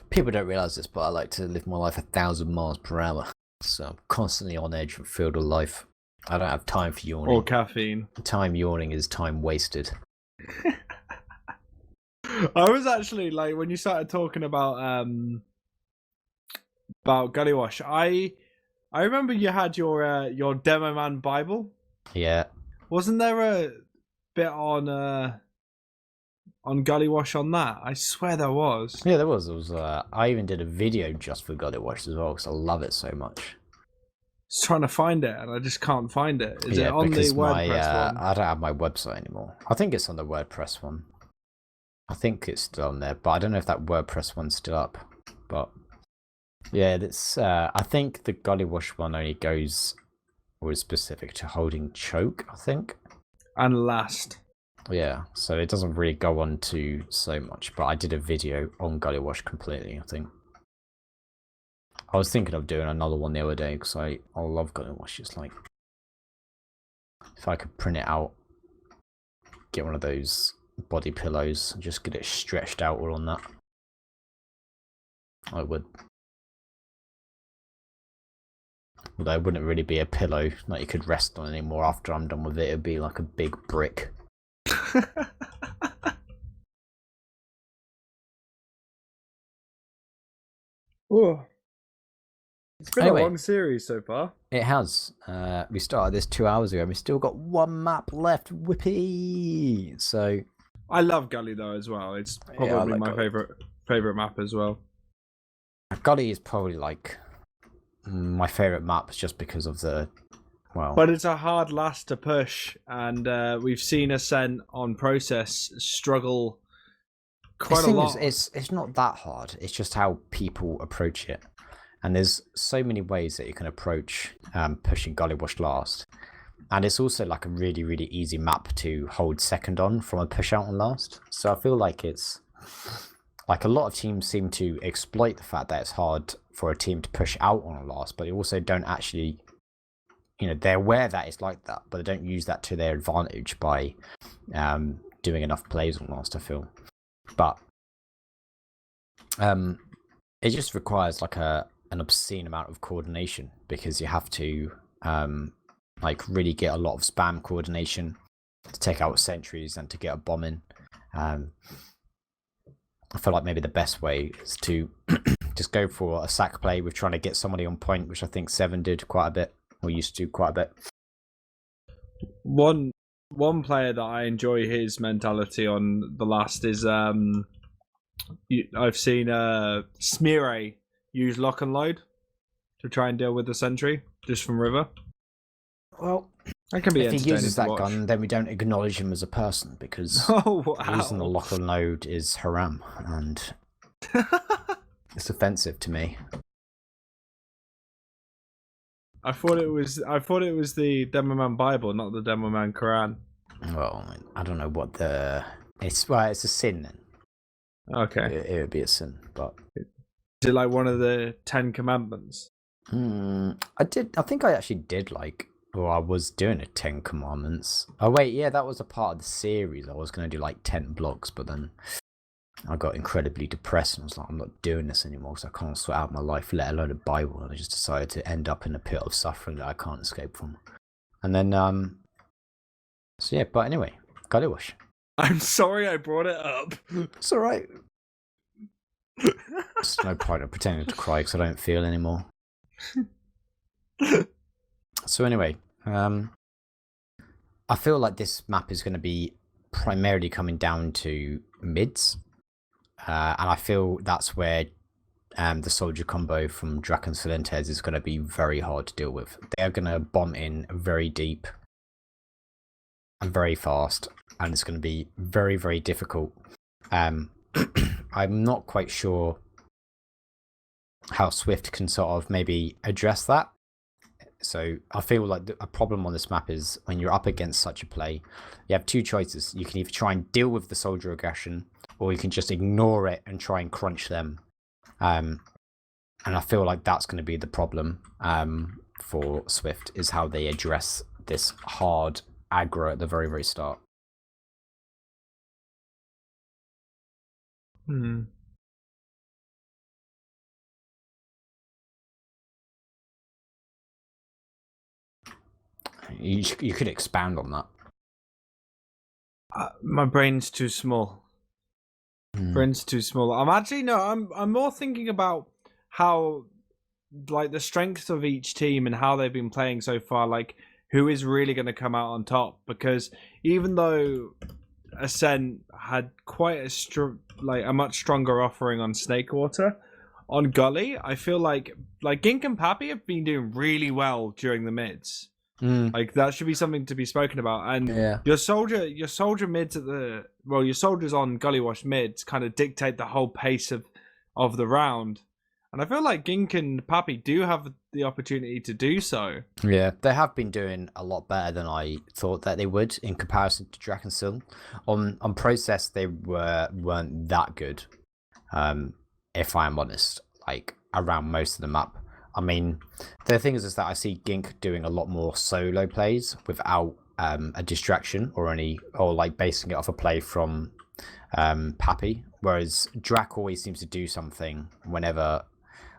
people don't realise this, but I like to live my life 1,000 miles per hour. So I'm constantly on edge and field of life. I don't have time for yawning. or caffeine. Time yawning is time wasted. I was actually like, when you started talking about Gully Wash, I remember you had your Demo Man Bible. Yeah. Wasn't there a bit on Gully Wash on that? I swear there was. Yeah, there was. I even did a video just for Gully Wash as well, because I love it so much. I was trying to find it, and I just can't find it. Is it on the because WordPress one? I don't have my website anymore. I think it's on the WordPress one. I think it's still on there, but I don't know if that WordPress one's still up. But yeah, it's. I think the Gully Wash one only goes, or is specific to holding choke, I think. And last. Yeah, so it doesn't really go on to so much, but I did a video on Gully Wash completely, I think. I was thinking of doing another one the other day, because I love Gully Wash. It's like, if I could print it out, get one of those body pillows, and just get it stretched out all on that, I would. Although it wouldn't really be a pillow that you could rest on anymore after I'm done with it. It'd be like a big brick. Whoa. It's been Anyway. a long series so far. It has. We started this 2 hours ago, and we still got one map left. Whippy! So I love Gully though as well. It's probably I like my Gully. favorite map as well. Gully is probably like my favorite map, just because of the, well. But it's a hard last to push, and we've seen Ascent on Process struggle quite a thing lot. is, it's not that hard. It's just how people approach it. And there's so many ways that you can approach pushing Gully Wash last. And it's also like a really, really easy map to hold second on from a push out on last. So I feel like it's like a lot of teams seem to exploit the fact that it's hard for a team to push out on a last, but they also don't actually, you know, they're aware that it's like that, but they don't use that to their advantage by doing enough plays on last, I feel. But it just requires like an obscene amount of coordination, because you have to like really get a lot of spam coordination to take out sentries and to get a bomb in. I feel like maybe the best way is to just go for a sack play with trying to get somebody on point, which I think Seven did quite a bit, or used to do quite a bit. One player that I enjoy his mentality on the last is I've seen Smeary use lock and load to try and deal with the sentry just from river. Well, that can be if he entertaining uses to that watch. gun, then we don't acknowledge him as a person, because Oh, wow. using the lock and load is haram, and it's offensive to me. I thought it was the Demoman Bible, not the Demoman Quran. Well, I don't know what it's a sin then. Okay. It would be a sin, but Is it like one of the 10 Commandments? I think I actually did I was doing a 10 Commandments. Oh wait, yeah, that was a part of the series. I was going to do like 10 blocks, but then I got incredibly depressed and I was like, I'm not doing this anymore because I can't sort out my life, let alone a Bible. And I just decided to end up in a pit of suffering that I can't escape from. And then, so yeah, but anyway, Gully Wash. I'm sorry I brought it up. It's alright. There's no point of pretending to cry because I don't feel anymore. So anyway, I feel like this map is going to be primarily coming down to mids. And I feel that's where the soldier combo from Drac and Silentes is going to be very hard to deal with. They're going to bomb in very deep and very fast, and it's going to be very, very difficult. I'm not quite sure how Swift can sort of maybe address that. So I feel like a problem on this map is when you're up against such a play, you have two choices. You can either try and deal with the soldier aggression, or you can just ignore it and try and crunch them. And I feel like that's going to be the problem for Swift, is how they address this hard aggro at the very, very start. You could expand on that. My brain's too small. Brain's too small. I'm more thinking about how, like, the strengths of each team and how they've been playing so far, like who is really going to come out on top. Because even though Ascent had quite a much stronger offering on Snakewater, on Gully, I feel like Gink and Pappy have been doing really well during the mids. Like, that should be something to be spoken about. And Yeah. your soldier mids your soldiers on Gully Wash mids kind of dictate the whole pace of the round. And I feel like Gink and Pappy do have the opportunity to do so. Yeah, they have been doing a lot better than I thought that they would in comparison to Drac and Sil. On process, they weren't that good. If I am honest, like around most of the map. I mean, the thing is that I see Gink doing a lot more solo plays without a distraction or like basing it off a play from Pappy, whereas Drac always seems to do something whenever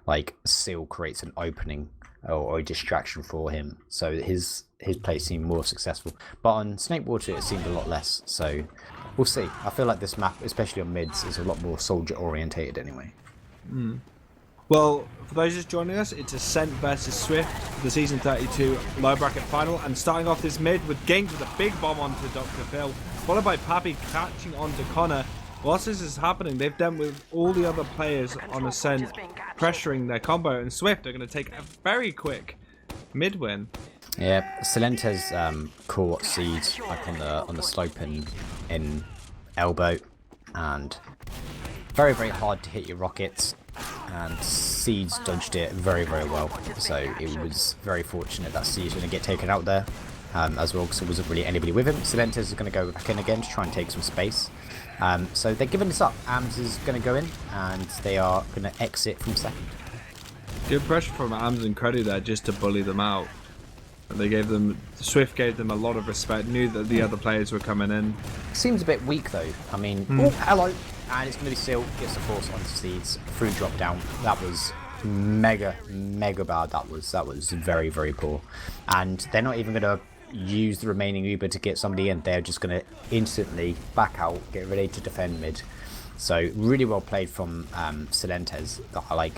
like Seal creates an opening or a distraction for him. So his play seemed more successful. But on Snakewater, it seemed a lot less. So we'll see. I feel like this map, especially on mids, is a lot more soldier orientated anyway. Well, for those just joining us, it's Ascent versus Swift for the Season 32 low bracket final. And starting off this mid with Gink with a big bomb onto Dr. Phil, followed by Pappy catching onto Connor. Whilst this is happening, they've done with all the other players on Ascent pressuring their combo, and Swift are going to take a very quick mid win. Yeah, Silentes caught seeds like on the slope in elbow, and very, very hard to hit your rockets, and Seeds dodged it very, very well. So it was very fortunate that Seeds was going to get taken out there as well, because there wasn't really anybody with him. Silentes is going to go back in again to try and take some space. So they're giving this up. AMS is going to go in, and they are going to exit from second. Good pressure from AMS and Credit there just to bully them out. And they gave them, Swift gave them a lot of respect, knew that the other players were coming in. Seems a bit weak though. I mean, oh, hello. And it's going to be Seal, gets the force onto Seeds through drop down. That was mega bad. That was very, very poor. And they're not even going to use the remaining Uber to get somebody in. They're just going to instantly back out, get ready to defend mid. So really well played from Silentes. Like,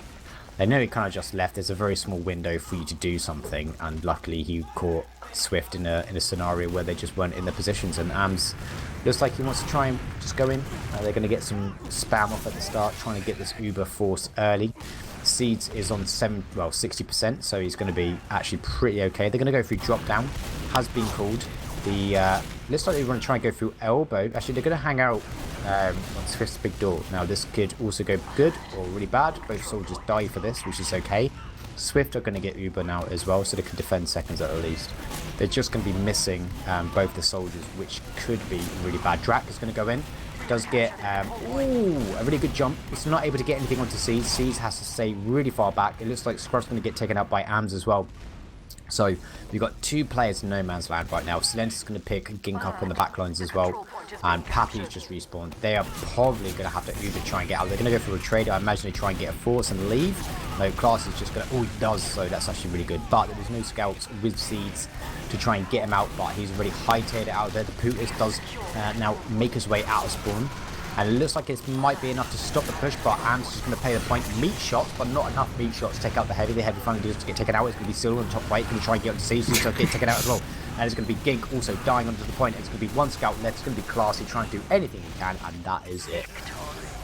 they know he kind of just left. There's a very small window for you to do something, and luckily he caught Swift in a scenario where they just weren't in the positions. And AMS looks like he wants to try and just go in. They're going to get some spam off at the start, trying to get this Uber force early. Seeds is on 60%, so he's going to be actually pretty okay. They're going to go through drop down. Has been called. Looks like they want to try and go through elbow. Actually, they're going to hang out on Swift's big door. Now, this could also go good or really bad. Both soldiers die for this, which is okay. Swift are going to get Uber now as well, so they can defend seconds at least. They're just going to be missing both the soldiers, which could be really bad. Drac is going to go in. Does get a really good jump. It's not able to get anything onto Seeds. Seeds has to stay really far back. It looks like Scruff's going to get taken out by AMS as well. So we've got two players in no man's land right now. Silentes is going to pick Gink up on the back lines as well, and Pappy's just respawned. They are probably going to have to Uber try and get out. They're going to go for a trade. I imagine they try and get a force and leave. No, Class is just going to, he does, so that's actually really good. But there's no scouts with Seeds to try and get him out, but he's already hightailed it out there. The Putis does now make his way out of spawn. And it looks like it might be enough to stop the push, but AMS is just going to play the point. Meat shots, but not enough meat shots to take out the heavy. The heavy finally does to get taken out. It's going to be Seal on the top right. Going to try and get up to Seeds, so get taken out as well. And it's going to be Gink also dying onto the point. It's going to be one scout left. It's going to be Classy trying to do anything he can, and that is it.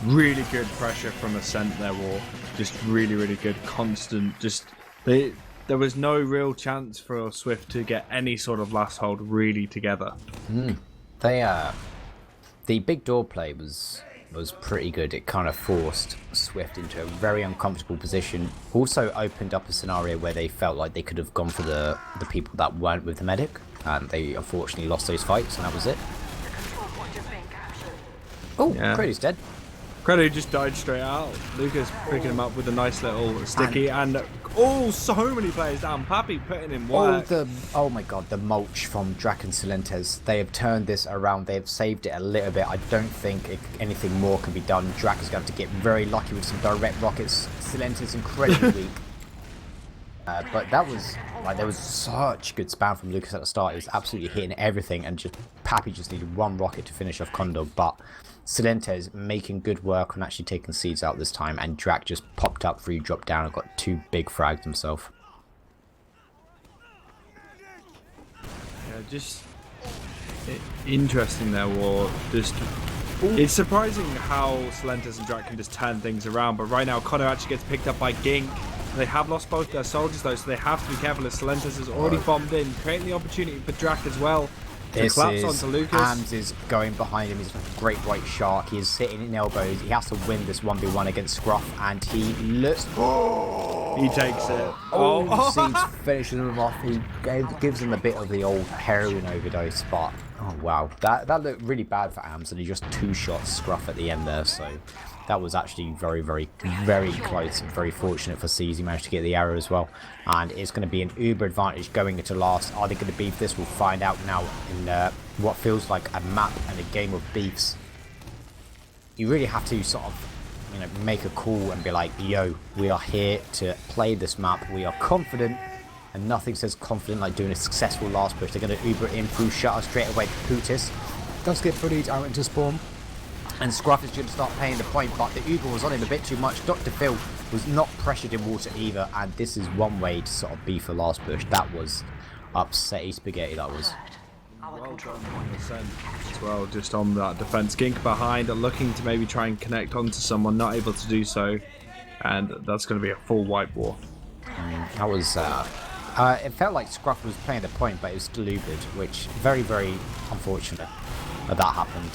Really good pressure from Ascent there, War. Just really good, constant. There was no real chance for Swift to get any sort of last hold really together. The big door play was pretty good. It kind of forced Swift into a very uncomfortable position. Also opened up a scenario where they felt like they could have gone for the people that weren't with the medic, and they unfortunately lost those fights, and that was it. Oh, yeah. Credo's dead. Credo just died straight out. Lucas picking him up with a nice little sticky, and so many players down. Pappy putting in work. Oh my god, the mulch from Drac and Silentes. They have turned this around. They have saved it a little bit. I don't think anything more can be done. Drac is going to have to get very lucky with some direct rockets. Silentes incredibly weak. But that was there was such good spam from Lucas at the start. It was absolutely hitting everything, and just Pappy just needed one rocket to finish off Condor. But Silentes making good work on actually taking Seeds out this time, and Drac just popped up through drop down and got two big frags himself. Yeah, just interesting there, War. It's surprising how Silentes and Drac can just turn things around, but right now Connor actually gets picked up by Gink. They have lost both their soldiers though, so they have to be careful as Silentes has already bombed in, creating the opportunity for Drac as well. Collapse onto Lucas. AMS is going behind him. He's a great white shark. He's sitting in elbows. He has to win this 1v1 against Scruff, and he looks. He takes it. Seeds finishes him off. He gives him a bit of the old heroin overdose, but oh wow, that looked really bad for AMS, and he just two shots Scruff at the end there. So that was actually very close and very fortunate for Seeds. He managed to get the arrow as well. And it's going to be an Uber advantage going into last. Are they going to beef this? We'll find out now in what feels like a map and a game of beefs. You really have to sort of, make a call and be like, yo, we are here to play this map. We are confident. And nothing says confident like doing a successful last push. They're going to Uber in through shutter straight away. Putis does get bullied out into spawn. And Scruff is going to start paying the point, but the Uber was on him a bit too much. Dr. Phil was not pressured in water either, and this is one way to sort of beef a last push. That was upsetty spaghetti, that was. Well done on Ascent as well, just on that defense. Gink behind, looking to maybe try and connect onto someone, not able to do so, and that's going to be a full wipe war. That was, it felt like Scruff was playing the point, but it was still Ubered, which very unfortunate. that happened.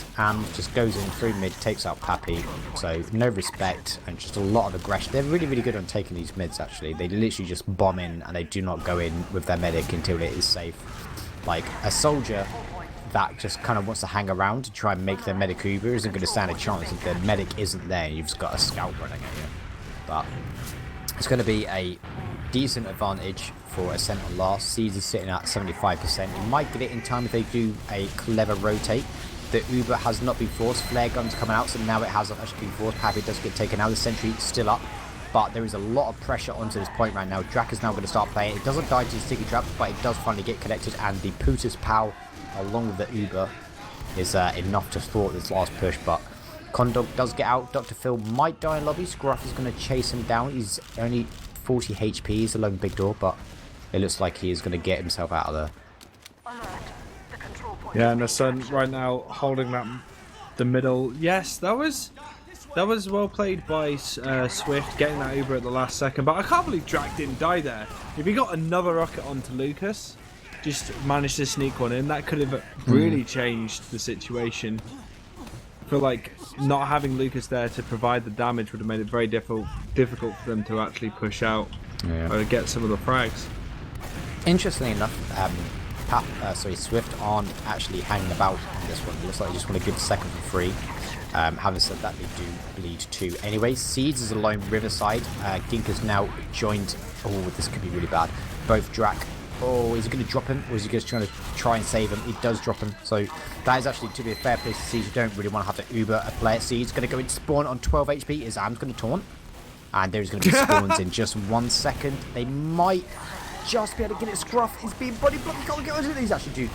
Just goes in through mid, takes out Pappy. So no respect and just a lot of aggression. They're really, really good on taking these mids, actually. They literally just bomb in and they do not go in with their medic until it is safe. Like, a soldier that just kind of wants to hang around to try and make their medic Uber isn't going to stand a chance if their medic isn't there and you've just got a scout running at you. But it's going to be a decent advantage for Ascent on last. Seeds is sitting at 75%. You might get it in time if they do a clever rotate. The Uber has not been forced. Flare gun's coming out, so now it has actually been forced. Pappy does get taken out. The sentry still up, but there is a lot of pressure onto this point right now. Drac is now going to start playing. It doesn't die to the sticky trap, but it does finally get connected, and the Putus Pow along with the Uber is enough to thwart this last push. But Condog does get out. Dr. Phil might die in lobby. Scruff is going to chase him down. He's only 40 HP. He's alone big door, but it looks like he is going to get himself out of there. Yeah, and the Sun right now holding that the middle. Yes, that was well played by Swift, getting that Uber at the last second. But I can't believe Drac didn't die there. If he got another rocket onto Lucas, just managed to sneak one in, that could have really changed the situation. I feel like not having Lucas there to provide the damage would have made it very difficult for them to actually push out or get some of the frags. Interestingly enough, Swift aren't actually hanging about on this one. It looks like they just want to give the second for free. Having said that, they do bleed too. Anyways, Seeds is alone Riverside. Gink has now joined. Oh, this could be really bad. Both Drac. Oh, is he going to drop him, or is he just trying to try and save him? He does drop him. So that is actually, to be a fair play to Seeds. You don't really want to have to Uber a player. Seeds going to go into spawn on 12 HP. His arm's going to taunt. And there's going to be spawns in just 1 second. They might just be able to get it. Scruff is being body blocked. He can't get onto it.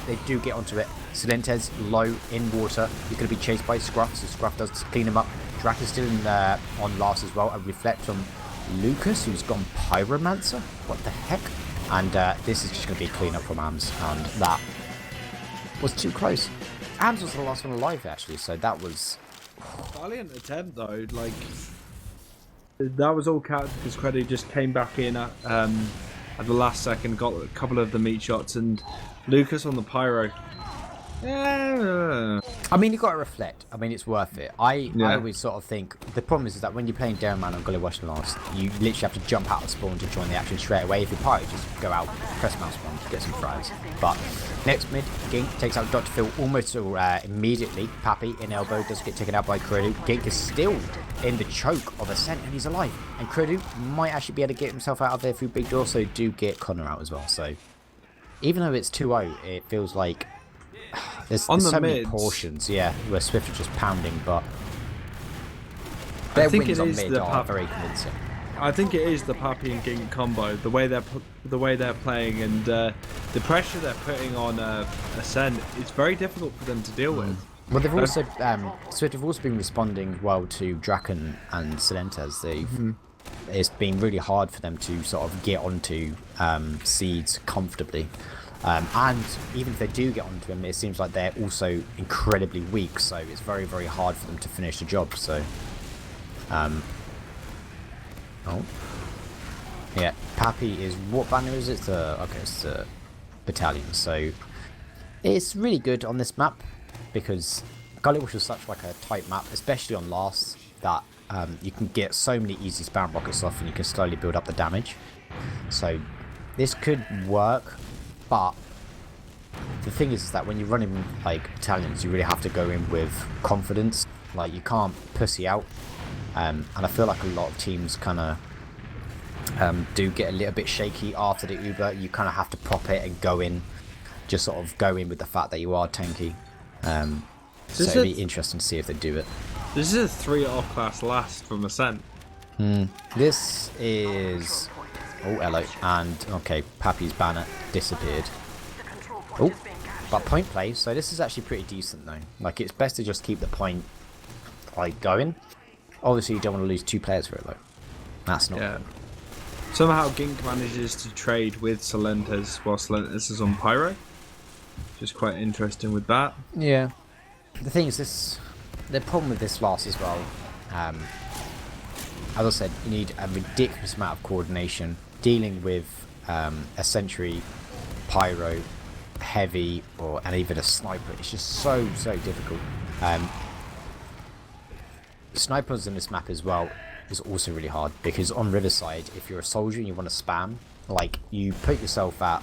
They do get onto it. Silentes low in water. He's going to be chased by Scruff, so Scruff does clean him up. Drac is still in there on last as well. A reflect from Lucas, who's gone Pyromancer. What the heck? And this is just going to be a clean up from Ams, and that was too close. Ams was the last one alive, actually, so that was valiant attempt though. Like, that was all counted because Creddy just came back in at the last second, got a couple of the meat shots, and Lucas on the pyro. Yeah. I mean, you got to reflect. I mean, it's worth it. I always sort of think the problem is that when you're playing Darren Man on Gully Wash last, you literally have to jump out of spawn to join the action straight away. If you're pyro, just go out, press mouse one, get some fries. But next mid, Gink takes out Dr. Phil almost immediately. Pappy in elbow does get taken out by Kredu. Gink is still in the choke of Ascent and he's alive. And Kredu might actually be able to get himself out of there through big door, so do get Connor out as well. So even though it's 2-0, it feels like there's so many portions, where Swift are just pounding, but their wins on mid are very convincing. I think it is the Pappy and Gink combo, the way they're playing, and the pressure they're putting on Ascent. It's very difficult for them to deal with. Well, they've also Swift have also been responding well to Draken and Silentes. It's been really hard for them to sort of get onto Seeds comfortably. And even if they do get onto him, it seems like they're also incredibly weak, so it's very, very hard for them to finish the job. So, yeah, Pappy is, what banner is it? It's the battalion. So it's really good on this map because Gully Wash is such like a tight map, especially on last, that you can get so many easy spam rockets off and you can slowly build up the damage. So this could work. But the thing is that when you're running like battalions, you really have to go in with confidence. Like, you can't pussy out. And I feel like a lot of teams kind of do get a little bit shaky after the Uber. You kind of have to pop it and go in. Just sort of go in with the fact that you are tanky. So it'd be interesting to see if they do it. This is a 3 off-class last from Ascent. This is... Oh, hello. And, okay, Pappy's banner disappeared. Oh, but point play. So this is actually pretty decent, though. Like, it's best to just keep the point, like, going. Obviously, you don't want to lose 2 players for it, though. That's not good. Somehow, Gink manages to trade with Silentes while Silentes is on Pyro. Just quite interesting with that. Yeah. The thing is, the problem with this last as well, as I said, you need a ridiculous amount of coordination. Dealing with a Sentry, Pyro, heavy and even a sniper. It's just so difficult. Snipers in this map as well is also really hard, because on Riverside, if you're a soldier and you want to spam, like, you put yourself at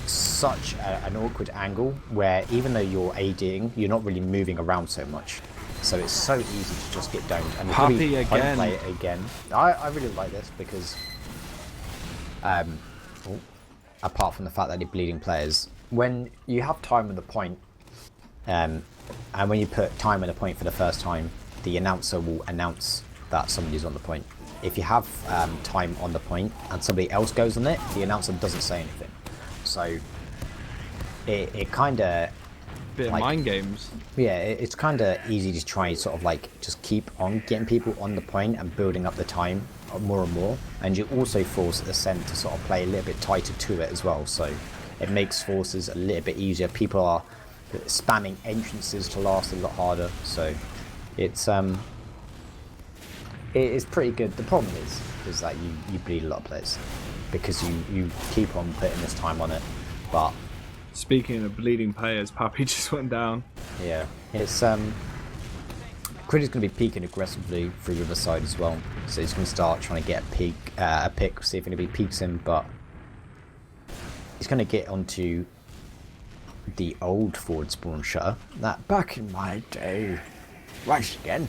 such an awkward angle where even though you're ADing, you're not really moving around so much. So it's so easy to just get domed. And Puppy again. play it again. I really like this because, apart from the fact that they're bleeding players, when you have time on the point, and when you put time on the point for the first time, the announcer will announce that somebody's on the point. If you have time on the point and somebody else goes on it, the announcer doesn't say anything. So it kind of... Bit of mind games. Yeah, it's kind of easy to try and sort of like just keep on getting people on the point and building up the time more and more. And you also force Ascent to sort of play a little bit tighter to it as well. So it makes forces a little bit easier. People are spamming entrances to last a lot harder. So it's pretty good. The problem is that you bleed a lot of players because you keep on putting this time on it. But speaking of bleeding players, Pappy just went down. yeah, it's Critter's going to be peeking aggressively through Riverside as well, so he's going to start trying to get a pick, see if anybody peeks him, but he's going to get onto the old forward spawn shutter that back in my day, once again,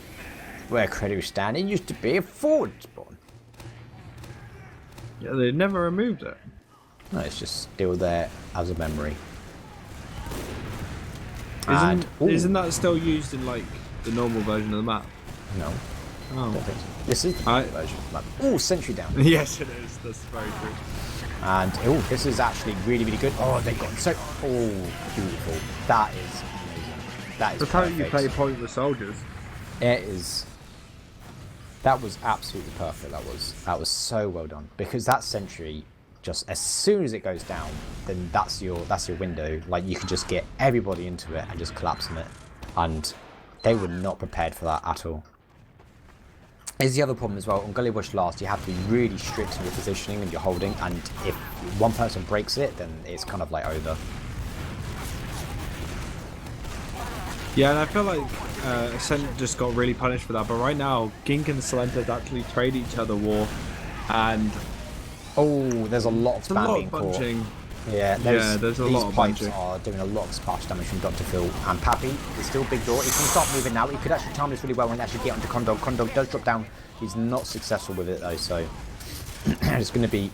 where Critter was standing used to be a forward spawn. Yeah, they never removed it. No, it's just still there as a memory. Isn't that still used in like the normal version of the map? No. Oh. Don't think so. This is the version of the map. Oh, sentry down. Yes, it is. That's very true. And this is actually really good. Oh, they've got so beautiful. That is amazing. That is Look how you perfect. play point with soldiers. It is. That was absolutely perfect. That was so well done, because that sentry, just as soon as it goes down, then that's your window. Like, you can just get everybody into it and just collapse on it, and they were not prepared for that at all. Is the other problem as well on Gully Wash last, you have to be really strict in your positioning and your holding, and if one person breaks it, then it's kind of like over. Yeah, and I feel like Ascent just got really punished for that, but right now Gink and Salentas actually trade each other war, and there's a lot of it's a lot spam being of caught. bunching. Yeah, there's a lot of pipes bunching. are doing a lot of splash damage from Dr. Phil. And Pappy is still big door. He can start moving now. He could actually time this really well and actually get onto Condog. Condog does drop down. He's not successful with it though, so it's going to be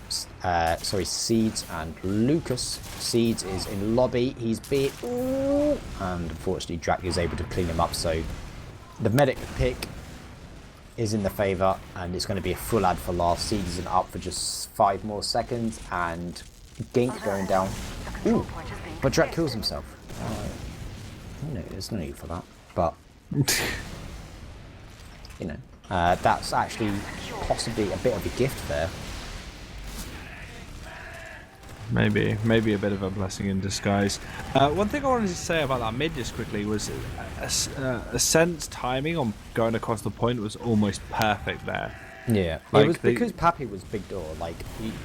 Seeds and Lucas. Seeds is in lobby. He's beat, and unfortunately Drac is able to clean him up. So the medic pick is in the favour, and it's going to be a full ad for last. Seeds is up for just 5 more seconds, and Gink going down. Ooh, but Drac kills himself. No, there's no need for that. But you know, that's actually possibly a bit of a gift there. Maybe a bit of a blessing in disguise. One thing I wanted to say about that mid just quickly was Ascent's timing on going across the point was almost perfect there. Yeah, like it was because Pappy was big door. Like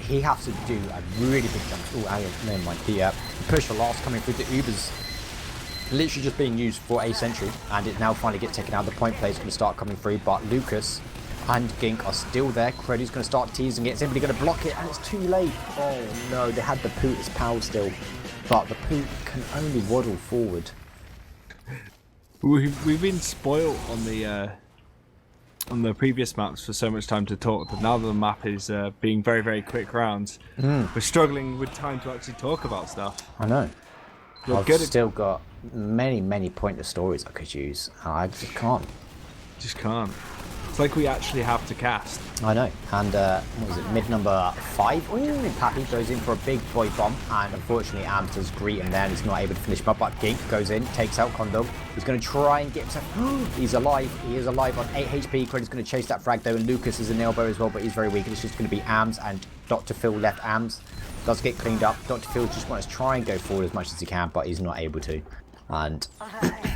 he has to do a really big jump. Oh, never mind. The push for last coming through the Ubers, literally just being used for a sentry, and it now finally gets taken out. The point play is going to start coming through, but Lucas and Gink are still there. Credy's going to start teasing it. Is anybody going to block it? And it's too late. Oh no, they had the Poot as power still, but the Poot can only waddle forward. We've been spoilt on the previous maps for so much time to talk, but now that the map is being very quick rounds, we're struggling with time to actually talk about stuff. I know. We're I've still got many pointless stories I could use. I just can't. Just can't. It's like we actually have to cast. I know. And what was it? Mid number 5. Ooh, Pappy goes in for a big boy bomb, and unfortunately Ams does greet him there, and he's not able to finish him up. But Gink goes in, takes out Condog. He's going to try and get himself. He's alive. He is alive on 8 HP. Credy's going to chase that frag though, and Lucas is an elbow as well, but he's very weak. It's just going to be Ams, and Dr. Phil left Ams. Does get cleaned up. Dr. Phil just wants to try and go forward as much as he can, but he's not able to. And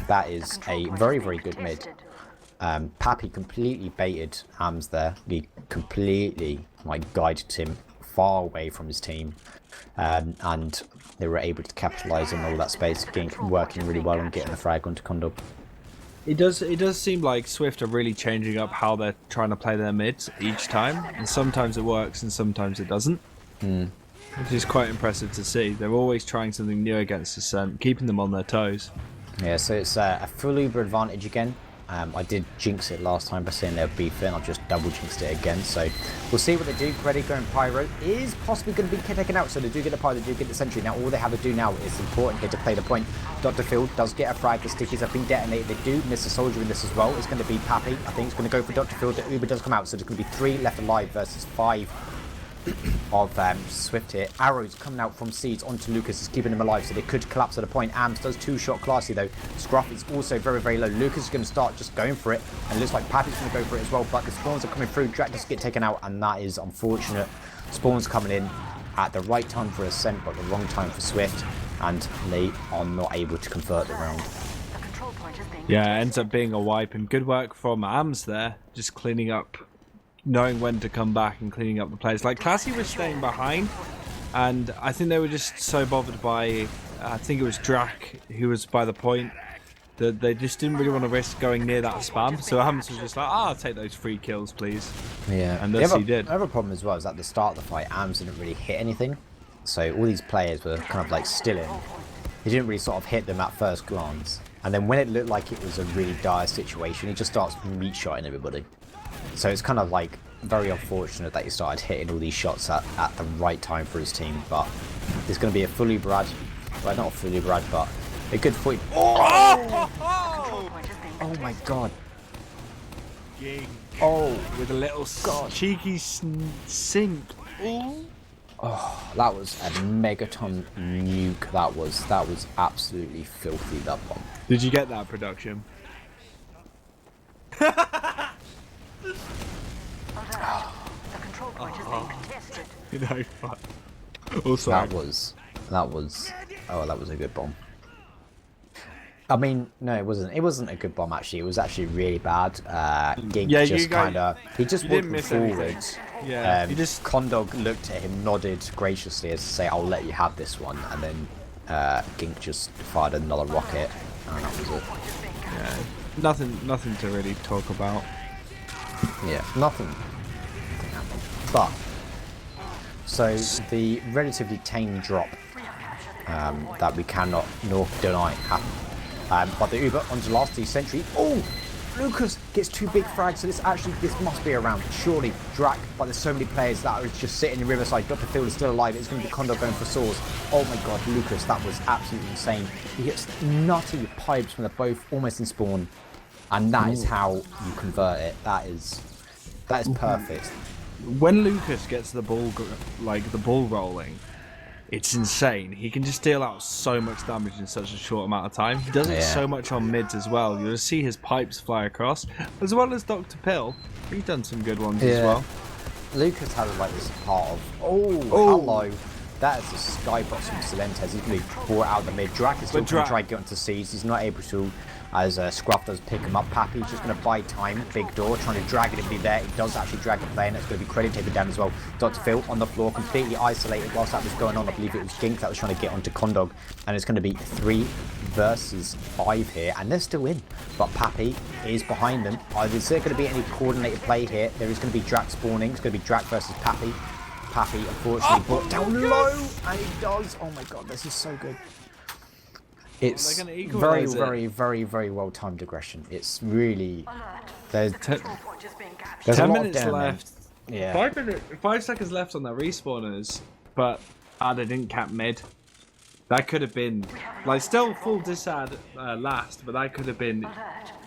that is a very good mid. Pappy completely baited Ams there. He completely guided him far away from his team, and they were able to capitalize on all that space, working really well and getting the frag onto Condor. It does seem like Swift are really changing up how they're trying to play their mids each time, and sometimes it works and sometimes it doesn't. Which is quite impressive to see. They're always trying something new against Ascent, keeping them on their toes. Yeah, so it's a full Uber advantage again. I did jinx it last time by saying they'll beef it, and I've just double jinxed it again. So we'll see what they do. Ready going Pyro is possibly going to be taken out, so they do get the Pyro, they do get the Sentry. Now all they have to do now is important here to play the point. Dr. Phil does get a frag, the stickies have been detonated. They do miss a soldier in this as well. It's going to be Pappy. I think it's going to go for Dr. Phil. The Uber does come out, so there's going to be 3 left alive versus 5 of Swift here. Arrows coming out from Seeds onto Lucas is keeping him alive, so they could collapse at a point. Ams does 2-shot classy though. Scruff is also very, very low. Lucas is going to start just going for it, and it looks like Pappy's going to go for it as well, but the spawns are coming through. Drac does get taken out, and that is unfortunate. Spawns coming in at the right time for Ascent, but the wrong time for Swift, and they are not able to convert the round. Yeah, it ends up being a wipe, and good work from Ams there, just cleaning up, knowing when to come back and cleaning up the players. Like, Classy was staying behind, and I think they were just so bothered by, I think it was Drac who was by the point, that they just didn't really want to risk going near that spam. So Ams was just like, I'll take those 3 kills, please. Yeah, and thus he did. The other problem as well is at the start of the fight, Ams didn't really hit anything. So all these players were kind of like still in. He didn't really sort of hit them at first glance. And then when it looked like it was a really dire situation, he just starts meat-shotting everybody. So it's kind of like very unfortunate that he started hitting all these shots at the right time for his team. But there's going to be a fully Brad, well, not a fully Brad, but a good fight. Oh my god. Oh, with a little cheeky sink. Oh, that was a megaton nuke. That was absolutely filthy, that bomb. Did you get that, production? The control point is being contested. You know, fuck. Also, that was a good bomb. I mean, no, it wasn't. It wasn't a good bomb actually. It was actually really bad. Gink just kind of, he just walked forward. Yeah, he just Condog looked at him, nodded graciously as to say, "I'll let you have this one," and then Gink just fired another rocket, and that was it. Yeah, nothing to really talk about. Yeah, nothing happened. But so the relatively tame drop that we cannot nor deny happened. But the Uber onto last the Sentry. Oh, Lucas gets 2 big frags. So this must be a round. Surely Drac, but there's so many players that are just sitting in Riverside. Dr. Field is still alive. It's going to be Condor going for swords. Oh my god, Lucas, that was absolutely insane. He gets nutty pipes when they're both almost in spawn, and that is how you convert it. That is perfect. When Lucas gets the ball, the ball rolling, it's insane. He can just deal out so much damage in such a short amount of time. He does it so much on mids as well. You'll see his pipes fly across, as well as Dr. Pill. He's done some good ones as well. Lucas has like this part of hello. That is a skybox from Silentes. He's going to be brought out the mid. Drac is still going to try and get onto Seas. He's not able to, as Scruff does pick him up. Pappy's just going to buy time. Big door, trying to drag it and be there. It does actually drag the play, and that's going to be credit taken down as well. Dr. Phil on the floor, completely isolated whilst that was going on. I believe it was Gink that was trying to get onto Condog, and it's going to be 3 versus 5 here, and they're still in. But Pappy is behind them. Is there going to be any coordinated play here? There is going to be Drac spawning. It's going to be Drac versus Pappy. Pappy unfortunately brought down low, and he does. Oh my god, this is so good. It's very, very, very, very well timed aggression. It's really there's 10 minutes left. Yeah, 5 seconds left on that respawners, but they didn't cap mid. That could have been like still full disad last, but that could have been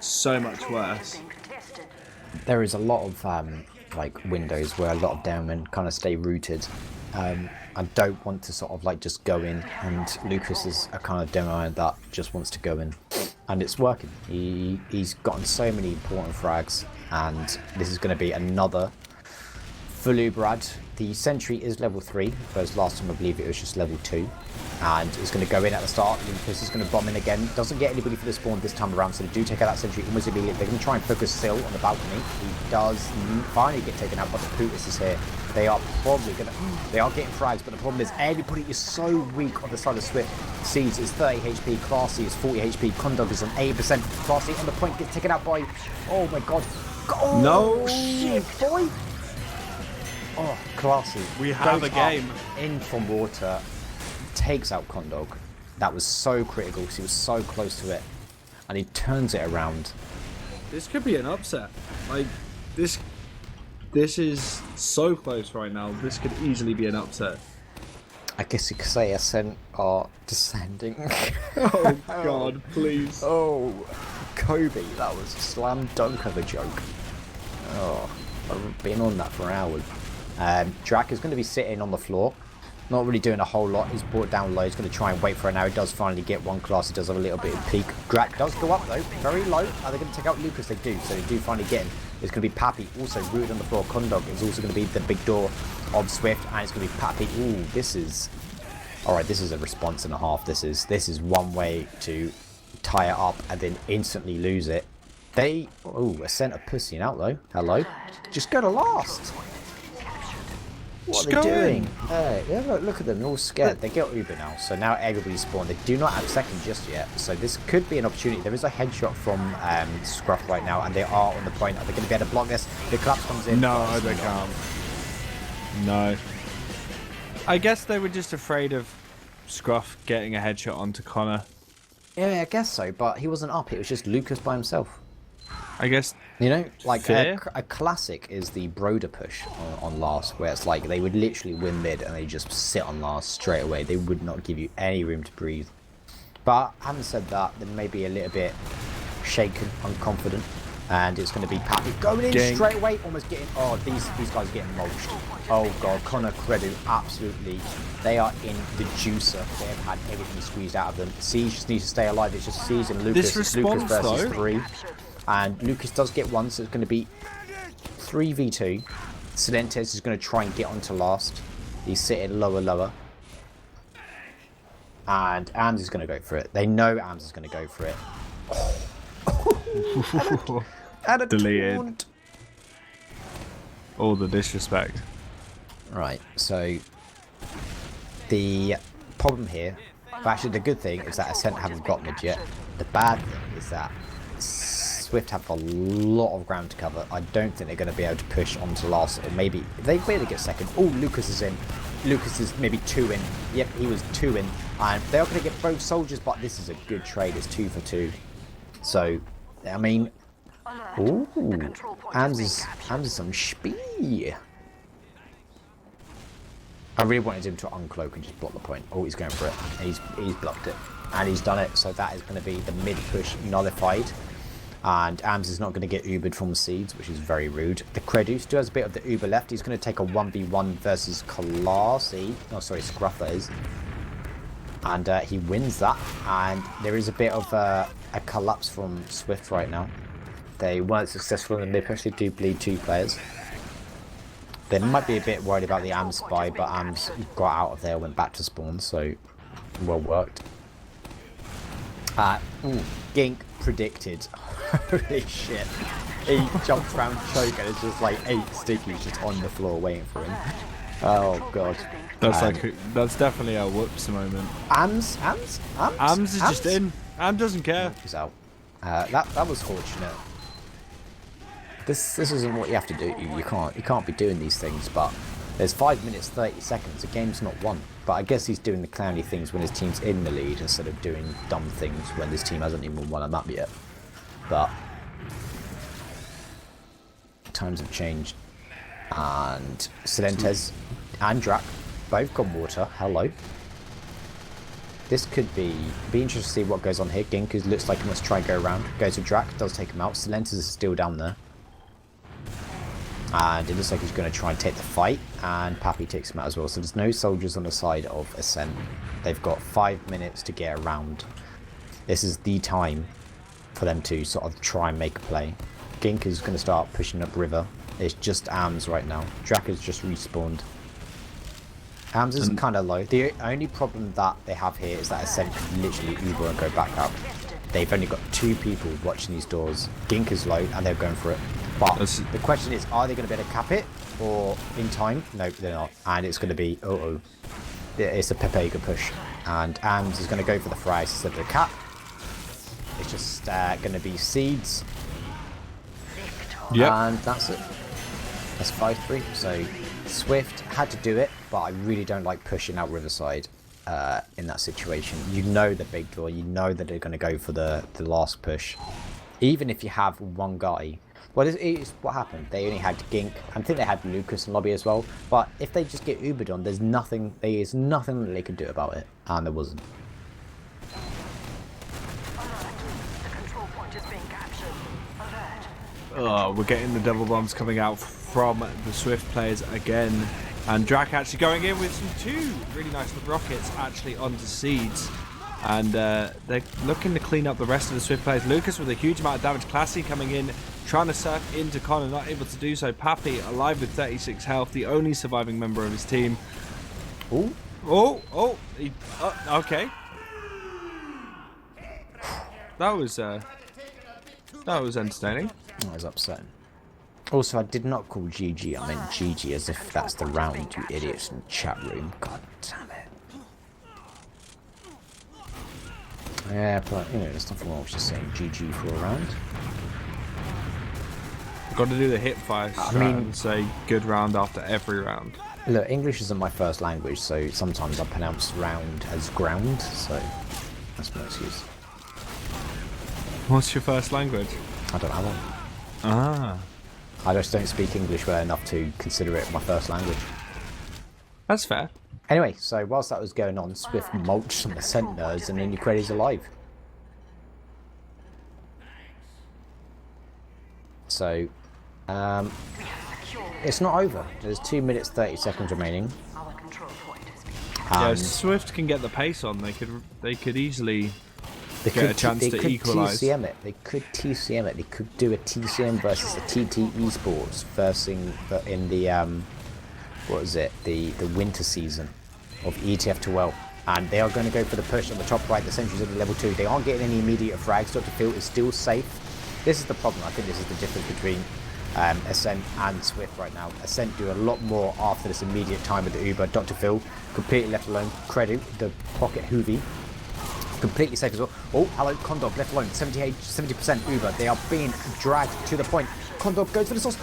so much worse. There is a lot of like windows where a lot of downmen kind of stay rooted. I don't want to sort of like just go in, and Lucas is a kind of demo that just wants to go in, and it's working. He's gotten so many important frags, and this is going to be another full Uberad. The sentry is level 3, whereas last time I believe it was just level 2. And it's going to go in at the start. Lucas is going to bomb in again. Doesn't get anybody for the spawn this time around, so they do take out that sentry almost immediately. They're going to try and focus Sil on the balcony. He does finally get taken out, but the Putis is here. They are probably going to... They are getting frags, but the problem is everybody is so weak on the side of Swift. Seeds is 30 HP, Classy is 40 HP, Condog is on 80%. Classy on the point gets taken out by... Oh my god. Oh, No. shit, boy. Oh, Classy. We have Goes a game. In from water. Takes out Condog. That was so critical because he was so close to it. And he turns it around. This could be an upset. Like, this is so close right now. This could easily be an upset. I guess you could say Ascent are descending. Oh, God, please. Oh, Kobe, that was a slam dunk of a joke. Oh, I've been on that for hours. Drac is going to be sitting on the floor. Not really doing a whole lot. He's brought down low. He's going to try and wait for an arrow. He does finally get one class. He does have a little bit of peak. Drac does go up though. Very low. Are they going to take out Lucas? They do. So they do finally get him. It's going to be Pappy. Also rooted on the floor. Condog is also going to be the big door of Swift. And it's going to be Pappy. Ooh, this is... Alright, this is a response and a half. This is one way to tie it up and then instantly lose it. They... Ooh, Ascent are pussying out though. Hello. Just go to last. What are they doing? Yeah, look at them, they're all scared. They get Uber now, so now everybody's spawned. They do not have second just yet, so this could be an opportunity. There is a headshot from Scruff right now, and they are on the point. Are they going to be able to block this? The collapse comes in. No, they can't. No. I guess they were just afraid of Scruff getting a headshot onto Connor. Yeah, I guess so, but he wasn't up. It was just Lucas by himself. I guess... You know, like a classic is the Broder push on last, where it's like they would literally win mid and they just sit on last straight away. They would not give you any room to breathe. But having said that, they may be a little bit shaken, unconfident, and it's going to be Pappy going in straight away, almost getting... Oh, these guys are getting mulched. Oh god, Connor, Credu, absolutely. They are in the juicer. They have had everything squeezed out of them. Siege just needs to stay alive. It's just Siege and Lucas. This response, Lucas versus though. 3. And Lucas does get one, so it's going to be 3v2. Silentes is going to try and get onto last. He's sitting lower. And Ams is going to go for it. They know Ams is going to go for it. And a Deleted. taunt. All the disrespect. Right, so the problem here, but actually the good thing is that Ascent haven't got mid yet. The bad thing is that Swift have a lot of ground to cover. I don't think they're going to be able to push onto last, or maybe they barely get second. Oh, Lucas is in. Lucas is maybe 2 in. Yep, he was 2 in. And they are going to get both soldiers, but this is a good trade. It's 2 for 2. So, I mean, ooh, Ams is some speed. I really wanted him to uncloak and just block the point. Oh, he's going for it. He's blocked it. And he's done it. So that is going to be the mid push nullified. And Ams is not going to get Ubered from Seeds, which is very rude. The Credu still has a bit of the Uber left. He's going to take a 1v1 versus Classy. Oh, sorry, Scruff that is. And he wins that. And there is a bit of a collapse from Swift right now. They weren't successful in the mid push. They do bleed 2 players. They might be a bit worried about the Ams spy, but Ams got out of there, went back to spawn, so well worked. Gink predicted. Holy shit. He jumps around choke and it's just like 8 stickies just on the floor waiting for him. Oh god. That's definitely a whoops moment. Ams Ams is just in. Ams doesn't care. He's out. That was fortunate. This isn't what you have to do. You can't be doing these things, but there's 5 minutes 30 seconds. The game's not won. But I guess he's doing the clowny things when his team's in the lead instead of doing dumb things when this team hasn't even won a map yet. But times have changed. And Silentes and Drac both gone water. Hello. This could be interesting to see what goes on here. Gink looks like he must try and go around. Goes to Drac, does take him out. Silentes is still down there. And it looks like he's going to try and take the fight, and Pappy takes him out as well. So there's no soldiers on the side of Ascent. They've got 5 minutes to get around. This is the time for them to sort of try and make a play. Gink is going to start pushing up river. It's just AMS right now. Drac has just respawned. AMS is kind of low. The only problem that they have here is that Ascent can literally Uber and go back up. They've only got 2 people watching these doors. Gink is low and they're going for it. But the question is, are they going to be able to cap it or in time? No, they're not. And it's going to be, it's a Pepega push. And AMS is going to go for the fries instead of the cap. It's just going to be seeds. Yeah. And that's it. That's 5-3. So Swift had to do it, but I really don't like pushing out Riverside in that situation. You know the big draw. You know that they're going to go for the last push. Even if you have one guy. Well, it's what happened. They only had Gink. I think they had Lucas and Lobby as well. But if they just get Ubered on, there's nothing that they could do about it. And there wasn't. Oh, we're getting the double bombs coming out from the Swift players again. And Drac actually going in with some 2 really nice rockets actually onto seeds. And they're looking to clean up the rest of the Swift players. Lucas with a huge amount of damage. Classy coming in, trying to surf into Connor, not able to do so. Pappy alive with 36 health, the only surviving member of his team. Okay. That was entertaining. That was upsetting. Also, I did not call GG. I meant GG as if that's the round, you idiots in the chat room. God damn it. Yeah, but, you know, there's nothing wrong with just saying GG for a round. Got to do the hip fire strat and say good round after every round. Look, English isn't my first language, so sometimes I pronounce round as ground, so that's my excuse. What's your first language? I don't have one. Ah. I just don't speak English well enough to consider it my first language. That's fair. Anyway, so whilst that was going on, Swift mulched some Ascent nerds and then Ukraine's alive. So, it's not over. There's 2 minutes 30 seconds remaining. Yeah, Swift can get the pace on. They could easily get a chance to equalise. TCM it. They could TCM it. They could do a TCM versus the TT Esports first thing in the what is it? The winter season of ETF2L. And they are going to go for the push on the top right. The sentries at the level 2. They aren't getting any immediate frags. Dr. Phil is still safe. This is the problem. I think this is the difference between Ascent and Swift right now. Ascent do a lot more after this immediate time with the Uber. Dr. Phil completely left alone. Credit the pocket Hoovy. Completely safe as well. Oh, hello, Condog left alone. 70% Uber. They are being dragged to the point. Condog goes for the sauce.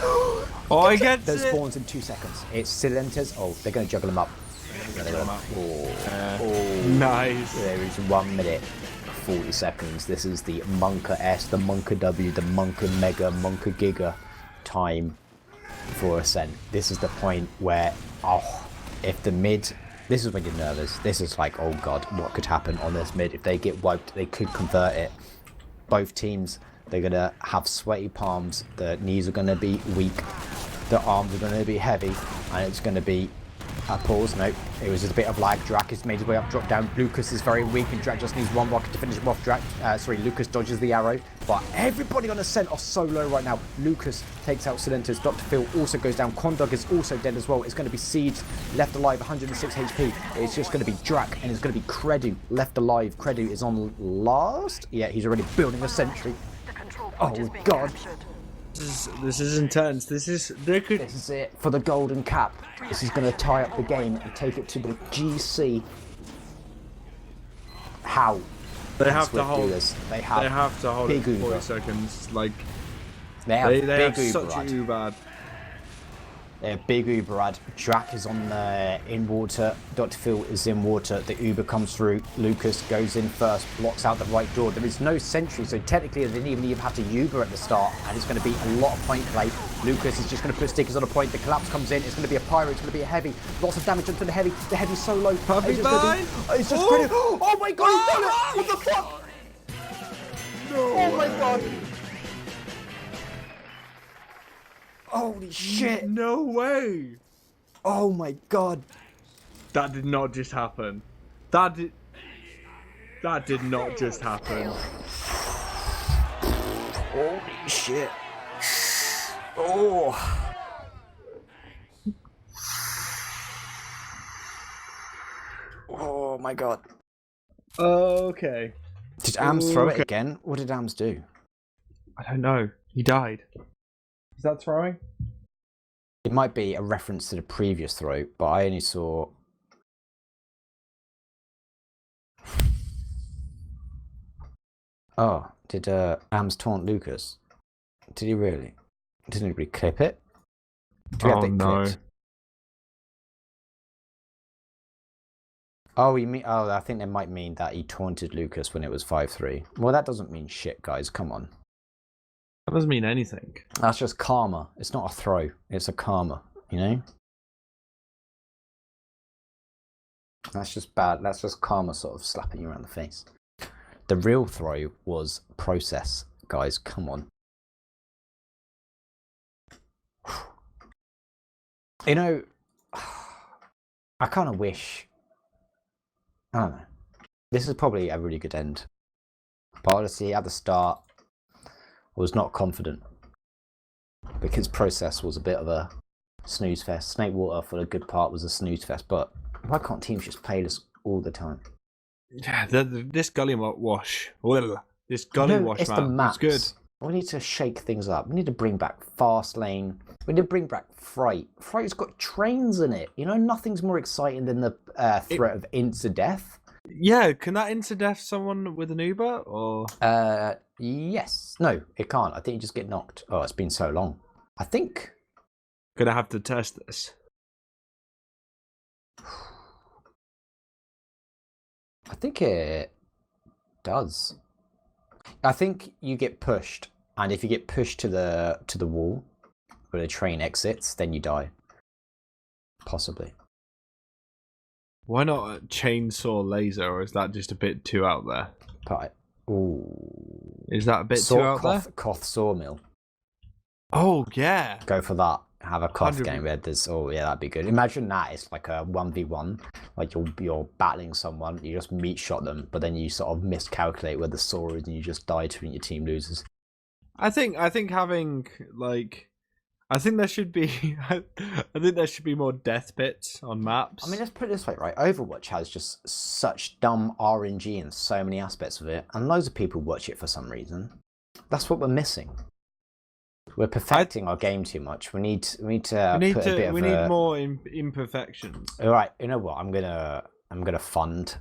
Oh, I get those spawns in 2 seconds. It's Silenters. Oh, they're going to juggle them up. Nice. There is 1 minute 40 seconds. This is the Monka S, the Monka W, the Monka Mega, Monka Giga time for Ascent. This is the point where, if the mid, this is when you're nervous. This is like, oh god, what could happen on this mid? If they get wiped, they could convert it. Both teams, they're going to have sweaty palms. The knees are going to be weak. The arms are going to be heavy. And it's going to be pause. No, it was just a bit of lag. Drac has made his way up, drop down. Lucas is very weak, and Drac just needs 1 rocket to finish him off. Lucas dodges the arrow, but everybody on Ascent are so low right now. Lucas takes out Cylinders. Dr. Phil also goes down. Condog is also dead as well. It's going to be Seeds left alive, 106 HP. It's just going to be Drac, and it's going to be Credu left alive. Credu is on last. Yeah, he's already building a sentry. Oh god. This is intense. This is it for the golden cap. This is going to tie up the game and take it to the GC. How? They have to hold this. They have to hold it for 40 seconds. Like they have such a Ubad. They're big Uberad. Drac is on in water. Dr. Phil is in water. The Uber comes through. Lucas goes in first, blocks out the right door. There is no sentry, so technically they didn't even have to Uber at the start, and it's going to be a lot of point play. Lucas is just going to put stickers on a point. The collapse comes in. It's going to be a pyro. It's going to be a heavy. Lots of damage onto the heavy. The heavy's so low. It's just pretty. Oh my god! He's done it! What the fuck? No. Oh my god! Holy shit! No way! Oh my god! That did not just happen. That did not just happen. Holy shit! Oh! my god. Okay. Did Ams throw it Okay. again? What did Ams do? I don't know. He died. Is that throwing? It might be a reference to the previous throw, but I only saw... Oh, did Ams taunt Lucas? Did he really? Did anybody clip it? Do we have Oh, it no. clipped? Oh, you mean? Oh, I think they might mean that he taunted Lucas when it was 5-3. Well, that doesn't mean shit, guys. Come on. That doesn't mean anything. That's just karma. It's not a throw. It's a karma, you know? That's just bad. That's just karma sort of slapping you around the face. The real throw was process, guys. Come on. You know, I kind of wish... I don't know. This is probably a really good end. But honestly, at the start, I was not confident. Because process was a bit of a snooze fest. Snake Water for the good part was a snooze fest. But why can't teams just play this all the time? Yeah, this Gully Wash. This Gully No, Wash it's map the maps. good. We need to shake things up. We need to bring back Fast Lane. We need to bring back Fright. Fright's got trains in it. You know, nothing's more exciting than the threat of insta-death. Yeah, can that insta-death someone with an Uber? Or Yes. No, it can't. I think you just get knocked. Oh, it's been so long. I think... Gonna have to test this. I think it does. I think you get pushed, and if you get pushed to the wall where the train exits, then you die. Possibly. Why not a chainsaw laser, or is that just a bit too out there? But ooh, Is that a bit too out there? Koth Sawmill. Oh yeah. Go for that. Have a Koth 100%. game where there's... Oh yeah, that'd be good. Imagine that it's like a 1v1. Like you're battling someone, you just meat shot them, but then you sort of miscalculate where the saw is and you just die to and your team loses. I think having like, I think there should be, I think there should be more death bits on maps. I mean, let's put it this way, right? Overwatch has just such dumb RNG in so many aspects of it, and loads of people watch it for some reason. That's what we're missing. We're perfecting our game too much. We need to put a bit of we need more imperfections. All right, you know what? I'm gonna fund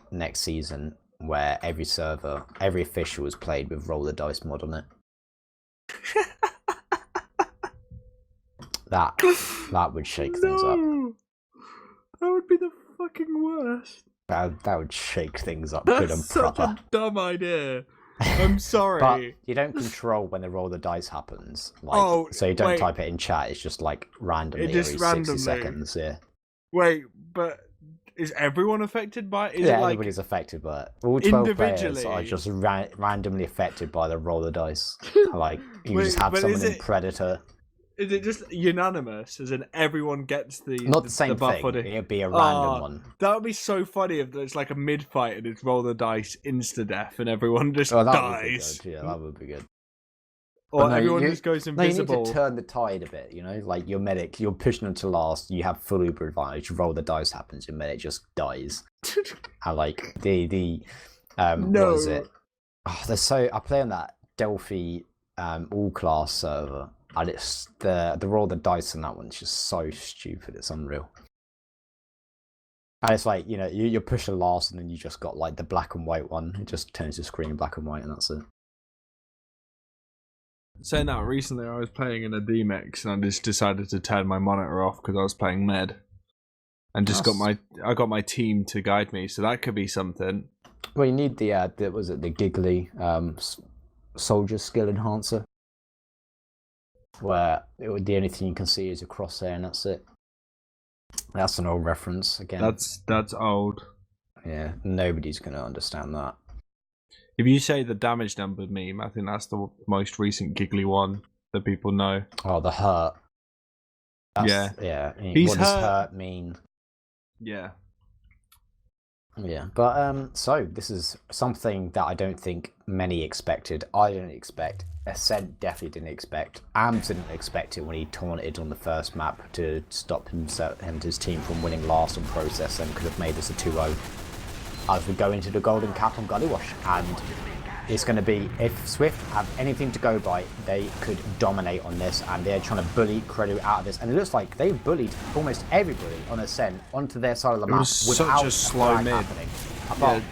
next season where every server, every official is played with roll the dice mod on it. That would shake things up. That would be the fucking worst. That would shake things up good and That's such proper. a dumb idea. I'm sorry. But you don't control when the roll the dice happens. Like, so you don't type it in chat. It's just like randomly It just every 60 randomly. seconds. Yeah. Wait, but is everyone affected by it? Is Yeah, it like everybody's affected by it. All 12 players individually? are just randomly affected by the roll the dice. Like, you Wait, just have but someone is in it- Predator. Is it just unanimous? As in everyone gets the Not the same buff thing. on it? It'd be a random Oh, one. That would be so funny if it's like a mid fight and it's roll the dice insta death and everyone just Oh, that would be dies. good. Yeah, that would be good. Or But no, everyone you- just goes No, you need invisible. to turn the tide a bit, you know? Like, your medic, you're pushing them to last, you have full Uber advantage, you roll the dice happens, your medic just dies. And, like, what is it? Oh, I play on that Delphi all-class server, and it's the roll the dice on that one's just so stupid, it's unreal. And it's like, you know, you're pushing last, and then you just got, like, the black and white one, it just turns the screen black and white, and that's it. Saying that, recently I was playing in a DMX and I just decided to turn my monitor off because I was playing med, and just I got my team to guide me. So that could be something. Well, you need the Giggly soldier skill enhancer, where the only thing you can see is a crosshair, and that's it. That's an old reference again. That's old. Yeah, nobody's gonna understand that. If you say the damage number meme, I think that's the most recent giggly one that people know. Oh, the hurt. Yeah. Yeah. He's what does hurt. hurt mean? Yeah. Yeah, but so this is something that I don't think many expected. I didn't expect. Ascent definitely didn't expect. Ams didn't expect it when he taunted on the first map to stop himself and his team from winning last on process, and could have made this a 2-0. as we go into the golden cap on Gully Wash. And it's going to be, if Swift have anything to go by, they could dominate on this, and they're trying to bully Credo out of this. And it looks like they've bullied almost everybody on Ascent onto their side of the map without such a slow flag mid. happening. Apart,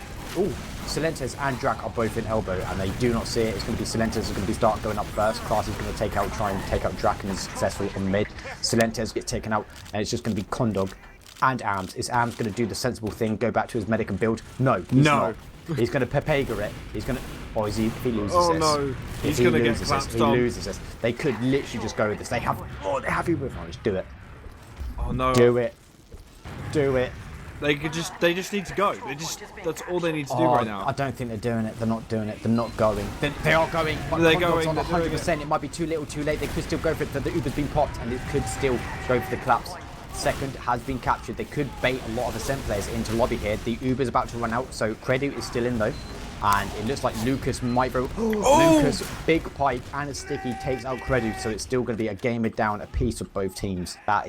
Silentes and Drac are both in elbow, and they do not see it. It's going to be Silentes is going to be start going up first. Class is going to try and take out Drac, and is successful on mid. Silentes gets taken out, and it's just going to be Condog and Arms. Is Arms going to do the sensible thing, go back to his medic and build? No, he's not. He's going to Pepega it. He's going to... Oh, is he, if he loses this... Oh, no. He's going to get clapped He loses this. They could literally just go with this. They have... Oh, they're happy with it. Do it. Oh, no. Do it. Do it. They just need to go. That's all they need to do right now. I don't think they're doing it. They're not doing it. They're not going. They are going. But they're Condog's going. on 100%. It might be too little, too late. They could still go for it. The Uber's been popped, and it could still go for the collapse. Second has been captured. They could bait a lot of Ascent players into lobby here. The Uber's about to run out, so Credo is still in though. And it looks like Lucas might go. Lucas, big pipe and a sticky takes out Credo, so it's still going to be a gamer down a piece of both teams. That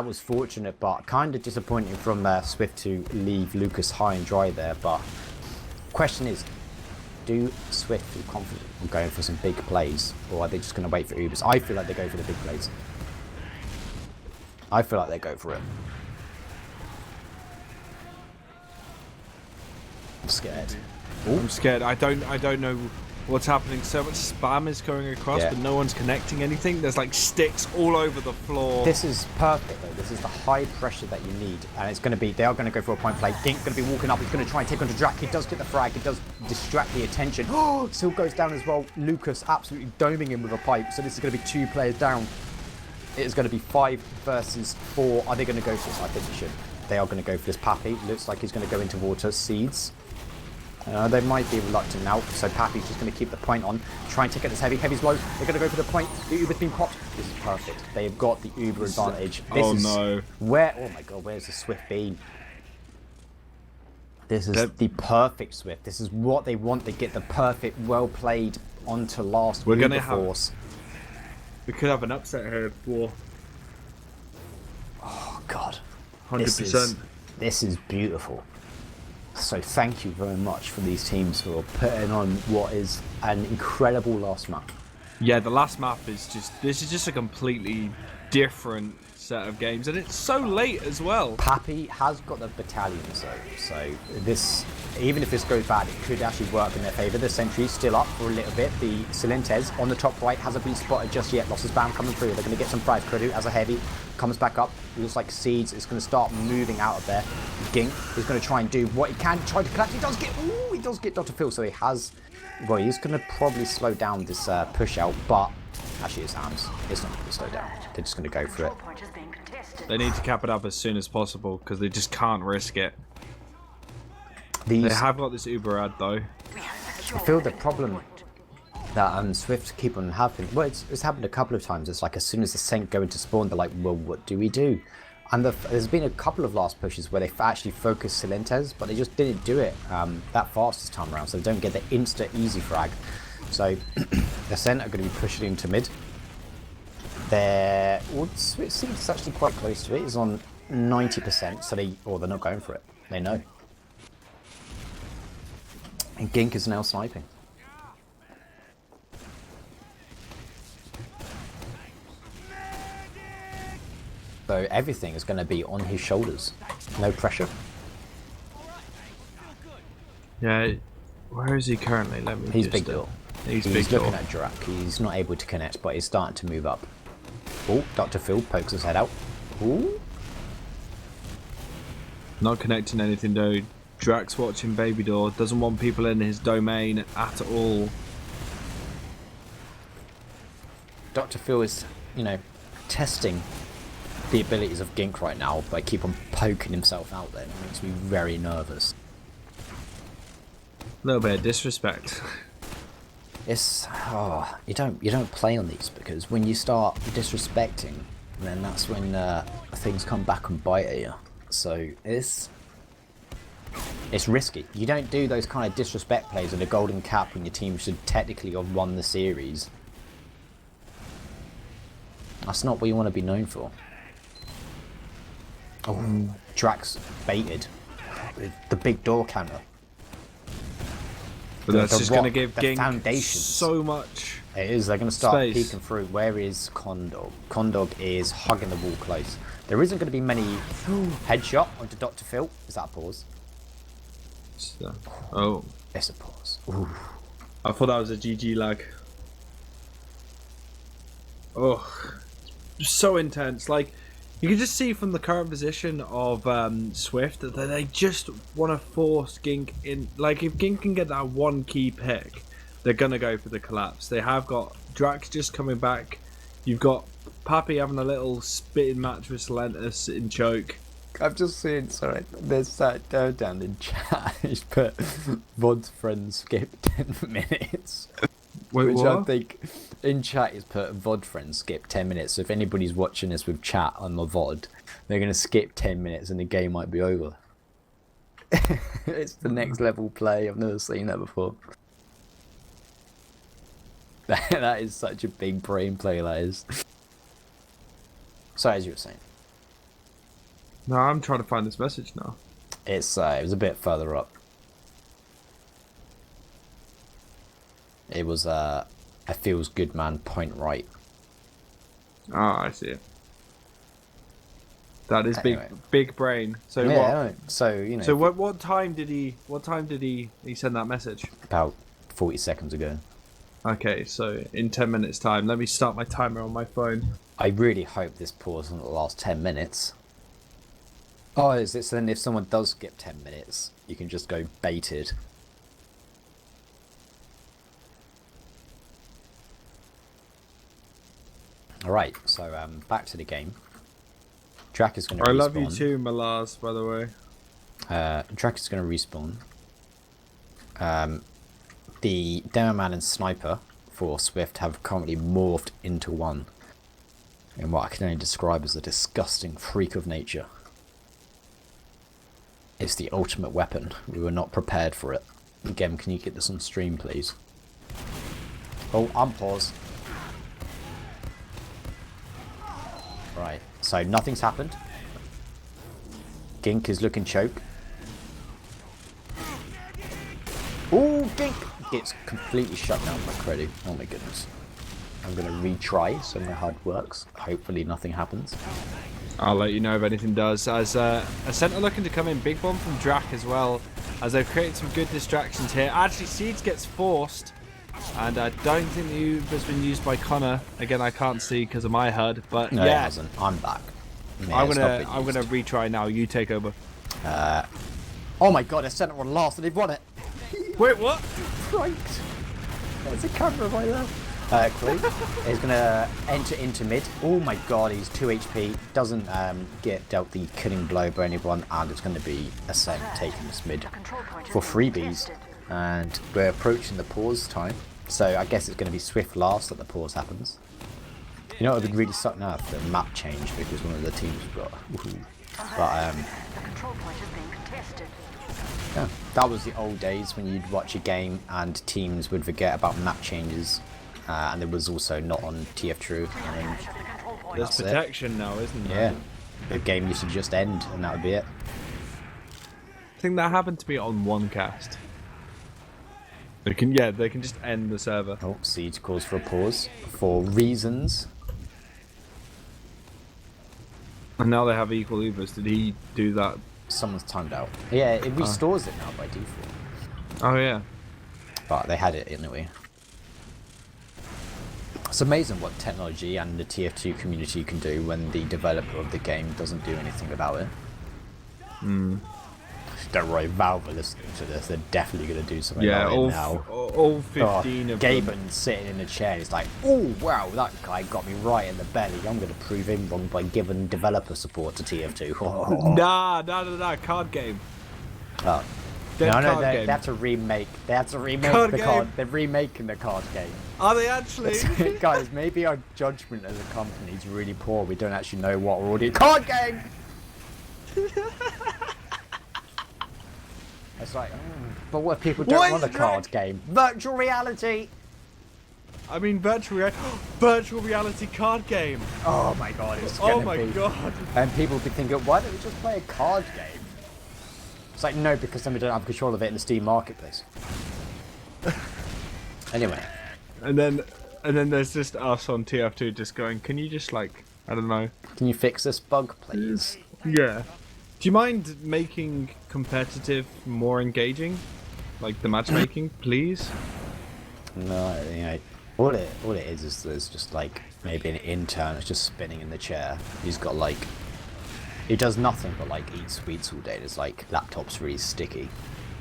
was fortunate, but kind of disappointing from Swift to leave Lucas high and dry there. But question is, do Swift feel confident on going for some big plays, or are they just going to wait for Ubers? I feel like they go for the big plays. I feel like they go for it. I'm scared. I'm scared. I don't know what's happening. So much spam is going across, but no one's connecting anything. There's like sticks all over the floor. This is perfect though. This is the high pressure that you need, and it's going to be. They are going to go for a point play. Gink's going to be walking up. He's going to try and take onto Drac. He does get the frag. It does distract the attention. Oh, still goes down as well. Lucas absolutely doming him with a pipe. So this is going to be 2 players down. It is going to be 5 versus 4. Are they going to go for this? I think they should. They are going to go for this. Pappy looks like he's going to go into water. Seeds. They might be reluctant now, so Pappy's just going to keep the point on. Try and take out this heavy. Heavy's low. They're going to go for the point. The Uber's been popped. This is perfect. They've got the Uber advantage. This is no. Where? Oh my god, where's the Swift been? This is the perfect Swift. This is what they want. They get the perfect, well played onto last Uber force. We could have an upset here for. Oh god. 100%. This is beautiful. So thank you very much for these teams for putting on what is an incredible last map. Yeah, the last map is this is just a completely different set of games, and it's so late as well. Pappy has got the battalions though, so this, even if this goes bad, it could actually work in their favour. The sentry's still up for a little bit. The Silentes on the top right hasn't been spotted just yet. Lost his spam coming through. They're going to get some prize. Credo as a heavy comes back up. It looks like Seeds is going to start moving out of there. Gink is going to try and do what he can. Try to collapse. He does get Dr. Phil, so he has. Well, he's going to probably slow down this push out, but actually it's Arms. It's not going to slow down. They're just going to go for it. They need to cap it up as soon as possible because they just can't risk it. They These, have got this Uber ad though. I feel the problem that Swift keep on happening. Well, it's happened a couple of times. It's like as soon as the Saint go into spawn, they're like, well, what do we do? And there's been a couple of last pushes where they've actually focused Silentes, but they just didn't do it that fast this time around, so they don't get the insta easy frag. So the Saint are going to be pushing into mid. It seems actually quite close to it. It's on 90%, so they're not going for it. They know. And Gink is now sniping. So everything is going to be on his shoulders. No pressure. Yeah, where is he currently? Let me. He's just, big door. He's looking at Drac. He's not able to connect, but he's starting to move up. Oh, Dr. Phil pokes his head out. Ooh. Not connecting anything though. Drax watching Baby Door. Doesn't want people in his domain at all. Dr. Phil is, testing the abilities of Gink right now by keep on poking himself out there. It makes me very nervous. A little bit of disrespect. It's you don't play on these, because when you start disrespecting, then that's when things come back and bite at you. So it's risky. You don't do those kind of disrespect plays in a golden cap when your team should technically have won the series. That's not what you want to be known for. Oh, Drax baited. with the big door counter. But that's just going to give the Gink foundations. so much. It is. They're going to start space. peeking through. Where is Condog? Condog is hugging the wall close. There isn't going to be many. Headshot onto Dr. Phil. Is that a pause? Oh. It's a pause. Ooh. I thought that was a GG lag. Oh. So intense. Like, you can just see from the current position of SVIFT that they just want to force Gink in. Like, if Gink can get that one key pick, they're going to go for the collapse. They have got Drax just coming back. You've got Pappy having a little spitting match with Silentus in choke. I've just seen, sorry, there's that down in chat. He's put VOD's friend skip 10 minutes. Wait, which what? I think in chat is put VOD friend skip 10 minutes. So if anybody's watching this with chat on the VOD, they're going to skip 10 minutes and the game might be over. It's the next level play. I've never seen that before. That is such a big brain play, that is. So as you were saying. No, I'm trying to find this message now. It was a bit further up. It was a feels good man point right. Oh, I see it. That is Anyway. big brain. So Yeah, what? so you know. So what time did he send that message? About 40 seconds ago. Okay, so in 10 minutes time, let me start my timer on my phone. I really hope this pause doesn't last 10 minutes. Oh, is it? So then if someone does skip 10 minutes, you can just go baited. Alright, so back to the game. Drac is going to respawn. I love you too, Malaz, by the way. Drac is going to respawn. The Demo Man and Sniper for SVIFT have currently morphed into one. In what I can only describe as a disgusting freak of nature. It's the ultimate weapon. We were not prepared for it. Gem, can you get this on stream, please? Oh, unpause. Right, so nothing's happened. Gink is looking choke. Ooh, Gink gets completely shut down by Creddy. Oh my goodness. I'm going to retry so my HUD works. Hopefully nothing happens. I'll let you know if anything does. As Ascent are looking to come in, big bomb from Drac as well, as they've created some good distractions here. Actually, Seeds gets forced, and I don't think the Uber has been used by Connor. Again, I can't see because of my HUD, but No, yeah, it hasn't. I'm back. Yeah, I'm it's not been gonna used. retry now. You take over. Oh my god, Ascent are on last and they've won it. Wait, what? Right. There's a camera right there. Koi is going to enter into mid. Oh my god, he's 2 HP. Doesn't get dealt the killing blow by anyone, and it's going to be Ascent taking this mid for freebies. And we're approaching the pause time, so I guess it's going to be SVIFT last that the pause happens. You know, it would really suck now if the map changed because one of the teams got. But yeah, that was the old days when you'd watch a game and teams would forget about map changes. And it was also not on TF2. There's protection now, isn't there? Yeah. The game used to just end and that would be it. I think that happened to me on one cast. They can just end the server. Oh, Siege calls for a pause for reasons. And now they have equal Ubers. Did he do that? Someone's timed out. Yeah, it restores it now by default. Oh yeah. But they had it anyway. It's amazing what technology and the TF2 community can do when the developer of the game doesn't do anything about it. Don't worry, Valve are listening to this. They're definitely going to do something Yeah, about it now. all 15 of them. Gaben's sitting in a chair and he's like, oh wow, that guy got me right in the belly. I'm going to prove him wrong by giving developer support to TF2. Nah, card game. Oh. Dead No, card they game. have to remake. They have to remake Card the game. card. They're remaking the card game. Are they actually? Guys, maybe our judgment as a company is really poor. We don't actually know what we're already. Card game. It's like, but what if people don't What want a is that? card game? Virtual reality. I mean, virtual reality card game. Oh my god, it's Oh gonna my be. god. And people be thinking, why don't we just play a card game? It's like, no, because then we don't have control of it in the Steam marketplace. Anyway. And then there's just us on TF2 just going, can you just like, I don't know. Can you fix this bug, please? Yeah. Do you mind making competitive more engaging? Like the matchmaking, please? No, you know, all it is there's just like maybe an intern that's just spinning in the chair. He's got like, he does nothing but like eat sweets all day. There's like laptop's really sticky.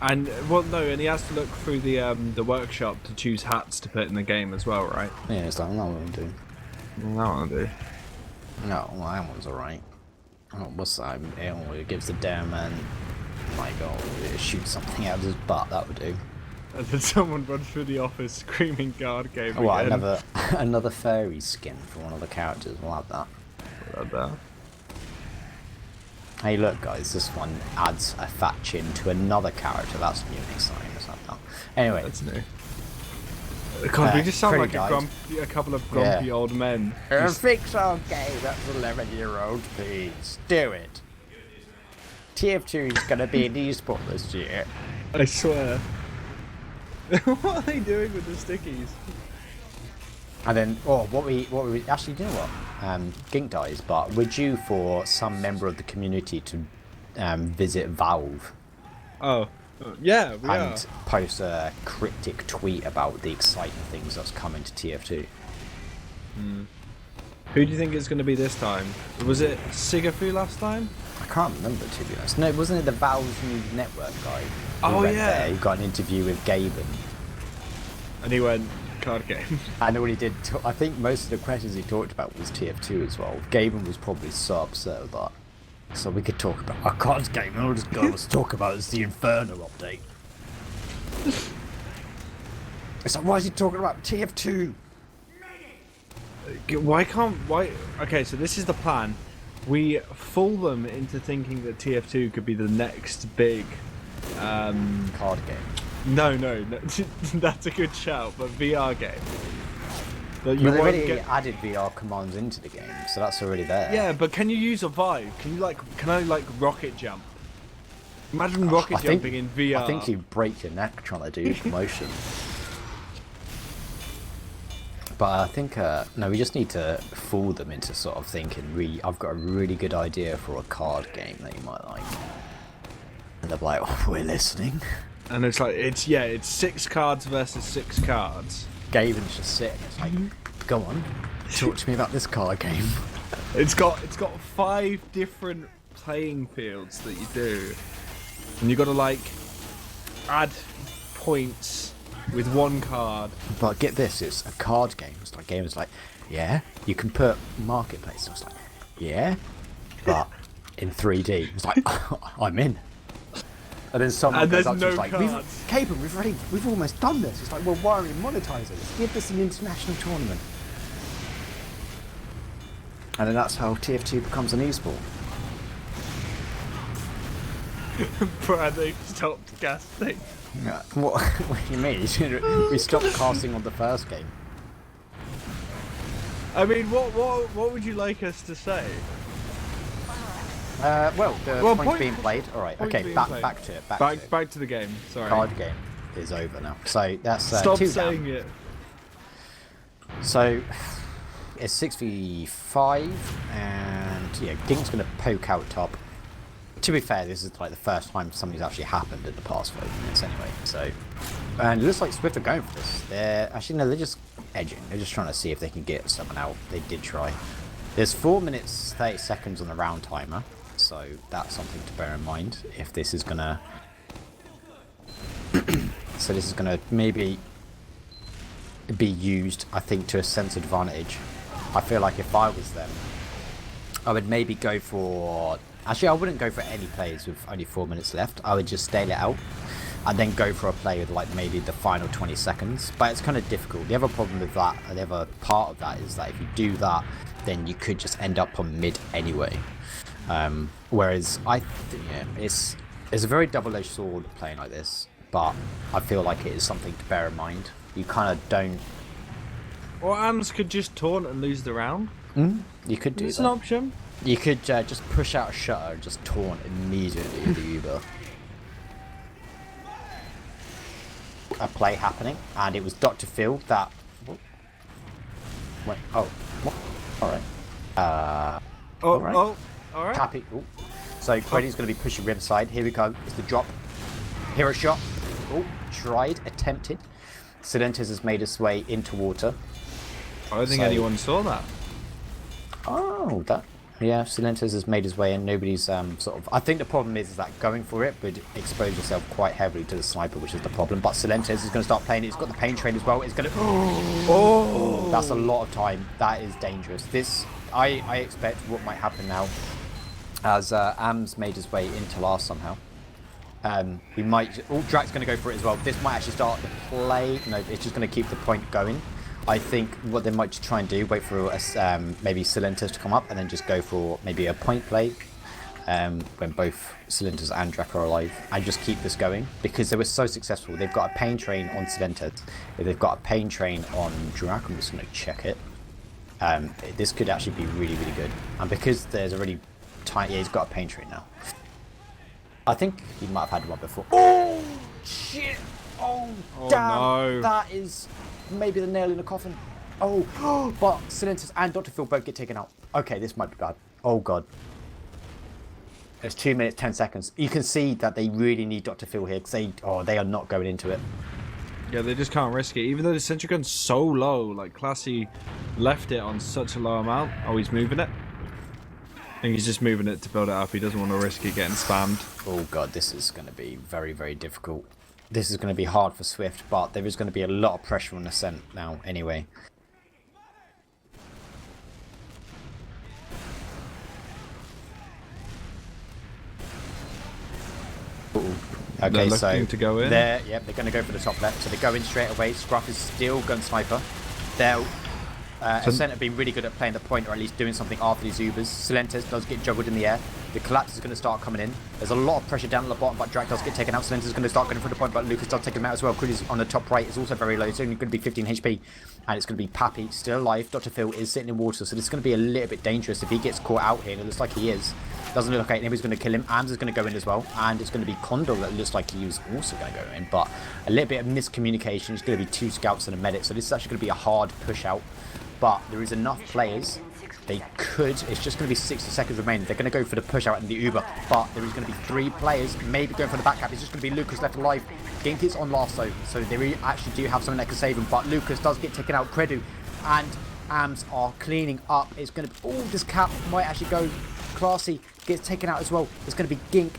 And well, no, and he has to look through the workshop to choose hats to put in the game as well, right? Yeah, it's like, no, what do. No, I do. No, well, that one's alright. Oh, what's that? It gives the damn man, like, oh, shoot something out of his butt. That would do. And then someone runs through the office screaming "Guard game!" Well, again. another fairy skin for one of the characters. We'll have that. Like that. Hey, look, guys, this one adds a fat chin to another character. That's new next time. Let's have that. Anyway, That's new. God, we just sound Freddy like died. a couple of grumpy old men. Just- fix our game. That's 11-year-old, please. Do it. TF2 is going to be an esport this year. I swear. What are they doing with the stickies? And then, what we actually, do you know what? Gink dies, but we're due for some member of the community to visit Valve Oh, yeah, we are. and post a cryptic tweet about the exciting things that's coming to TF2. Who do you think it's going to be this time? Was it Sigafu last time? I can't remember, to be honest. No, wasn't it the Valve's new network guy? Oh, went yeah. there, he got an interview with Gaben. And he went, card game. And all he did, I think most of the questions he talked about was TF2 as well. Gaben was probably so upset with that. So we could talk about our cards game, and all this guy was talk about is the Inferno update. It's like, why is he talking about TF2? Why? Okay, so this is the plan. We fool them into thinking that TF2 could be the next big. Card game. No, that's a good shout, but VR game. That you But they won't already get. added VR commands into the game, so that's already there. Yeah, but can you use a Vive? Can I rocket jump? Imagine rocket jumping in VR. I think you break your neck trying to do motion. But I think, no, we just need to fool them into sort of thinking, I've got a really good idea for a card game that you might like. And they're like, oh, we're listening. And it's like, it's 6 cards versus 6 cards. Gaben's just sitting, it's like, go on, talk to me about this card game. It's got 5 different playing fields that you do. And you got to add points with one card. But get this, it's a card game. It's like Gaben's like, yeah, you can put marketplace. I was like, yeah, but in 3D. It's like, I'm in. And then someone goes up to us like, Gaben, we've almost done this. It's like, well, why are we monetizing this? Give this an international tournament. And then that's how TF2 becomes an esport. Brad, they stopped casting. Yeah. What do you mean? We stopped casting on the first game. I mean, what would you like us to say? Well, the point being played. All right. Point Okay. being Back played. to it. Back to the game. Sorry. Card game is over now. So that's Stop 2 saying down. it. So it's 6v5, and yeah, Gink's gonna poke out top. To be fair, this is like the first time something's actually happened in the past 5 minutes anyway. So, and it looks like SVIFT are going for this. They're just edging. They're just trying to see if they can get someone out. They did try. There's 4 minutes 30 seconds on the round timer, so that's something to bear in mind if this is gonna. So this is gonna maybe be used, I think, to a sense advantage. I feel like if I was them, I would maybe go for. Actually, I wouldn't go for any plays with only 4 minutes left. I would just stale it out and then go for a play with maybe the final 20 seconds. But it's kind of difficult. The other problem with that, the other part of that is that if you do that, then you could just end up on mid anyway. Whereas it's a very double-edged sword playing like this, but I feel like it is something to bear in mind. You kind of don't. Or AMS could just taunt and lose the round. You could do It's that. an option. You could just push out a shutter and just taunt immediately with the Uber. a play happening, and it was Dr. Phil that went, oh, what? All right. All right. Happy. Ooh. So Creddy's going to be pushing Riverside. Here we go. It's the drop. Hero shot. Oh, tried, attempted. Silentes has made his way into water. I don't think anyone saw that. Oh, that. Yeah, Silentes has made his way in. Nobody's sort of. I think the problem is that going for it would expose yourself quite heavily to the sniper, which is the problem. But Silentes is going to start playing it. He's got the pain train as well. It's going to. Oh, that's a lot of time. That is dangerous. This, I expect what might happen now, as Am's made his way into last somehow. We might. Oh, Drak's going to go for it as well. This might actually start the play. No, it's just going to keep the point going. I think what they might just try and do, wait for maybe Silentes to come up and then just go for maybe a point play when both Silentes and Drak are alive, and just keep this going because they were so successful. They've got a pain train on Silentes. They've got a pain train on Drak. I'm just going to check it. This could actually be really, really good. And because there's already time, yeah, he's got a pain train now. I think he might have had one before. Oh, shit. Oh, damn. No. That is maybe the nail in the coffin. Oh, but Silentes and Dr. Phil both get taken out. Okay, this might be bad. Oh, God. There's 2 minutes, 10 seconds. You can see that they really need Dr. Phil here because they are not going into it. Yeah, they just can't risk it. Even though the sentry gun's so low, like Classy left it on such a low amount. Oh, he's moving it. I think he's just moving it to build it up. He doesn't want to risk it getting spammed. Oh, God, this is going to be very, very difficult. This is going to be hard for Swift, but there is going to be a lot of pressure on Ascent now anyway. Ooh. Okay, so to go in. they're going to go for the top left, so they go in straight away. Scruff is still gun sniper. They'll Ascent have been really good at playing the point, or at least doing something after these Ubers. Silentes does get juggled in the air. The collapse is going to start coming in. There's a lot of pressure down at the bottom, but Drak does get taken out. Silentes is going to start going for the point, but Lucas does take him out as well. Crudy's on the top right is also very low. It's only going to be 15 HP, and it's going to be Pappy still alive. Dr. Phil is sitting in water, so this is going to be a little bit dangerous if he gets caught out here. It looks like he is. Doesn't look like anybody's going to kill him. Ams is going to go in as well, and it's going to be Condor that looks like he was also going to go in, but a little bit of miscommunication. It's going to be 2 scouts and a medic, so this is actually going to be a hard push out. But there is enough players. They could. It's just going to be 60 seconds remaining. They're going to go for the push out in the Uber. But there is going to be 3 players maybe going for the back cap. It's just going to be Lucas left alive. Gink is on last though. So they really actually do have someone that can save him. But Lucas does get taken out. Credu and Ams are cleaning up. It's going to be... Oh, this cap might actually go. Classy gets taken out as well. It's going to be Gink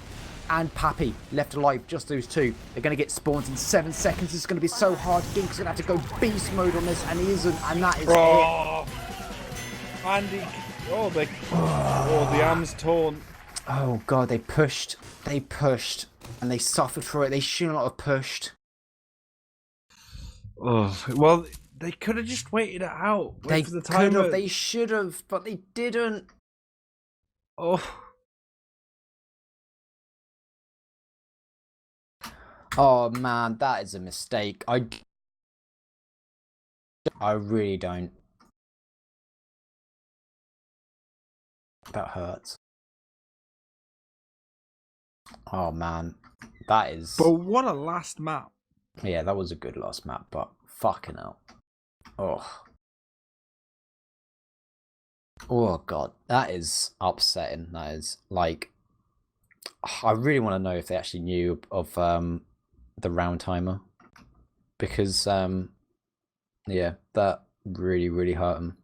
and Pappy left alive. Just those 2. They're going to get spawned in 7 seconds. It's going to be so hard. Gink's going to have to go beast mode on this, and he isn't, and that is it. Andy, the arm's torn. Oh God, they pushed, and they suffered for it. They should not have pushed. Oh, well, they could have just waited it out. They could have, they should have, but they didn't. Oh. Oh man, that is a mistake. I really don't. That hurts. Oh man, that is. But what a last map. Yeah, that was a good last map, but fucking hell. Oh. Oh God, that is upsetting. That is like. I really want to know if they actually knew of the round timer, because yeah, that really hurt them.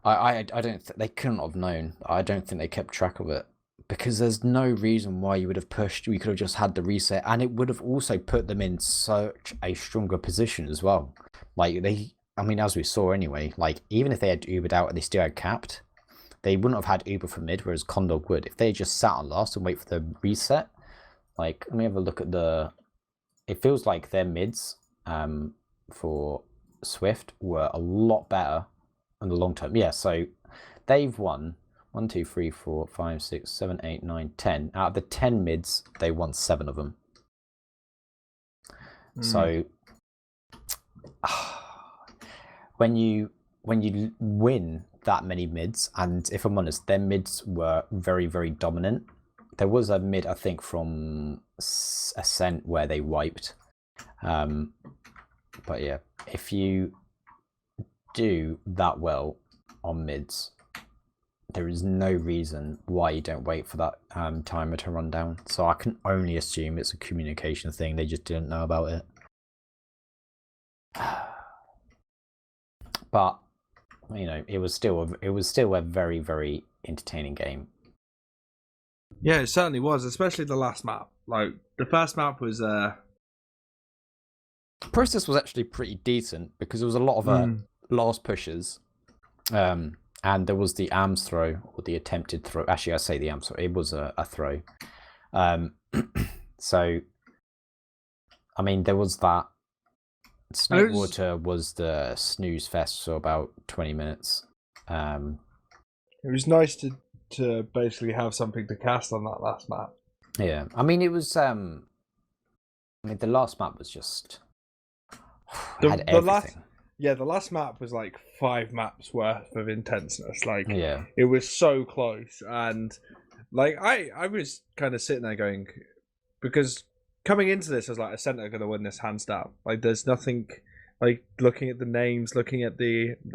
I don't they couldn't have known. I don't think they kept track of it, because there's no reason why you would have pushed. We could have just had the reset, and it would have also put them in such a stronger position as well. Like I mean, as we saw anyway, like even if they had Ubered out and they still had capped, they wouldn't have had Uber from mid, whereas Condor would. If they just sat on last and wait for the reset, like, let me have a look at the... It feels like their mids for Swift were a lot better in the long term. Yeah, so they've won 1, 2, 3, 4, 5, 6, 7, 8, 9, 10. Out of the 10 mids, they won 7 of them. So when you win that many mids, and if I'm honest, their mids were very dominant, there was a mid, I think, from Ascent where they wiped. But yeah, if you do that well on mids, there is no reason why you don't wait for that timer to run down. So I can only assume it's a communication thing. They just didn't know about it. But you know, it was still a very, very entertaining game. Yeah, it certainly was, especially the last map. Like the first map was Process was actually pretty decent because there was a lot of last pushes. And there was the arms throw, or the attempted throw. Actually, I say the arms throw. It was a throw. So, I mean, there was that. Snakewater was the snooze fest for about 20 minutes. It was nice to basically have something to cast on that last map. Yeah, I mean, it was. I mean, the last map was just had everything. The last map was like 5 maps worth of intenseness. Like, yeah, it was so close, and like I was kind of sitting there going, because coming into this, I was like, Ascent are going to win this hands down. Like, there's nothing, like, looking at the names, looking at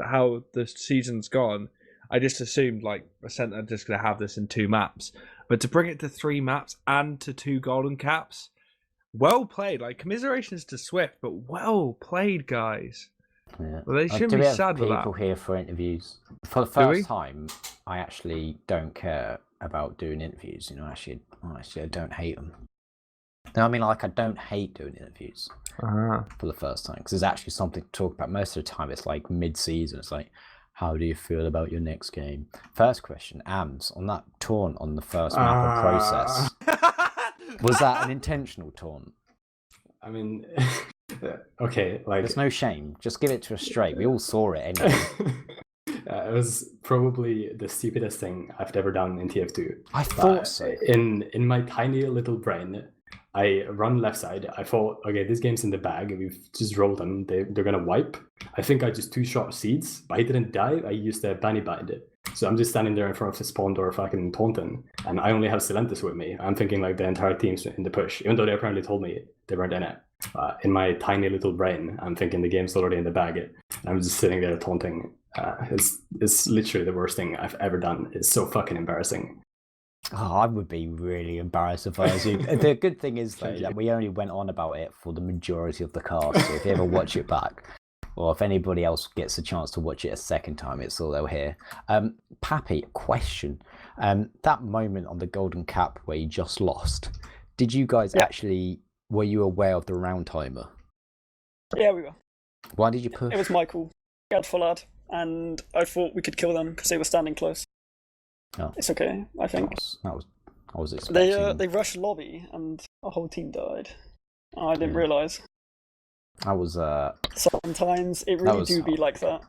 how the season's gone, I just assumed like Ascent are just going to have this in 2 maps. But to bring it to 3 maps and to 2 golden caps, well played. Like, commiserations to Swift, but well played, guys. yeah. Well, they shouldn't be sad with that. People here for interviews. For the first time, I actually don't care about doing interviews. You know, actually, I don't hate them. No, I mean, like, I don't hate doing interviews for the first time because there's actually something to talk about. Most of the time, it's like mid-season. It's like, how do you feel about your next game? First question, Ams, on that taunt on the first map of Process, was that an intentional taunt? I mean, okay, like... There's no shame. Just give it to us straight. We all saw it anyway. It was probably the stupidest thing I've ever done in TF2. I thought so. In my tiny little brain, I run left side. I thought, okay, this game's in the bag. We've just rolled them. They're gonna wipe. I think I just 2-shot seeds, but I didn't die. I used the Bunny Bind. So I'm just standing there in front of the spawn door fucking taunting, and I only have Silentis with me. I'm thinking like the entire team's in the push, even though they apparently told me they weren't in it. In my tiny little brain, I'm thinking the game's already in the bag. I'm just sitting there taunting. It's literally the worst thing I've ever done. It's so fucking embarrassing. Oh, I would be really embarrassed if I was you. The good thing is, though, that we only went on about it for the majority of the cast. So if you ever watch it back, or if anybody else gets a chance to watch it a second time, it's all they'll hear. Pappy, question. That moment on the Golden Cap where you just lost, did you guys actually, were you aware of the round timer? Yeah, we were. Why did you push? It was Michael. He had full ad, and I thought we could kill them because they were standing close. Oh. It's okay, I think. I was expecting... They rushed lobby, and our whole team died. I didn't realise. I was... Sometimes it really do be like that.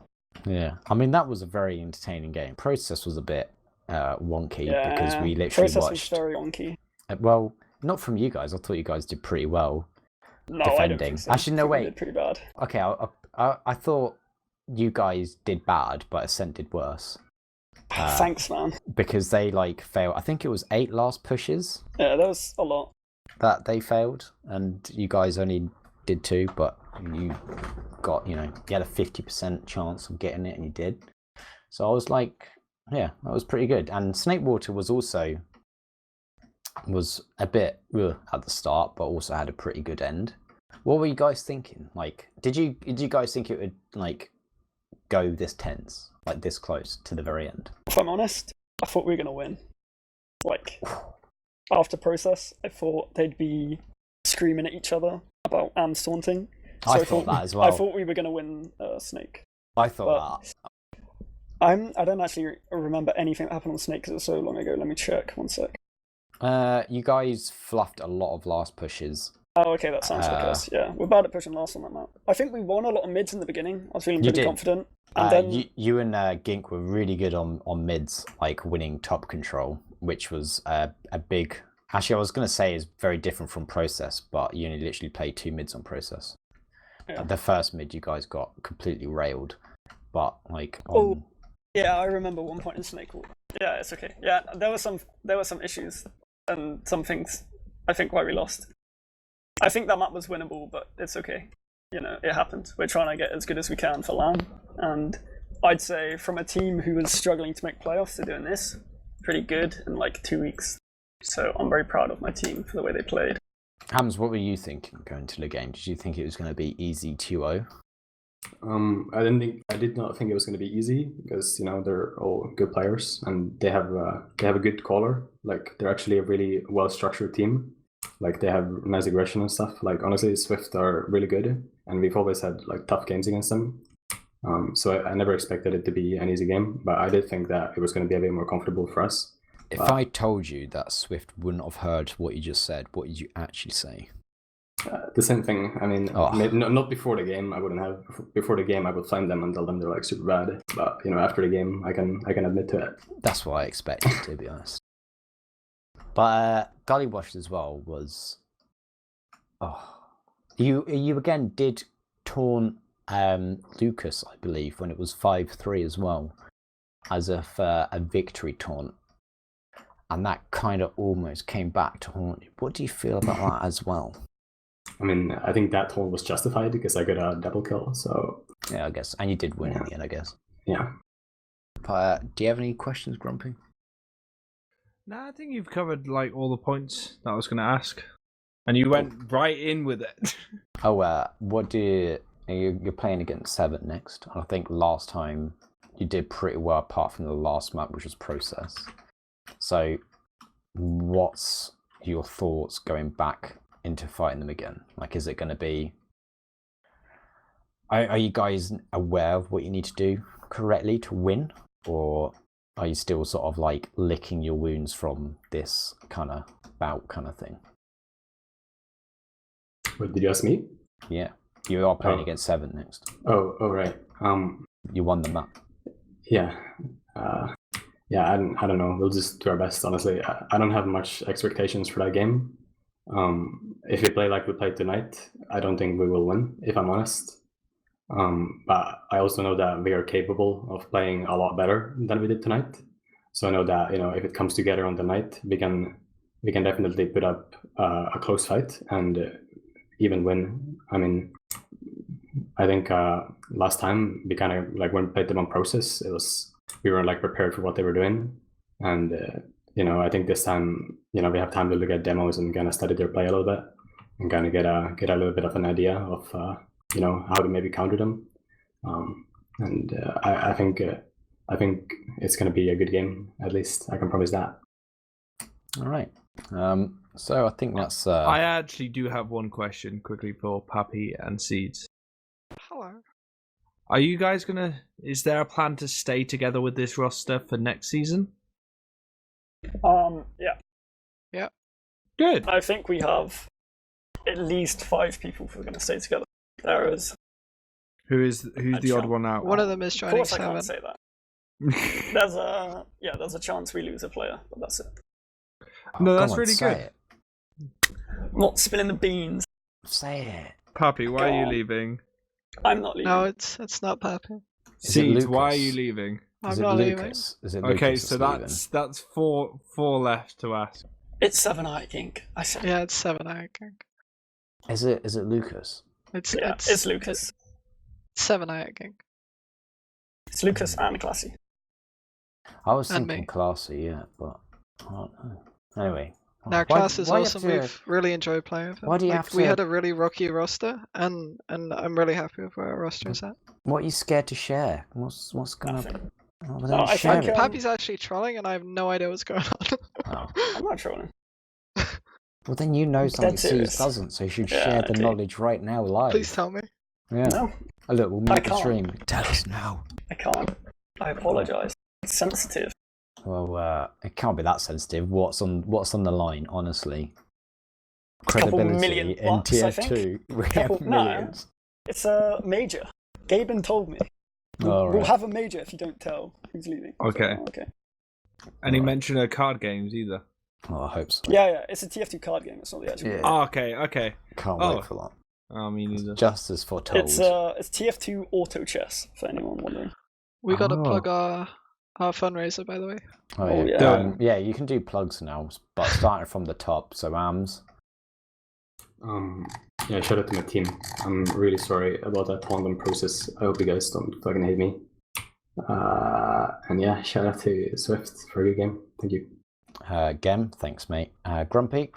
Yeah, I mean, that was a very entertaining game. Process was a bit wonky because we literally Process watched... was very wonky. Well, not from you guys. I thought you guys did pretty well No, defending. I don't think so. Actually, no, We wait. did pretty bad. Okay, I thought you guys did bad, but Ascent did worse. Thanks, man. Because they failed. I think it was 8 last pushes. Yeah, that was a lot. That they failed, and you guys only did 2, but you got, you had a 50% chance of getting it, and you did. So I was like, yeah, that was pretty good. And Snakewater was a bit at the start, but also had a pretty good end. What were you guys thinking? Did you guys think it would go this tense, this close to the very end? If I'm honest, I thought we were gonna win. After Process, I thought they'd be screaming at each other about Am's taunting. So I thought that as well. I thought we were gonna win Snake. I thought that. I don't actually remember anything that happened on Snake because it was so long ago. Let me check. One sec. You guys fluffed a lot of last pushes. Oh, okay, that sounds like us. Yeah, we're bad at pushing last on that map. I think we won a lot of mids in the beginning. I was feeling pretty confident. And then you and Gink were really good on mids, winning top control, which was a big... Actually, I was going to say is very different from Process, but you only literally played 2 mids on Process. Yeah. The first mid you guys got completely railed, but yeah, I remember one point in Snake. Yeah, it's okay. Yeah, there were some issues. and some things I think why we lost. I think that map was winnable, but it's okay. You know, it happened. We're trying to get as good as we can for LAN, and I'd say from a team who was struggling to make playoffs, they're doing this pretty good in like 2 weeks. So I'm very proud of my team for the way they played. Hams, what were you thinking going to the game? Did you think it was going to be easy 2-0? I did not think it was going to be easy because, you know, they're all good players and they have a good caller. Like, they're actually a really well structured team. Like, they have nice aggression and stuff. Like, honestly, SVIFT are really good, and we've always had like tough games against them. So I never expected it to be an easy game, but I did think that it was going to be a bit more comfortable for us. If I told you that SVIFT wouldn't have heard what you just said, what did you actually say? The same thing. I mean, not before the game. I wouldn't have. Before the game, I would flame them and tell them they're like super bad. But, you know, after the game, I can admit to it. That's what I expected, to be honest. But Gully Wash as well was. Oh, you again did taunt Lucas, I believe, when it was 5-3 as well, as if a victory taunt, and that kind of almost came back to haunt you. What do you feel about that as well? I mean, I think that taunt was justified because I got a double kill. So yeah, I guess, and you did win in the end, I guess. Yeah. But do you have any questions, Grumpy? No, I think you've covered like all the points that I was going to ask, and you went right in with it. What do you're playing against 7 next? I think last time you did pretty well, apart from the last map, which was Process. So, what's your thoughts going back into fighting them again? Like, is it going to be? Are you guys aware of what you need to do correctly to win, or are you still sort of like licking your wounds from this kind of bout kind of thing? What, did you ask me? Yeah, you are playing against 7 next. Oh, right. You won the map. Yeah. Yeah, I don't know. We'll just do our best, honestly. I don't have much expectations for that game. If we play like we played tonight, I don't think we will win, if I'm honest. But I also know that we are capable of playing a lot better than we did tonight. So I know that, you know, if it comes together on the night, we can definitely put up a close fight and even win. I mean, I think last time we kind of like when we played them on Process, we were like prepared for what they were doing, and you know, I think this time, you know, we have time to look at demos and kind of study their play a little bit and kind of get a little bit of an idea of you know, how to maybe counter them. And I think it's going to be a good game. At least I can promise that. All right. So I think that's. I actually do have one question quickly for Pappy and Seeds. Hello. Are you guys gonna? Is there a plan to stay together with this roster for next season? Yeah. Yeah. Good. I think we have at least 5 people who are going to stay together. Who's the odd one out? One of them is Of joining course, I 7. can't say that. There's a chance we lose a player, but that's it. No, come that's on, really say good. It. I'm not spilling the beans. Say it. Pappy, why Go are you on. leaving? I'm not leaving. No, it's not Pappy. Is it Seeds, why are Lucas? you leaving? I'm Is it not leaving. Lucas? Is it Okay, Lucas so that's four left to ask. It's 7, I think. I said. Yeah, it's 7, I think. Is it Lucas? It's Lucas. 7, I think. It's Lucas and Classy. I was And thinking me. Classy, yeah, but I don't know. Anyway. Now, why- Class is why you have awesome. to- We've really enjoyed playing with him. Why do you Like, have we to- had a really rocky roster, and I'm really happy with where our roster is at. What are you scared to share? What's gonna? Nothing. Oh, well, No, don't I share think, it. Pappy- Pappy's actually trolling, and I have no idea what's going on. Oh. I'm not trolling. Well, then you know something Dead Seas serious. doesn't, so you should Yeah, share the okay. knowledge right now live. Please tell me. Yeah. No, Oh, look, we'll I mute the can't. stream. Tell us now. I can't. I apologise. It's sensitive. Well, it can't be that sensitive. What's on the line, honestly? Couple Credibility million in bucks, I think. TF2. We Couple- have no. millions. It's a major. Gaben told me. All We'll right. have a major if you don't tell who's leaving. Okay. So, okay. Any Alright. mention of card games either? Oh, I hope so. Yeah. It's a TF2 card game. It's not the actual. Yeah. game. Oh, okay. Can't Oh. wait for that. I mean, neither. Just as foretold. It's TF2 Auto Chess for anyone wondering. We got to Oh. plug our our fundraiser, by the way. Oh, Oh, yeah. yeah. Yeah, you can do plugs now, but starting from the top. So, AMS. Yeah, shout out to my team. I'm really sorry about that Tandem process. I hope you guys don't fucking hate me. And yeah, shout out to SVIFT for a good game. Thank you. Gemm, thanks, mate. Grumpy.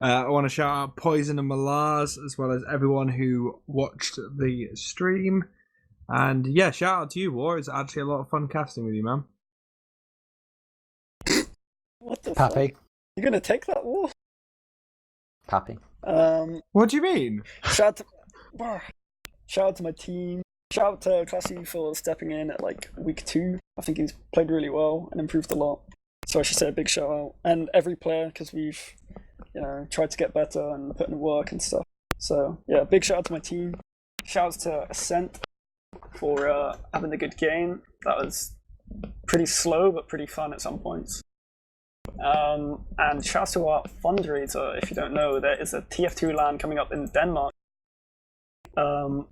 I want to shout out Poison and Malars, as well as everyone who watched the stream. And yeah, shout out to you, War. It's actually a lot of fun casting with you, man. What the fuck? Pappy. You're gonna take that war? Pappy. What do you mean? Shout out to my team. Shout out to Classy for stepping in at like week 2. I think he's played really well and improved a lot. So I should say a big shout out. And every player, because we've, tried to get better and put in work and stuff. So yeah, big shout out to my team. Shout out to Ascent for having a good game. That was pretty slow but pretty fun at some points. And shout out to our fundraiser. If you don't know, there is a TF2 LAN coming up in Denmark.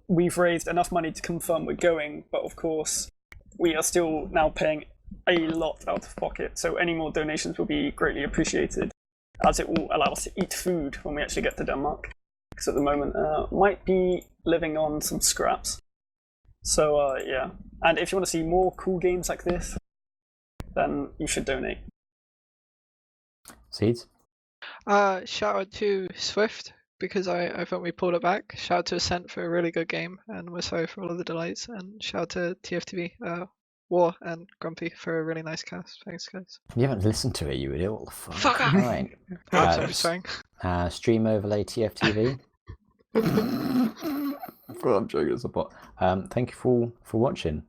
We've raised enough money to confirm we're going, but of course we are still now paying a lot out of pocket, so any more donations will be greatly appreciated, as it will allow us to eat food when we actually get to Denmark, because at the moment might be living on some scraps. So yeah, and if you want to see more cool games like this, then you should donate. Seeds. Shout out to Swift, because I thought we pulled it back. Shout out to Ascent for a really good game, and we're sorry for all of the delays. And shout out to TFTV, War, and Grumpy for a really nice cast. Thanks, guys. You haven't listened to it, you idiot. What the fuck? Fuck off! Right. I'm sorry. Stream overlay TFTV. I'm joking, it's a bot. Thank you for watching.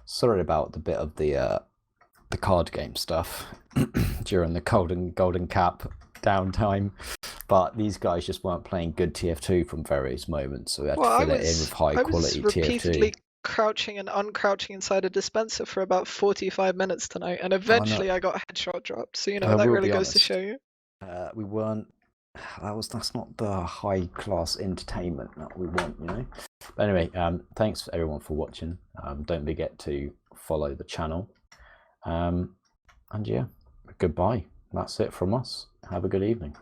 Sorry about the bit of the card game stuff during the golden cap downtime, but these guys just weren't playing good TF2 from various moments, so we had to fill it in with high quality I was repeatedly TF2. crouching and uncrouching inside a dispenser for about 45 minutes tonight, and eventually I got headshot dropped. So that will really be goes to honest. show you. We weren't. That's not the high class entertainment that we want, But anyway, thanks everyone for watching. Don't forget to follow the channel. And yeah, goodbye. That's it from us. Have a good evening.